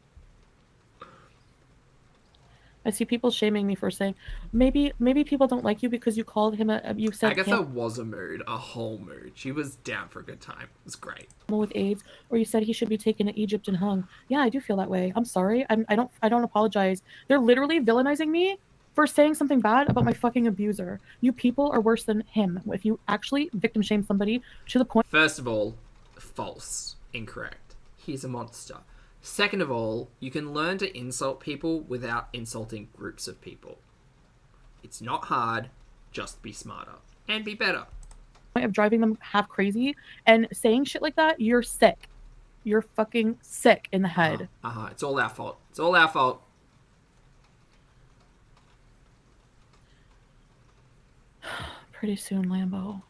I see people shaming me for saying maybe people don't like you because you called him you said Agatha was a mood, a whole mood. She was down for a good time. It was great. with AIDS, or you said he should be taken to Egypt and hung. Yeah, I do feel that way. I'm sorry. I don't apologize. They're literally villainizing me for saying something bad about my fucking abuser. You people are worse than him. If you actually victim shame somebody to the point. First of all, false, incorrect. He's a monster. Second of all, you can learn to insult people without insulting groups of people. It's not hard, just be smarter. And be better. Of driving them half crazy and saying shit like that, you're sick. You're fucking sick in the head. It's all our fault. It's all our fault. Pretty soon, Lambo.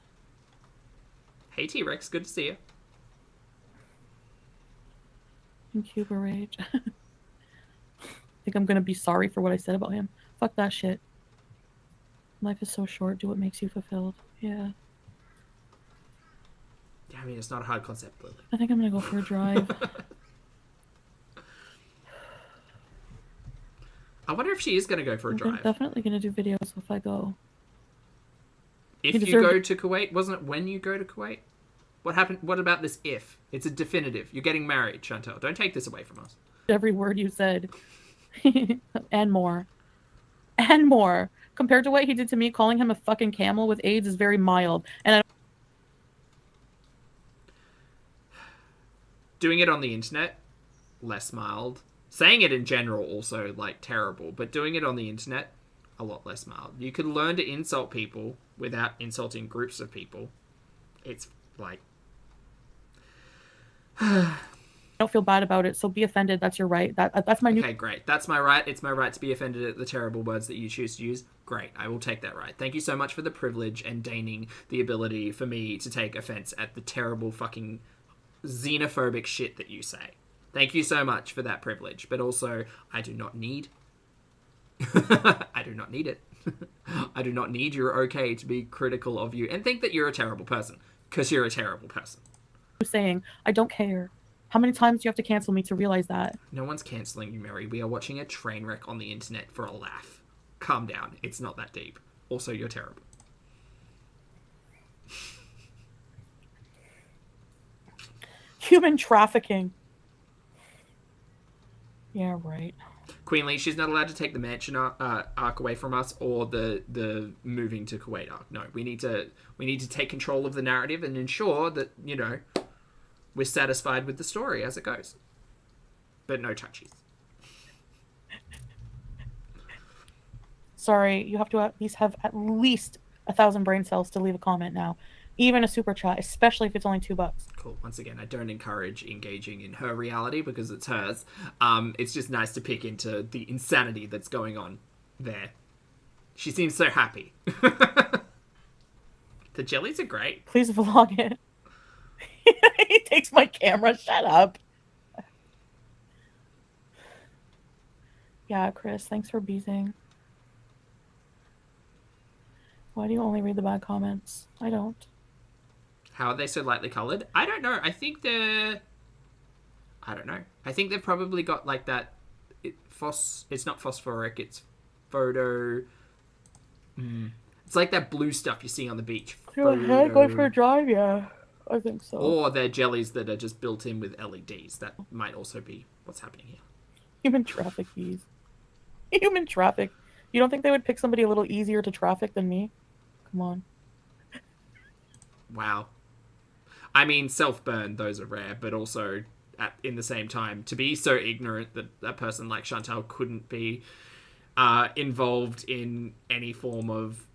Hey T-Rex, good to see you. In Cuba rage. Think I'm gonna be sorry for what I said about him. Fuck that shit. Life is so short. Do what makes you fulfilled. Yeah. Yeah, I mean, it's not a hard concept, Lily. I think I'm gonna go for a drive. I wonder if she is going to go for a I'm drive. definitely gonna do videos if I go. If you go to Kuwait, wasn't it when you go to Kuwait? What happened? What about this if? It's a definitive. You're getting married, Chantal. Don't take this away from us. Every word you said. And more. And more. Compared to what he did to me, calling him a fucking camel with AIDS is very mild. And Doing it on the internet, less mild. Saying it in general, also, like, terrible. But doing it on the internet, a lot less mild. You can learn to insult people without insulting groups of people. It's, like... don't feel bad about it. So be offended. That's your right. That's my new. Okay, great. That's my right. It's my right to be offended at the terrible words that you choose to use. Great. I will take that right. Thank you so much for the privilege and deigning the ability for me to take offense at the terrible fucking xenophobic shit that you say. Thank you so much for that privilege. But also, I do not need... I do not need it. I do not need your okay to be critical of you and think that you're a terrible person. Because you're a terrible person. Saying, I don't care. How many times do you have to cancel me to realize that? No one's cancelling you, Mary. We are watching a train wreck on the internet for a laugh. Calm down. It's not that deep. Also, you're terrible. Human trafficking. Yeah, right. Queenly, she's not allowed to take the mansion arc away from us or the moving to Kuwait arc. No, we need to take control of the narrative and ensure that, you know, we're satisfied with the story as it goes. But no touchies. Sorry, you have to at least 1,000 brain cells to leave a comment now. Even a super chat, especially if it's only $2. Cool. Once again, I don't encourage engaging in her reality because it's hers. It's just nice to pick into the insanity that's going on there. She seems so happy. The jellies are great. Please vlog it. He takes my camera. Shut up. Yeah, Chris, thanks for beezing. Why do you only read the bad comments? I don't. How are they so lightly coloured? I don't know. I think they're... I don't know. I think they've probably got like that... It's not phosphoric, it's photo... It's like that blue stuff you see on the beach. Your head going for a drive? Yeah, I think so. Or they're jellies that are just built in with LEDs. That might also be what's happening here. Human traffic bees. Human traffic. You don't think they would pick somebody a little easier to traffic than me? Come on. Wow. I mean, self-burn, those are rare, but also, in the same time, to be so ignorant that a person like Chantal couldn't be involved in any form of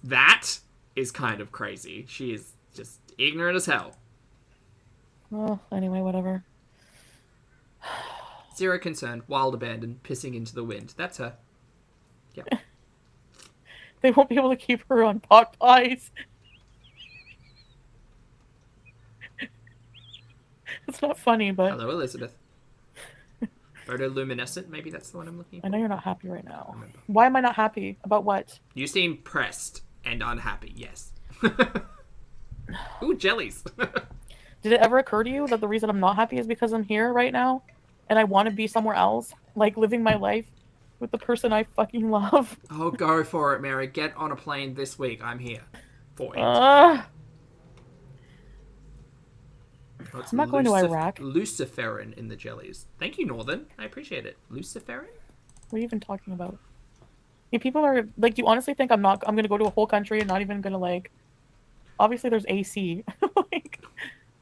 that is kind of crazy. She is just ignorant as hell. Well, anyway, whatever. Zero concern, wild abandon, pissing into the wind. That's her. Yep. They won't be able to keep her on pot pies. It's not funny, but... Hello, Elizabeth. Photoluminescent, maybe that's the one I'm looking for. I know you're not happy right now. Why am I not happy? About what? You seem pressed and unhappy, yes. Ooh, jellies. Did it ever occur to you that the reason I'm not happy is because I'm here right now? And I want to be somewhere else? Like, living my life with the person I fucking love? Oh, go for it, Mary. Get on a plane this week. I'm here for it. I'm not going to Iraq. Luciferin in the jellies. Thank you, Northern. I appreciate it. Luciferin? What are you even talking about? Yeah, people are like, do you honestly think I'm gonna go to a whole country and not even gonna like? Obviously, there's AC. Like,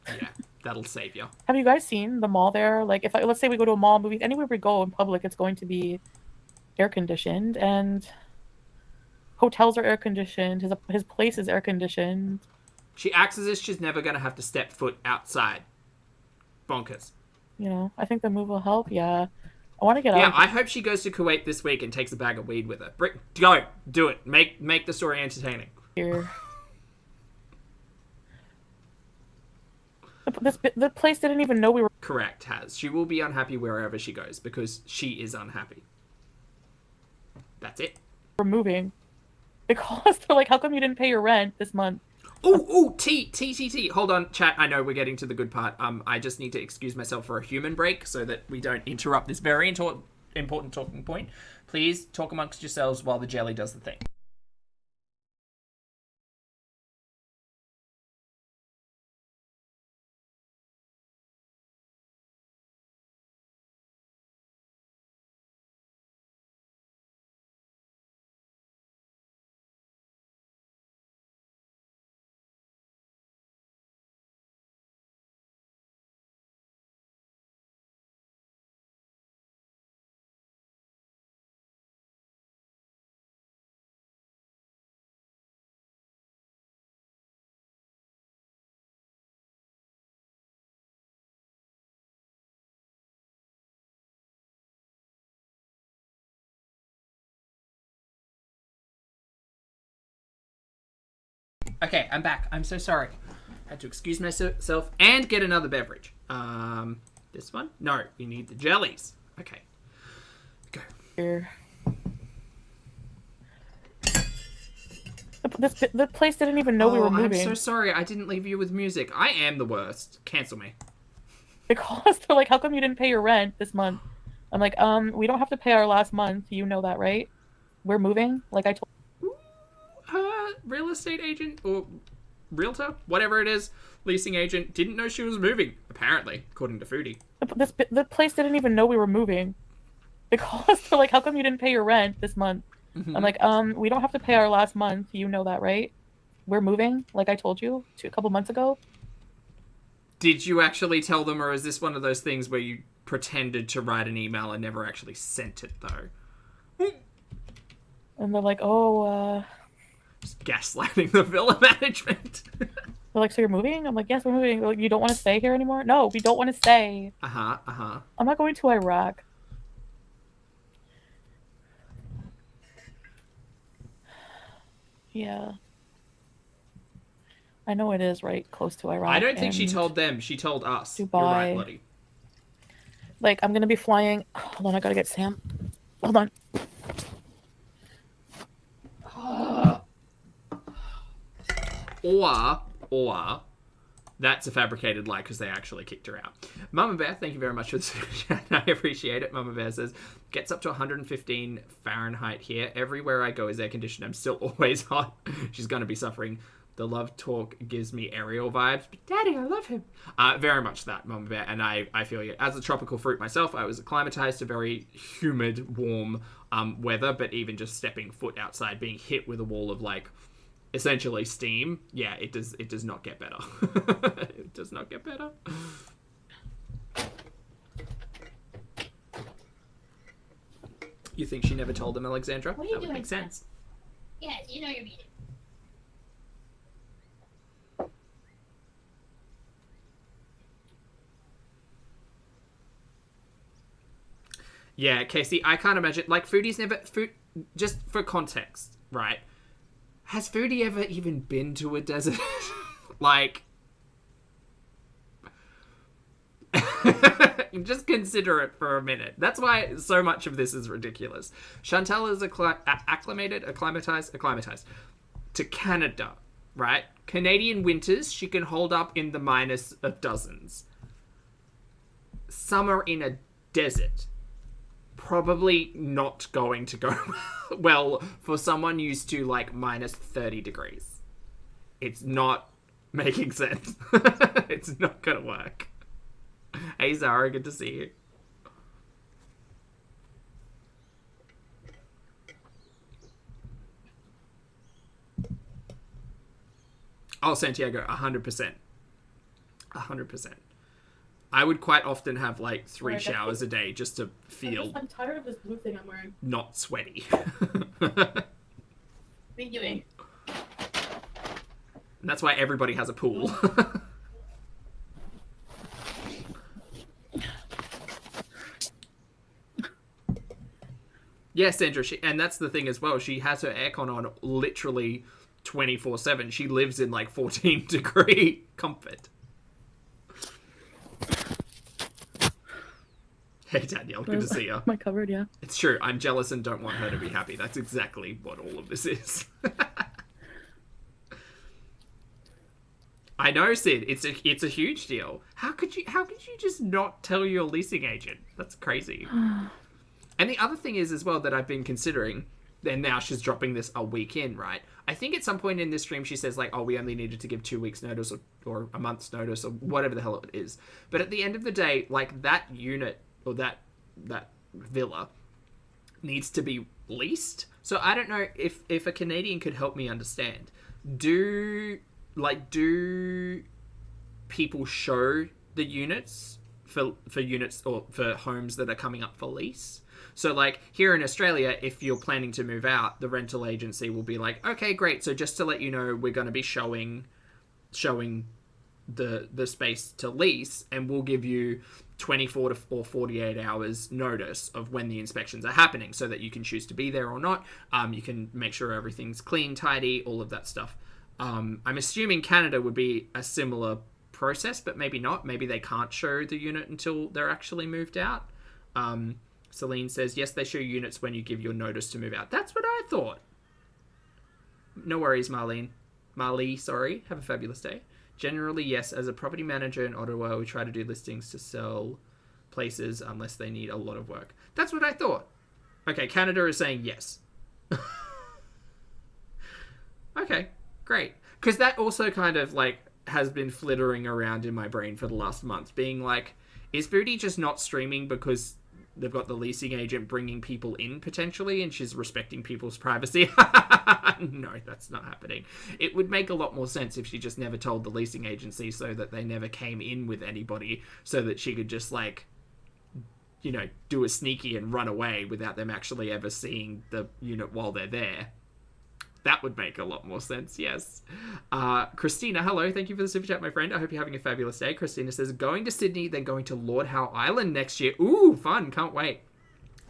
yeah, that'll save you. Have you guys seen the mall there? Like, if let's say we go to a mall, movie, anywhere we go in public, it's going to be air conditioned, and hotels are air conditioned. His place is air conditioned. She acts as if she's never gonna have to step foot outside. Bonkers. You know, I think the move will help. Yeah. I want to get out. Yeah, I hope she goes to Kuwait this week and takes a bag of weed with her. Go, do it. Make the story entertaining. Here. The place didn't even know we were. Correct, Has. She will be unhappy wherever she goes because she is unhappy. That's it. We're moving. They call us. They're like, "How come you didn't pay your rent this month?" Ooh, T. Hold on, chat. I know we're getting to the good part. I just need to excuse myself for a human break so that we don't interrupt this very important talking point. Please talk amongst yourselves while the jelly does the thing. Okay, I'm back. I'm so sorry. Had to excuse myself and get another beverage. This one? No, you need the jellies. Okay. Go. Here. The place didn't even know we were moving. I'm so sorry. I didn't leave you with music. I am the worst. Cancel me. Because they're like, how come you didn't pay your rent this month? I'm like, we don't have to pay our last month. You know that, right? We're moving. Like I told. Real estate agent or realtor, whatever it is, leasing agent, didn't know she was moving, apparently, according to Foodie. The place didn't even know we were moving. Because they're like, how come you didn't pay your rent this month? Mm-hmm. I'm like, we don't have to pay our last month. You know that, right? We're moving, like I told you a couple months ago. Did you actually tell them, or is this one of those things where you pretended to write an email and never actually sent it, though? And they're like, oh, Just gaslighting the villa management. they're like, so you're moving? I'm like, yes, we're moving. They're like, you don't want to stay here anymore? No, we don't want to stay. I'm not going to Iraq. Yeah. I know it is right close to Iraq. I don't think she told them. She told us. Dubai. You're right, Lottie. Like, I'm going to be flying. Hold on, I got to get Sam. Hold on. Or that's a fabricated lie because they actually kicked her out. Mama Bear, thank you very much for the super chat. I appreciate it. Mama Bear says, gets up to 115 Fahrenheit here. Everywhere I go is air conditioned. I'm still always hot. She's going to be suffering. The love talk gives me Ariel vibes. But Daddy, I love him. Very much that, Mama Bear. And I feel you. As a tropical fruit myself, I was acclimatized to very humid, warm weather. But even just stepping foot outside, being hit with a wall of like, essentially steam, yeah, it does not get better. It does not get better. You think she never told them, Alexandra? What are you that would doing? make sense. Yes, you know you're muted. Yeah, Casey, I can't imagine. Like, just for context, right? Has Foodie ever even been to a desert? Like, just consider it for a minute. That's why so much of this is ridiculous. Chantal is acclimatized to Canada, right? Canadian winters, she can hold up in the minus of dozens. Summer in a desert, probably not going to go well for someone used to like minus 30 degrees. It's not making sense. It's not gonna work. Hey Zara, good to see you. Oh, Santiago, 100%. 100%. I would quite often have like 3 showers a day just to feel I'm tired of this blue thing I'm wearing. not sweaty. What are you doing? And that's why everybody has a pool. Yeah, Sandra, and that's the thing as well. She has her aircon on literally 24/7. She lives in like 14-degree comfort. Hey, Danielle, good to see you. My cupboard, yeah. It's true. I'm jealous and don't want her to be happy. That's exactly what all of this is. I know, Sid. It's a huge deal. How could you just not tell your leasing agent? That's crazy. And the other thing is as well that I've been considering, and now she's dropping this a week in, right? I think at some point in this stream she says like, oh, we only needed to give 2 weeks notice or a month's notice or whatever the hell it is. But at the end of the day, like that unit or that villa needs to be leased. So I don't know if a Canadian could help me understand. Do people show the units for units or for homes that are coming up for lease? So, like, here in Australia, if you're planning to move out, the rental agency will be like, okay, great. So just to let you know, we're going to be showing the space to lease, and we'll give you 24 or 48 hours notice of when the inspections are happening so that you can choose to be there or not. You can make sure everything's clean, tidy, all of that stuff. I'm assuming Canada would be a similar process, but maybe not. Maybe they can't show the unit until they're actually moved out. Celine says, yes, they show units when you give your notice to move out. That's what I thought. No worries, Marlene. Marley, sorry. Have a fabulous day. Generally, yes. As a property manager in Ottawa, we try to do listings to sell places unless they need a lot of work. That's what I thought. Okay, Canada is saying yes. Okay, great. Because that also kind of, like, has been flittering around in my brain for the last month, being like, is Foodie just not streaming because they've got the leasing agent bringing people in, potentially, and she's respecting people's privacy? No, that's not happening. It would make a lot more sense if she just never told the leasing agency so that they never came in with anybody, so that she could just, like, you know, do a sneaky and run away without them actually ever seeing the unit while they're there. That would make a lot more sense, yes. Christina, hello. Thank you for the super chat, my friend. I hope you're having a fabulous day. Christina says, going to Sydney, then going to Lord Howe Island next year. Ooh, fun. Can't wait.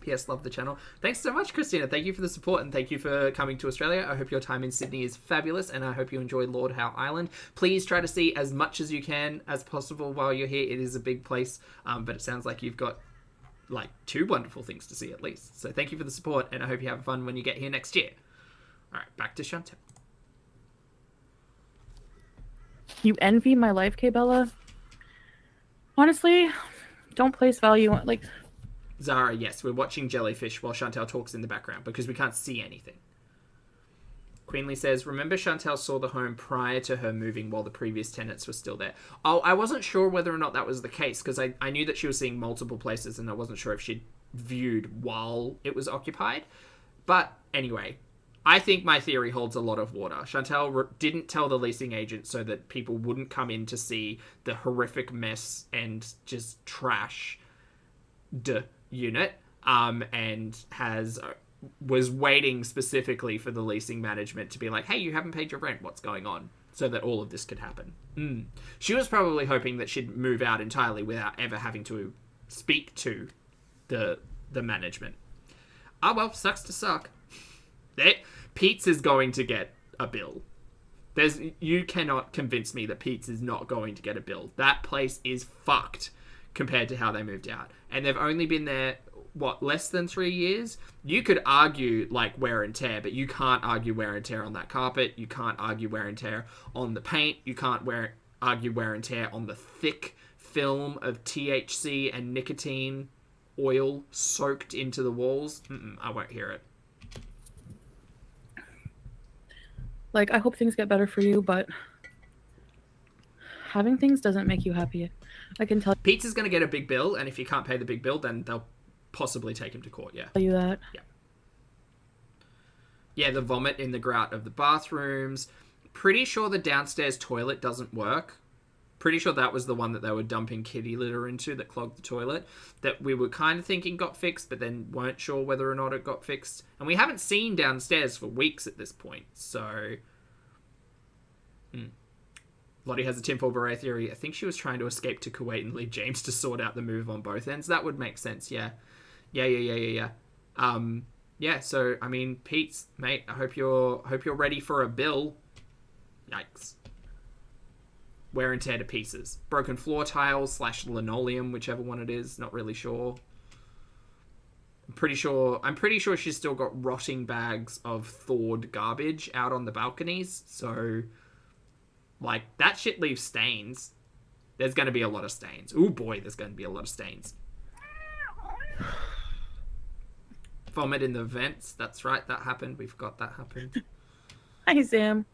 P.S. Love the channel. Thanks so much, Christina. Thank you for the support, and thank you for coming to Australia. I hope your time in Sydney is fabulous, and I hope you enjoy Lord Howe Island. Please try to see as much as you can as possible while you're here. It is a big place, but it sounds like you've got, like, 2 wonderful things to see at least. So thank you for the support, and I hope you have fun when you get here next year. All right, back to Chantal. You envy my life, K-Bella? Honestly, don't place value on, like... Zara, yes, we're watching Jellyfish while Chantal talks in the background because we can't see anything. Queenly says, remember Chantal saw the home prior to her moving while the previous tenants were still there. Oh, I wasn't sure whether or not that was the case because I knew that she was seeing multiple places and I wasn't sure if she'd viewed while it was occupied. But anyway... I think my theory holds a lot of water. Chantal didn't tell the leasing agent so that people wouldn't come in to see the horrific mess and just trash the unit, and was waiting specifically for the leasing management to be like, hey, you haven't paid your rent, what's going on? So that all of this could happen. She was probably hoping that she'd move out entirely without ever having to speak to the management. Oh well, sucks to suck. Pete's is going to get a bill. You cannot convince me that Pete's is not going to get a bill. That place is fucked compared to how they moved out. And they've only been there, less than 3 years? You could argue, like, wear and tear, but you can't argue wear and tear on that carpet. You can't argue wear and tear on the paint. You can't argue wear and tear on the thick film of THC and nicotine oil soaked into the walls. I won't hear it. Like, I hope things get better for you, but having things doesn't make you happy. I can tell Pizza's going to get a big bill, and if you can't pay the big bill, then they'll possibly take him to court, yeah. you that. Yeah. Yeah, the vomit in the grout of the bathrooms. Pretty sure the downstairs toilet doesn't work. Pretty sure that was the one that they were dumping kitty litter into that clogged the toilet. That we were kind of thinking got fixed, but then weren't sure whether or not it got fixed. And we haven't seen downstairs for weeks at this point, so... Lottie has a tinfoil beret theory. I think she was trying to escape to Kuwait and leave James to sort out the move on both ends. That would make sense, yeah. Yeah. So, I mean, Pete's, mate, I hope you're ready for a bill. Yikes. Wear and tear to pieces. Broken floor tiles / linoleum, whichever one it is. Not really sure. I'm pretty sure she's still got rotting bags of thawed garbage out on the balconies. So, like, that shit leaves stains. There's going to be a lot of stains. Ooh, boy, there's going to be a lot of stains. Vomit in the vents. That's right, that happened. We forgot that happened. Hi, Sam.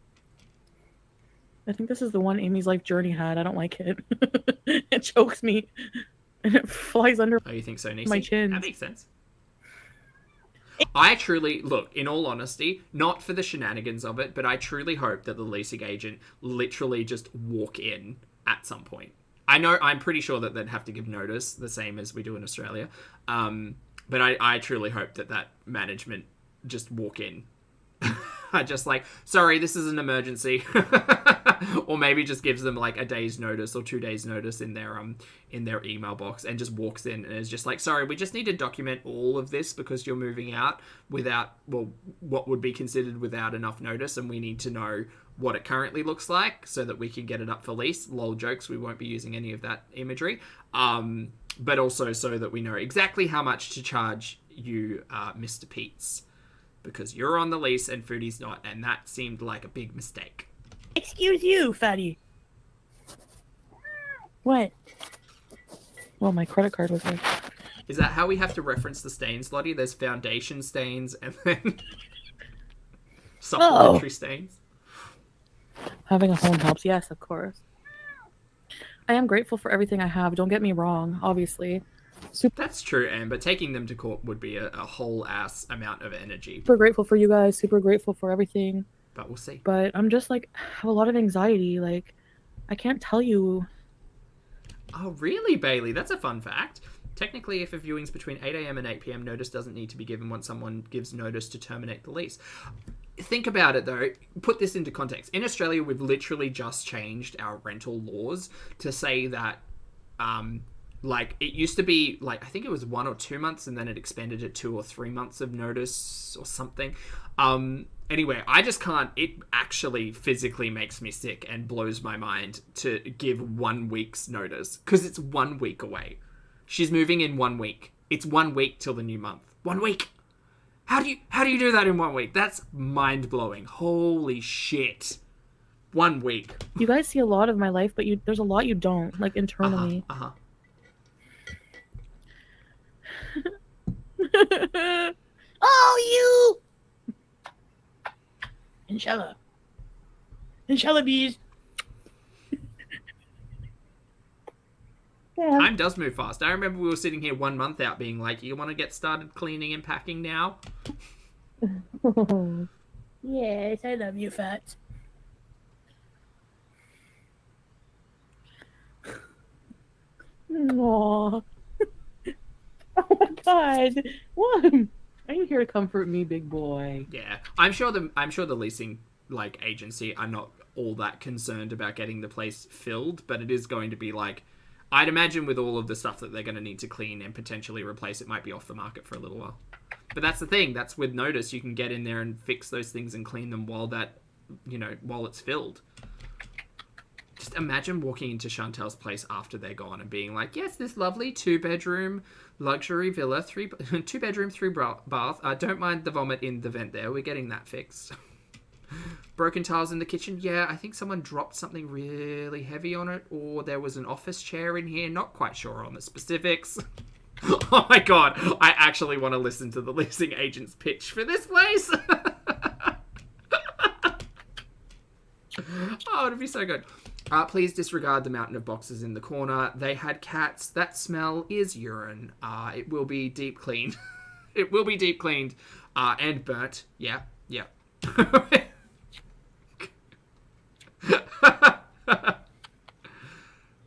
I think this is the one Amy's life journey had. I don't like it. It chokes me. And it flies under you think so, Nisi? my chin. That makes sense. I truly, look, in all honesty, not for the shenanigans of it, but I truly hope that the leasing agent literally just walk in at some point. I'm pretty sure that they'd have to give notice, the same as we do in Australia. But I truly hope that management just walk in. Just like, sorry, this is an emergency. Or maybe just gives them like a day's notice or 2 days notice in their email box and just walks in and is just like, sorry, we just need to document all of this because you're moving out without, well, what would be considered without enough notice, and we need to know what it currently looks like so that we can get it up for lease. Lol jokes, we won't be using any of that imagery. But also so that we know exactly how much to charge you, Mr. Pete's, because you're on the lease and Foodie's not, and that seemed like a big mistake. Excuse you, fatty. What? Well, my credit card was like... Is that how we have to reference the stains, Lottie? There's foundation stains and then supplementary stains. Having a home helps, yes, of course. I am grateful for everything I have. Don't get me wrong, obviously. That's true, Anne, but taking them to court would be a whole ass amount of energy. Super grateful for you guys. Super grateful for everything. But we'll see. But I'm just like, have a lot of anxiety. Like, I can't tell you. Oh, really, Bailey? That's a fun fact. Technically, if a viewing's between 8 a.m. and 8 p.m., notice doesn't need to be given once someone gives notice to terminate the lease. Think about it, though. Put this into context. In Australia, we've literally just changed our rental laws to say that, like, it used to be, like, I think it was 1 or 2 months, and then it expanded to 2 or 3 months of notice or something. Anyway, I just can't. It actually physically makes me sick and blows my mind to give 1 week's notice, because it's 1 week away. She's moving in 1 week. It's 1 week till the new month. 1 week. How do you do that in 1 week? That's mind blowing. Holy shit. 1 week. You guys see a lot of my life, but there's a lot you don't, like, internally. Oh, you! Inshallah. Inshallah, bees. Yeah. Time does move fast. I remember we were sitting here 1 month out being like, you want to get started cleaning and packing now? Yes, I love you, Fat. Aww. Oh my god. What? I'm here to comfort me, big boy. Yeah. I'm sure the leasing like agency are not all that concerned about getting the place filled, but it is going to be like, I'd imagine with all of the stuff that they're going to need to clean and potentially replace, it might be off the market for a little while. But that's the thing. That's with notice. You can get in there and fix those things and clean them while it's filled. Just imagine walking into Chantal's place after they're gone and being like, yes, this lovely 2-bedroom luxury villa, 2-bedroom, 3-bath. Don't mind the vomit in the vent there. We're getting that fixed. Broken tiles in the kitchen. Yeah, I think someone dropped something really heavy on it, or there was an office chair in here. Not quite sure on the specifics. Oh my god, I actually want to listen to the leasing agent's pitch for this place. Oh, it'd be so good. Please disregard the mountain of boxes in the corner. They had cats. That smell is urine. It will be deep cleaned. It will be deep cleaned and burnt. Yeah.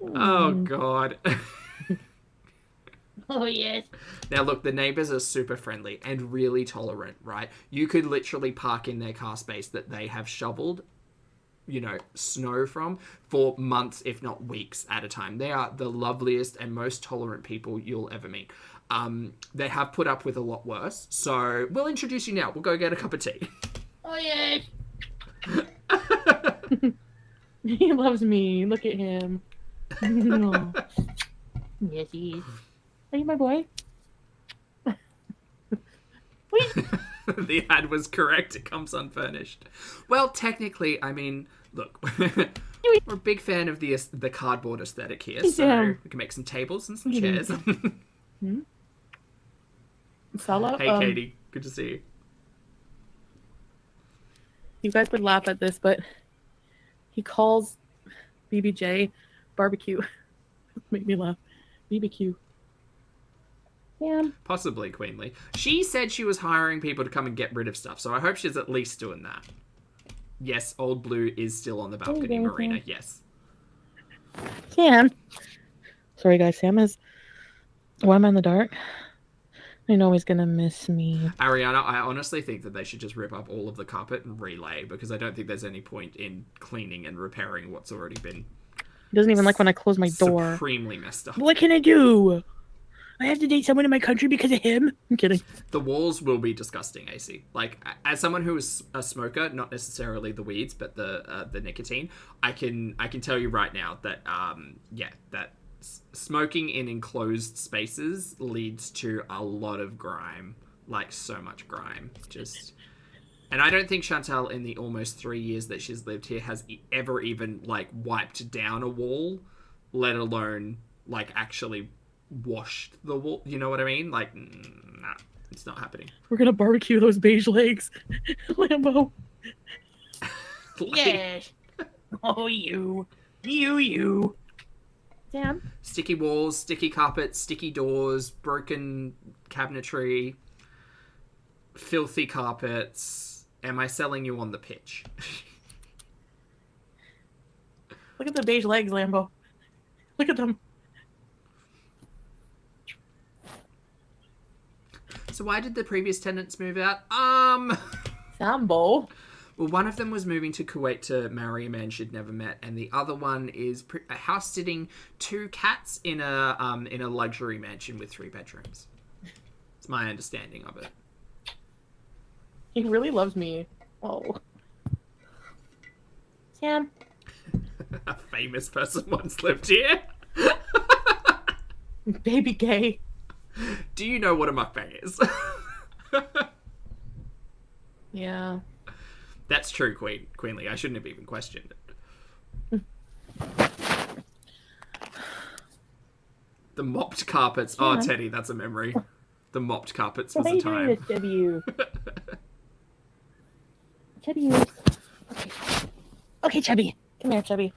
Oh, God. Oh, yes. Now, look, the neighbors are super friendly and really tolerant, right? You could literally park in their car space that they have shoveled, snow from for months, if not weeks at a time. They are the loveliest and most tolerant people you'll ever meet. They have put up with a lot worse. So we'll introduce you now. We'll go get a cup of tea. Oh, yes. He loves me. Look at him. No. Yes, he is. Are you my boy? The ad was correct. It comes unfurnished. Well, technically, I mean, look, we're a big fan of the cardboard aesthetic here, so we can make some tables and some chairs. Salah, hey, Katie. Good to see you. You guys would laugh at this, but he calls BBJ barbecue. Make me laugh. BBQ. Yeah. Possibly Queenly. She said she was hiring people to come and get rid of stuff, so I hope she's at least doing that. Yes, Old Blue is still on the balcony, Marina. Yes. Sam. Sorry, guys. Sam is... Why am I in the dark? I know he's gonna miss me. Ariana, I honestly think that they should just rip up all of the carpet and relay, because I don't think there's any point in cleaning and repairing what's already been He doesn't even like when I close my door. supremely messed up. What can I do? I have to date someone in my country because of him? I'm kidding. The walls will be disgusting, AC. Like, as someone who is a smoker, not necessarily the weeds, but the nicotine, I can tell you right now that that smoking in enclosed spaces leads to a lot of grime, like so much grime. And I don't think Chantal, in the almost 3 years that she's lived here, has ever even like wiped down a wall, let alone like actually washed the wall. You know what I mean? Like, nah, it's not happening. We're gonna barbecue those beige legs, Lambo. Yes. Oh, you. Sam. Sticky walls, sticky carpets, sticky doors, broken cabinetry, filthy carpets. Am I selling you on the pitch? Look at the beige legs, Lambo. Look at them. So why did the previous tenants move out? Sambo. Well, one of them was moving to Kuwait to marry a man she'd never met, and the other one is house sitting 2 cats in a luxury mansion with 3 bedrooms. It's my understanding of it. He really loves me. Oh. Sam. A famous person once lived here. Baby gay. Do you know what a mukbang is? Yeah. That's true, Queenly. I shouldn't have even questioned it. The mopped carpets. Oh, Teddy, that's a memory. The mopped carpets was a time. W. Chubby. Okay, Chubby. Come here, Chubby.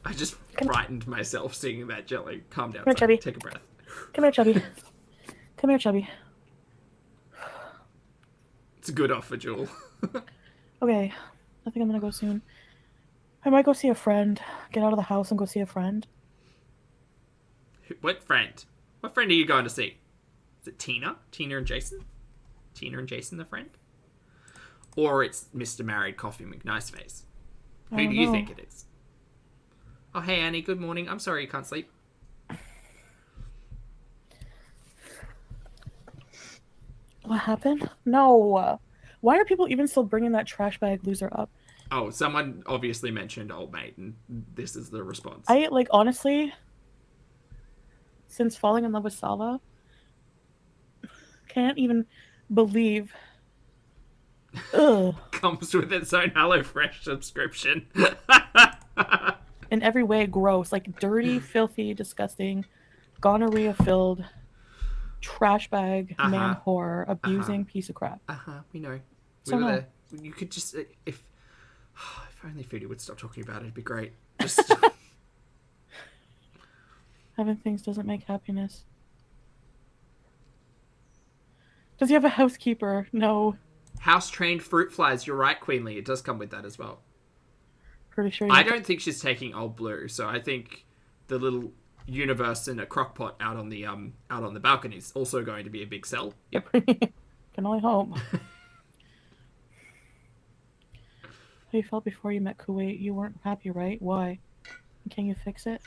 I just frightened myself seeing that jelly. Calm down. Come here, Chubby. Take a breath. Come here, Chubby. Come here, Chubby. It's a good offer, Jewel. Okay, I think I'm gonna go soon. I might go see a friend. Get out of the house and go see a friend. What friend? What friend are you going to see? Is it Tina? Tina and Jason? Tina and Jason, the friend? Or it's Mr. Married Coffee McNiceface? Who do you think it is? Oh, hey, Annie. Good morning. I'm sorry you can't sleep. What happened? No. Why are people even still bringing that trash bag loser up? Oh, someone obviously mentioned old mate, and this is the response. I, like, honestly, since falling in love with Sala, can't even believe. Ugh. Comes with its own HelloFresh subscription. In every way, gross. Like, dirty, filthy, disgusting, gonorrhea-filled, trash bag, man whore, abusing piece of crap. We know. So we were no. there. You could just... If only Foodie would stop talking about it, it'd be great. Just... Having things doesn't make happiness. Does he have a housekeeper? No. House-trained fruit flies. You're right, Queenly. It does come with that as well. Pretty sure. I don't think she's taking Old Blue, so I think the little universe in a crock pot out on the balcony is also going to be a big sell. Yep. Can only hope. How you felt before you met Kuwait? You weren't happy, right? Why? Can you fix it?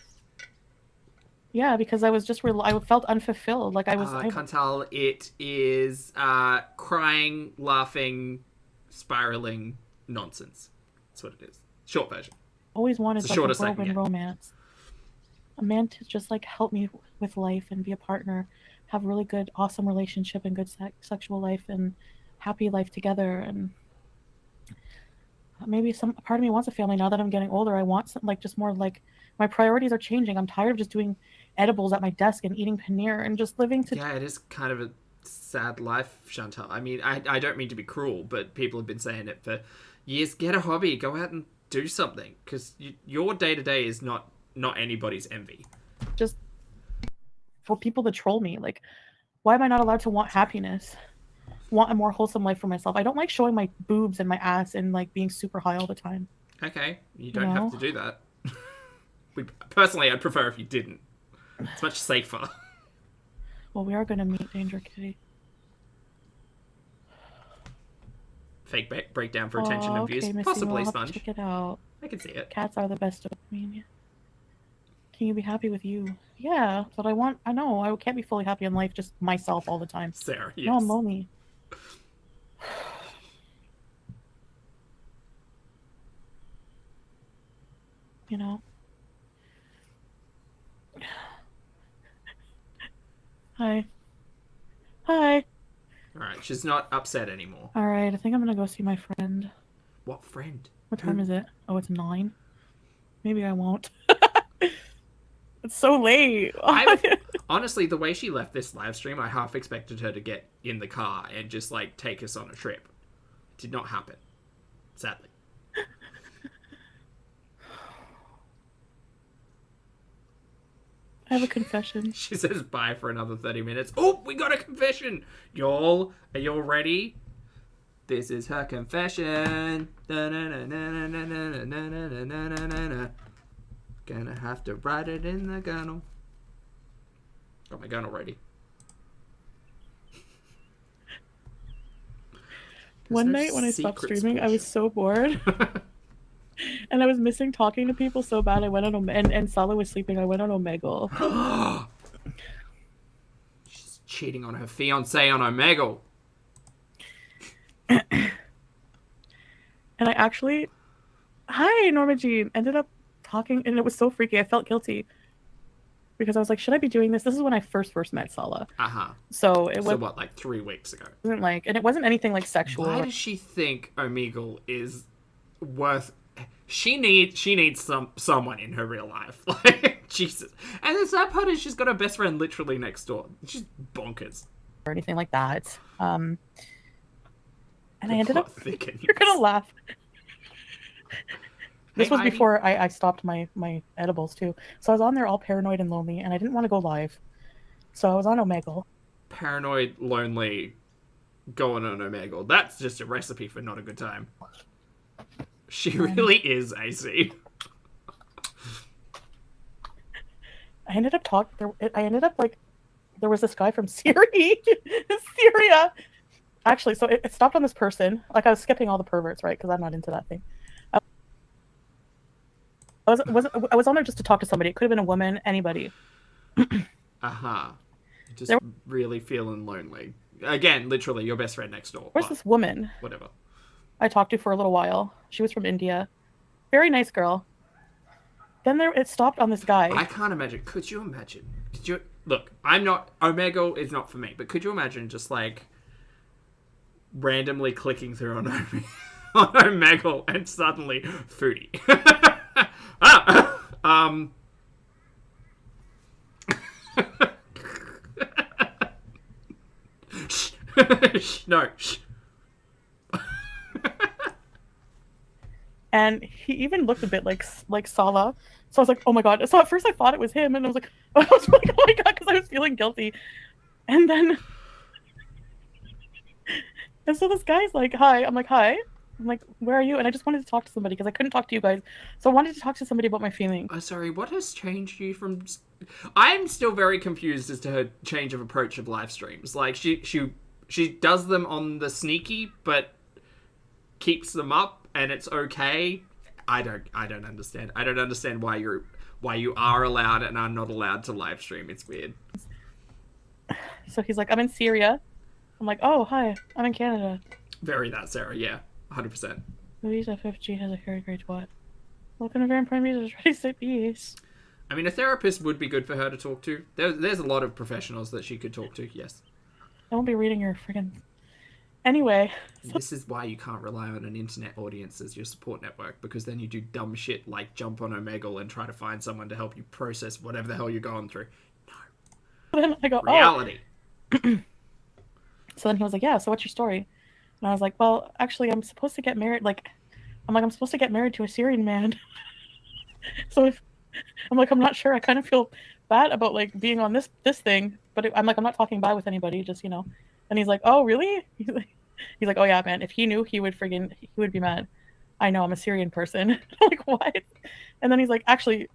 Yeah, because I was just I felt unfulfilled. Like I was. Chantal, it is crying, laughing, spiraling nonsense. That's what it is. Short version. Always wanted like a whirlwind yet. romance. A man to just like help me with life and be a partner, have a really good, awesome relationship and good sexual life and happy life together. And maybe some part of me wants a family now that I'm getting older. I want some, like, just more like my priorities are changing. I'm tired of just doing edibles at my desk and eating paneer and just living to. Yeah, it is kind of a sad life, Chantal. I mean, I don't mean to be cruel, but people have been saying it for years. Get a hobby, go out and do something, because your day-to-day is not anybody's envy. Just for people to troll me. Like, why am I not allowed to want happiness? Want a more wholesome life for myself? I don't like showing my boobs and my ass and like being super high all the time. Okay, you don't have to do that. Personally, I'd prefer if you didn't. It's much safer. Well, we are gonna meet Danger Kitty. Fake breakdown for attention and views. Okay, Missy, Possibly well, I'll have to Sponge. check it out. I can see it. Cats are the best of me. Can you be happy with you? Yeah, but I know, I can't be fully happy in life just myself all the time. Sarah, yes. No, I'm lonely. You know? Hi. Hi. Alright, she's not upset anymore. Alright, I think I'm gonna go see my friend. What friend? What time is it? Oh, it's 9? Maybe I won't. It's so late. Honestly, the way she left this live stream, I half expected her to get in the car and just, like, take us on a trip. It did not happen. Sadly. I have a confession. She says bye for another 30 minutes. Oh, we got a confession! Y'all, are y'all ready? This is her confession. Gonna have to write it in the journal. Got my journal ready. One night when I stopped streaming, I was so bored. And I was missing talking to people so bad. I went on and Sala was sleeping. I went on Omegle. She's cheating on her fiance on Omegle. And I actually, hi Norma Jean, ended up talking, and it was so freaky. I felt guilty because I was like, should I be doing this? This is when I first met Sala. So it was what, like 3 weeks ago? Wasn't like, and it wasn't anything like sexual. Why does she think Omegle is worth? She needs someone in her real life. Like, Jesus. And the sad part is she's got her best friend literally next door. She's bonkers. Or anything like that. And I ended up. Thickens. You're gonna laugh. This Hey, was Heidi. before I stopped my edibles too. So I was on there all paranoid and lonely, and I didn't want to go live. So I was on Omegle. Paranoid, lonely, going on Omegle. That's just a recipe for not a good time. She really is AC. I ended up like, there was this guy from Syria. Actually, so it stopped on this person. Like, I was skipping all the perverts, right? Because I'm not into that thing. I was on there just to talk to somebody. It could have been a woman, anybody. Just really feeling lonely. Again, literally, your best friend next door. Where's this woman? Whatever. I talked to for a little while. She was from India. Very nice girl. Then it stopped on this guy. I can't imagine. Could you imagine? Look, Omegle is not for me, but could you imagine just like randomly clicking through on Omegle and suddenly Foodie? No. And he even looked a bit like Sala. So I was like, oh my god. So at first I thought it was him, and I was like, oh my god, because I was feeling guilty. And then, and so this guy's like, hi. I'm like, hi. I'm like, where are you? And I just wanted to talk to somebody because I couldn't talk to you guys. So I wanted to talk to somebody about my feelings. Sorry, what has changed you from? I'm still very confused as to her change of approach of live streams. Like she does them on the sneaky, but keeps them up. And it's okay. I don't understand. I don't understand why you are allowed and are not allowed to live stream. It's weird. So he's like, I'm in Syria. I'm like, oh hi, I'm in Canada. Very that Sarah, yeah, 100%. Louise FFG has a very great what? Welcome to Grand Prime Users Ready Set Peace. I mean, a therapist would be good for her to talk to. There's a lot of professionals that she could talk to. Yes. I won't be reading your friggin'. Anyway. This is why you can't rely on an internet audience as your support network, because then you do dumb shit like jump on Omegle and try to find someone to help you process whatever the hell you're going through. No. Then I go, Reality. Oh. So then he was like, yeah, so what's your story? And I was like, well, actually, I'm supposed to get married. I'm supposed to get married to a Syrian man. So I'm not sure. I kind of feel bad about like being on this thing, but I'm not talking bad with anybody, just, you know. And he's like, oh, really? He's like, oh yeah, man. If he knew, he would be mad. I know, I'm a Syrian person. I'm like, what? And then he's like, actually,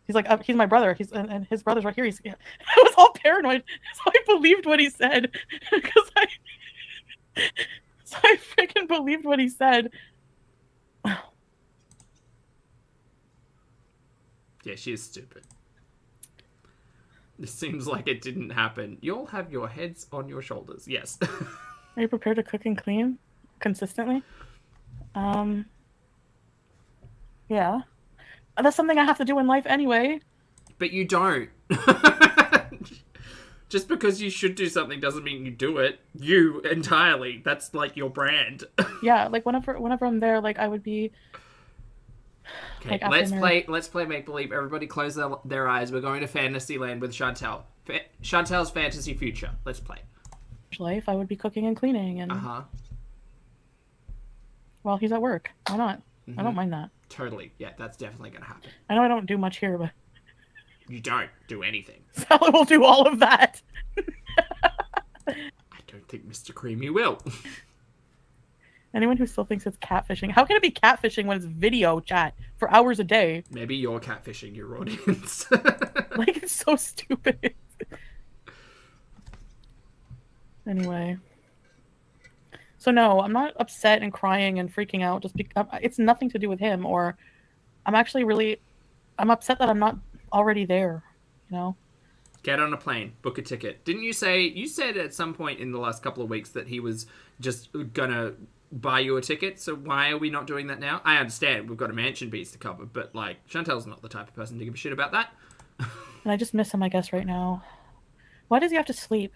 He's like, he's my brother. And his brother's right here. I was all paranoid, so I believed what he said. So I freaking believed what he said. Yeah, she is stupid. This seems like it didn't happen. You'll have your heads on your shoulders. Yes. Are you prepared to cook and clean consistently? Yeah. That's something I have to do in life anyway. But you don't. Just because you should do something doesn't mean you do it. You entirely. That's like your brand. Yeah, like whenever I'm there, like I would be. Okay, like, let's play make believe. Everybody close their eyes. We're going to Fantasyland with Chantal. Chantal's fantasy future. Let's play. Life, I would be cooking and cleaning, and while he's at work, why not? I don't mind that. Totally. Yeah, that's definitely gonna happen. I know I don't do much here, but you don't do anything. Sally will do all of that. I don't think Mr. Creamy will. Anyone who still thinks it's catfishing, how can it be catfishing when it's video chat for hours a day? Maybe you're catfishing your audience. Like, it's so stupid. Anyway. So no, I'm not upset and crying and freaking out just because it's nothing to do with him, or I'm upset that I'm not already there, you know? Get on a plane, book a ticket. Didn't you said at some point in the last couple of weeks that he was just gonna buy you a ticket, so why are we not doing that now? I understand we've got a mansion piece to cover, but like, Chantal's not the type of person to give a shit about that. And I just miss him, I guess, right now. Why does he have to sleep?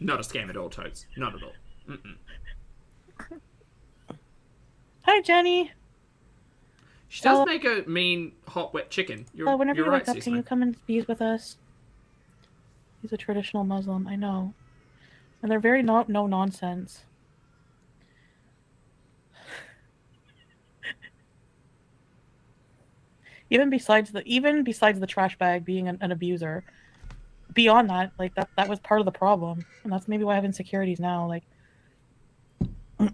Not a scam at all, Toads. Not at all. Hi, Jenny. She does make a mean hot wet chicken. Whenever you right, wake up, can you come and be with us? He's a traditional Muslim, I know. And they're very no nonsense. Even besides the trash bag being an abuser, beyond that, like that was part of the problem, and that's maybe why I have insecurities now. Like, you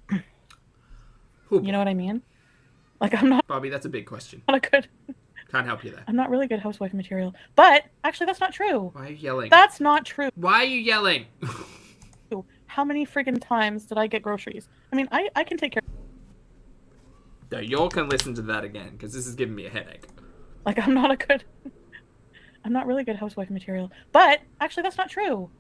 know what I mean? Like, I'm not. Bobby, that's a big question. Not a good. Can't help you there. I'm not really good housewife material. But actually, that's not true. Why are you yelling? That's not true. Why are you yelling? How many friggin' times did I get groceries? I mean, I can take care. No, y'all can listen to that again because this is giving me a headache. Like, I'm not really good housewife material. But actually, that's not true.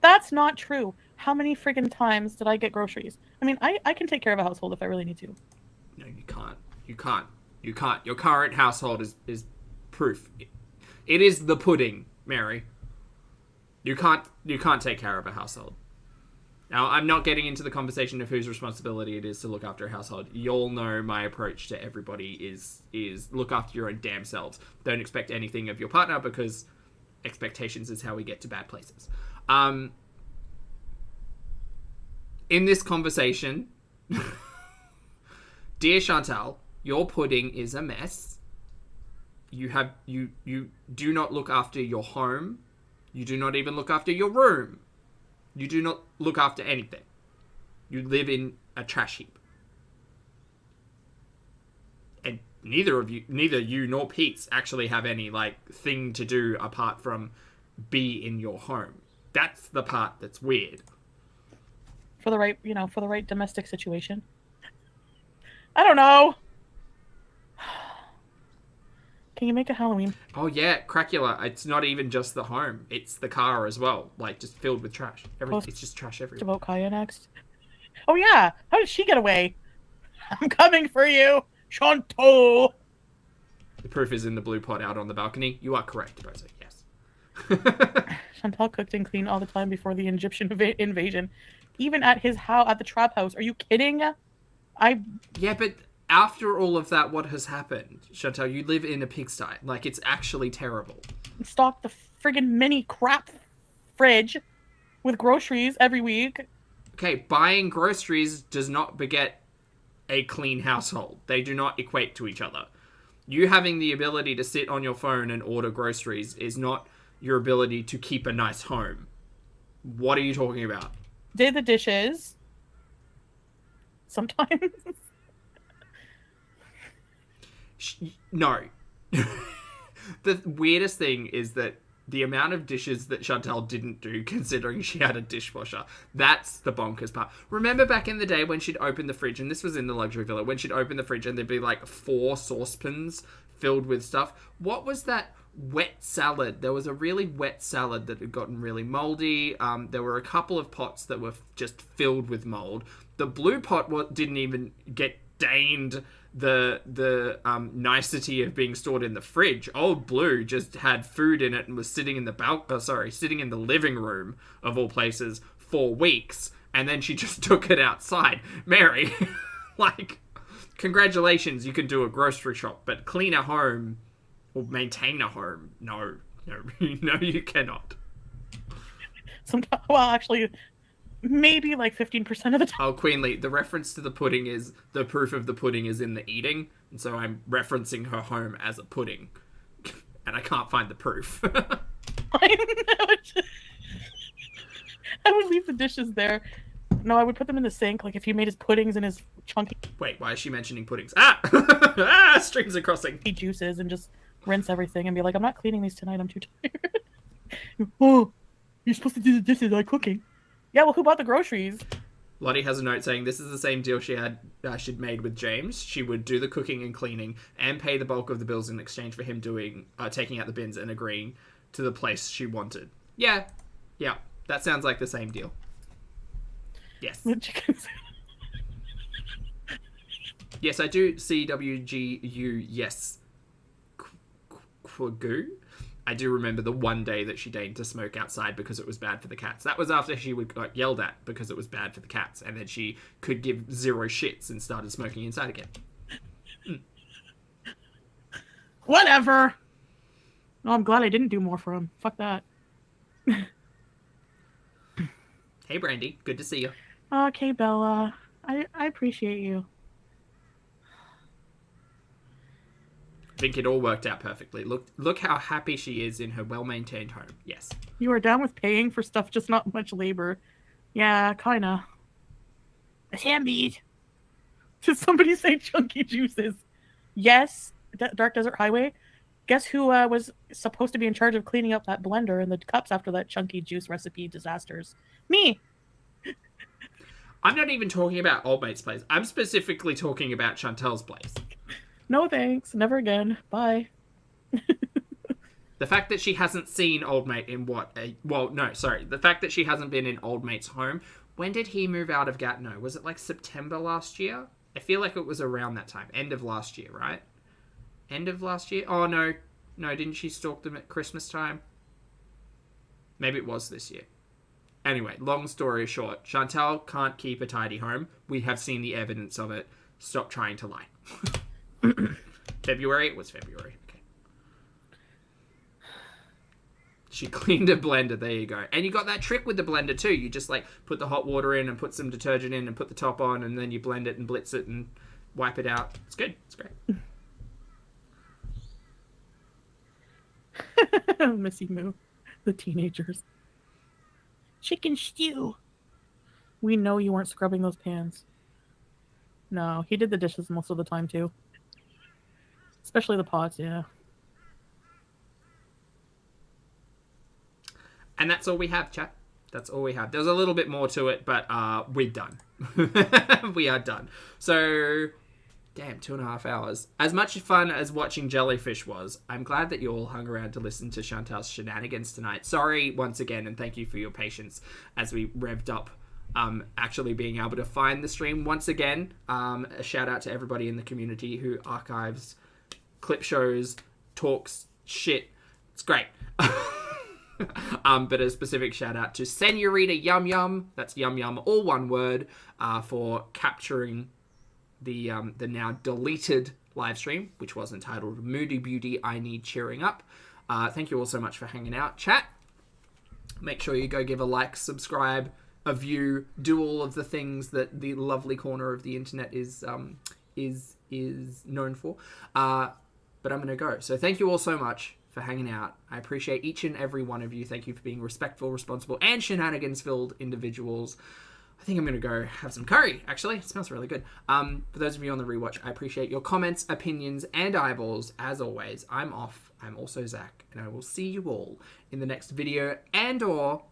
That's not true. How many friggin' times did I get groceries? I mean, I can take care of a household if I really need to. No, you can't. You can't. You can't. Your current household is proof. It is the pudding, Mary. You can't take care of a household. Now, I'm not getting into the conversation of whose responsibility it is to look after a household. You'll know my approach to everybody is look after your own damn selves. Don't expect anything of your partner because expectations is how we get to bad places. In this conversation, dear Chantal, your pudding is a mess. You do not look after your home. You do not even look after your room. You do not look after anything. You live in a trash heap. And neither you nor Pete's actually have any, like, thing to do apart from be in your home. That's the part that's weird. For the right domestic situation. I don't know. Can you make a Halloween? Oh yeah, Cracula. It's not even just the home. It's the car as well. Like, just filled with trash. It's just trash everywhere. About Kaya next. Oh yeah! How did she get away? I'm coming for you, Chantal! The proof is in the blue pot out on the balcony. You are correct, Bozo. Yes. Chantal cooked and cleaned all the time before the Egyptian invasion. Even at his house, at the trap house. Are you kidding? Yeah, but after all of that, what has happened? Chantal, you live in a pigsty. Like, it's actually terrible. Stock the friggin' mini crap fridge with groceries every week. Okay, buying groceries does not beget a clean household. They do not equate to each other. You having the ability to sit on your phone and order groceries is not your ability to keep a nice home. What are you talking about? Did the dishes. Sometimes. No. The weirdest thing is that the amount of dishes that Chantal didn't do, considering she had a dishwasher, that's the bonkers part. Remember back in the day when she'd open the fridge, and this was in the luxury villa, when she'd open the fridge and there'd be like 4 saucepans filled with stuff? What was that wet salad? There was a really wet salad that had gotten really moldy. There were a couple of pots that were just filled with mold. The blue pot didn't even get deigned the nicety of being stored in the fridge. Old Blue just had food in it and was sitting in the sitting in the living room of all places for weeks, and then she just took it outside. Mary, like, congratulations, you can do a grocery shop, but clean a home or maintain a home, no, you cannot. Sometimes, well, actually, maybe like 15% of the time. Oh, Queenly, the reference to the pudding is the proof of the pudding is in the eating, and so I'm referencing her home as a pudding, and I can't find the proof. I would leave the dishes there. No, I would put them in the sink, like if he made his puddings and his chunky Wait, why is she mentioning puddings? Ah! Streams are crossing. juices and just rinse everything and be like, I'm not cleaning these tonight, I'm too tired. Oh, you're supposed to do the dishes while cooking. Yeah, well, who bought the groceries? Lottie has a note saying this is the same deal she'd made with James. She would do the cooking and cleaning and pay the bulk of the bills in exchange for him taking out the bins and agreeing to the place she wanted. Yeah, that sounds like the same deal. Yes. The chickens. Yes, I do. CWGU, yes. Quagoo. I do remember the one day that she deigned to smoke outside because it was bad for the cats. That was after she would got yelled at because it was bad for the cats, and then she could give 0 shits and started smoking inside again. Whatever. Oh, I'm glad I didn't do more for him. Fuck that. Hey, Brandy. Good to see you. Okay, Bella. I appreciate you. I think it all worked out perfectly. Look how happy she is in her well-maintained home. Yes. You are down with paying for stuff, just not much labor. Yeah, kinda. A handbead. Did somebody say chunky juices? Yes. Dark Desert Highway. Guess who was supposed to be in charge of cleaning up that blender and the cups after that chunky juice recipe disasters? Me. I'm not even talking about Old Mate's place. I'm specifically talking about Chantal's place. No thanks. Never again. Bye. The fact that she hasn't seen Old Mate in the fact that she hasn't been in Old Mate's home. When did he move out of Gatineau? Was it like September last year? I feel like it was around that time. End of last year, right? End of last year? Oh, no. No, didn't she stalk them at Christmas time? Maybe it was this year. Anyway, long story short, Chantal can't keep a tidy home. We have seen the evidence of it. Stop trying to lie. February? It was February. Okay. She cleaned a blender. There you go. And you got that trick with the blender too. You just like put the hot water in and put some detergent in and put the top on, and then you blend it and blitz it and wipe it out. It's good. It's great. Missy Moo. The teenagers. Chicken stew. We know you weren't scrubbing those pans. No, he did the dishes most of the time too. Especially the pots, yeah. And that's all we have, chat. That's all we have. There's a little bit more to it, but we're done. We are done. So, damn, 2.5 hours. As much fun as watching Jellyfish was, I'm glad that you all hung around to listen to Chantal's shenanigans tonight. Sorry once again, and thank you for your patience as we revved up actually being able to find the stream. Once again, a shout out to everybody in the community who archives clip shows, talks, shit. It's great. But a specific shout out to Senorita Yum Yum, that's Yum Yum, all one word, for capturing the now deleted live stream, which was entitled Moody Beauty, I Need Cheering Up. Thank you all so much for hanging out, chat. Make sure you go give a like, subscribe, a view, do all of the things that the lovely corner of the internet is known for. But I'm going to go. So thank you all so much for hanging out. I appreciate each and every one of you. Thank you for being respectful, responsible, and shenanigans-filled individuals. I think I'm going to go have some curry, actually. It smells really good. For those of you on the rewatch, I appreciate your comments, opinions, and eyeballs. As always, I'm off. I'm also Zach, and I will see you all in the next video and or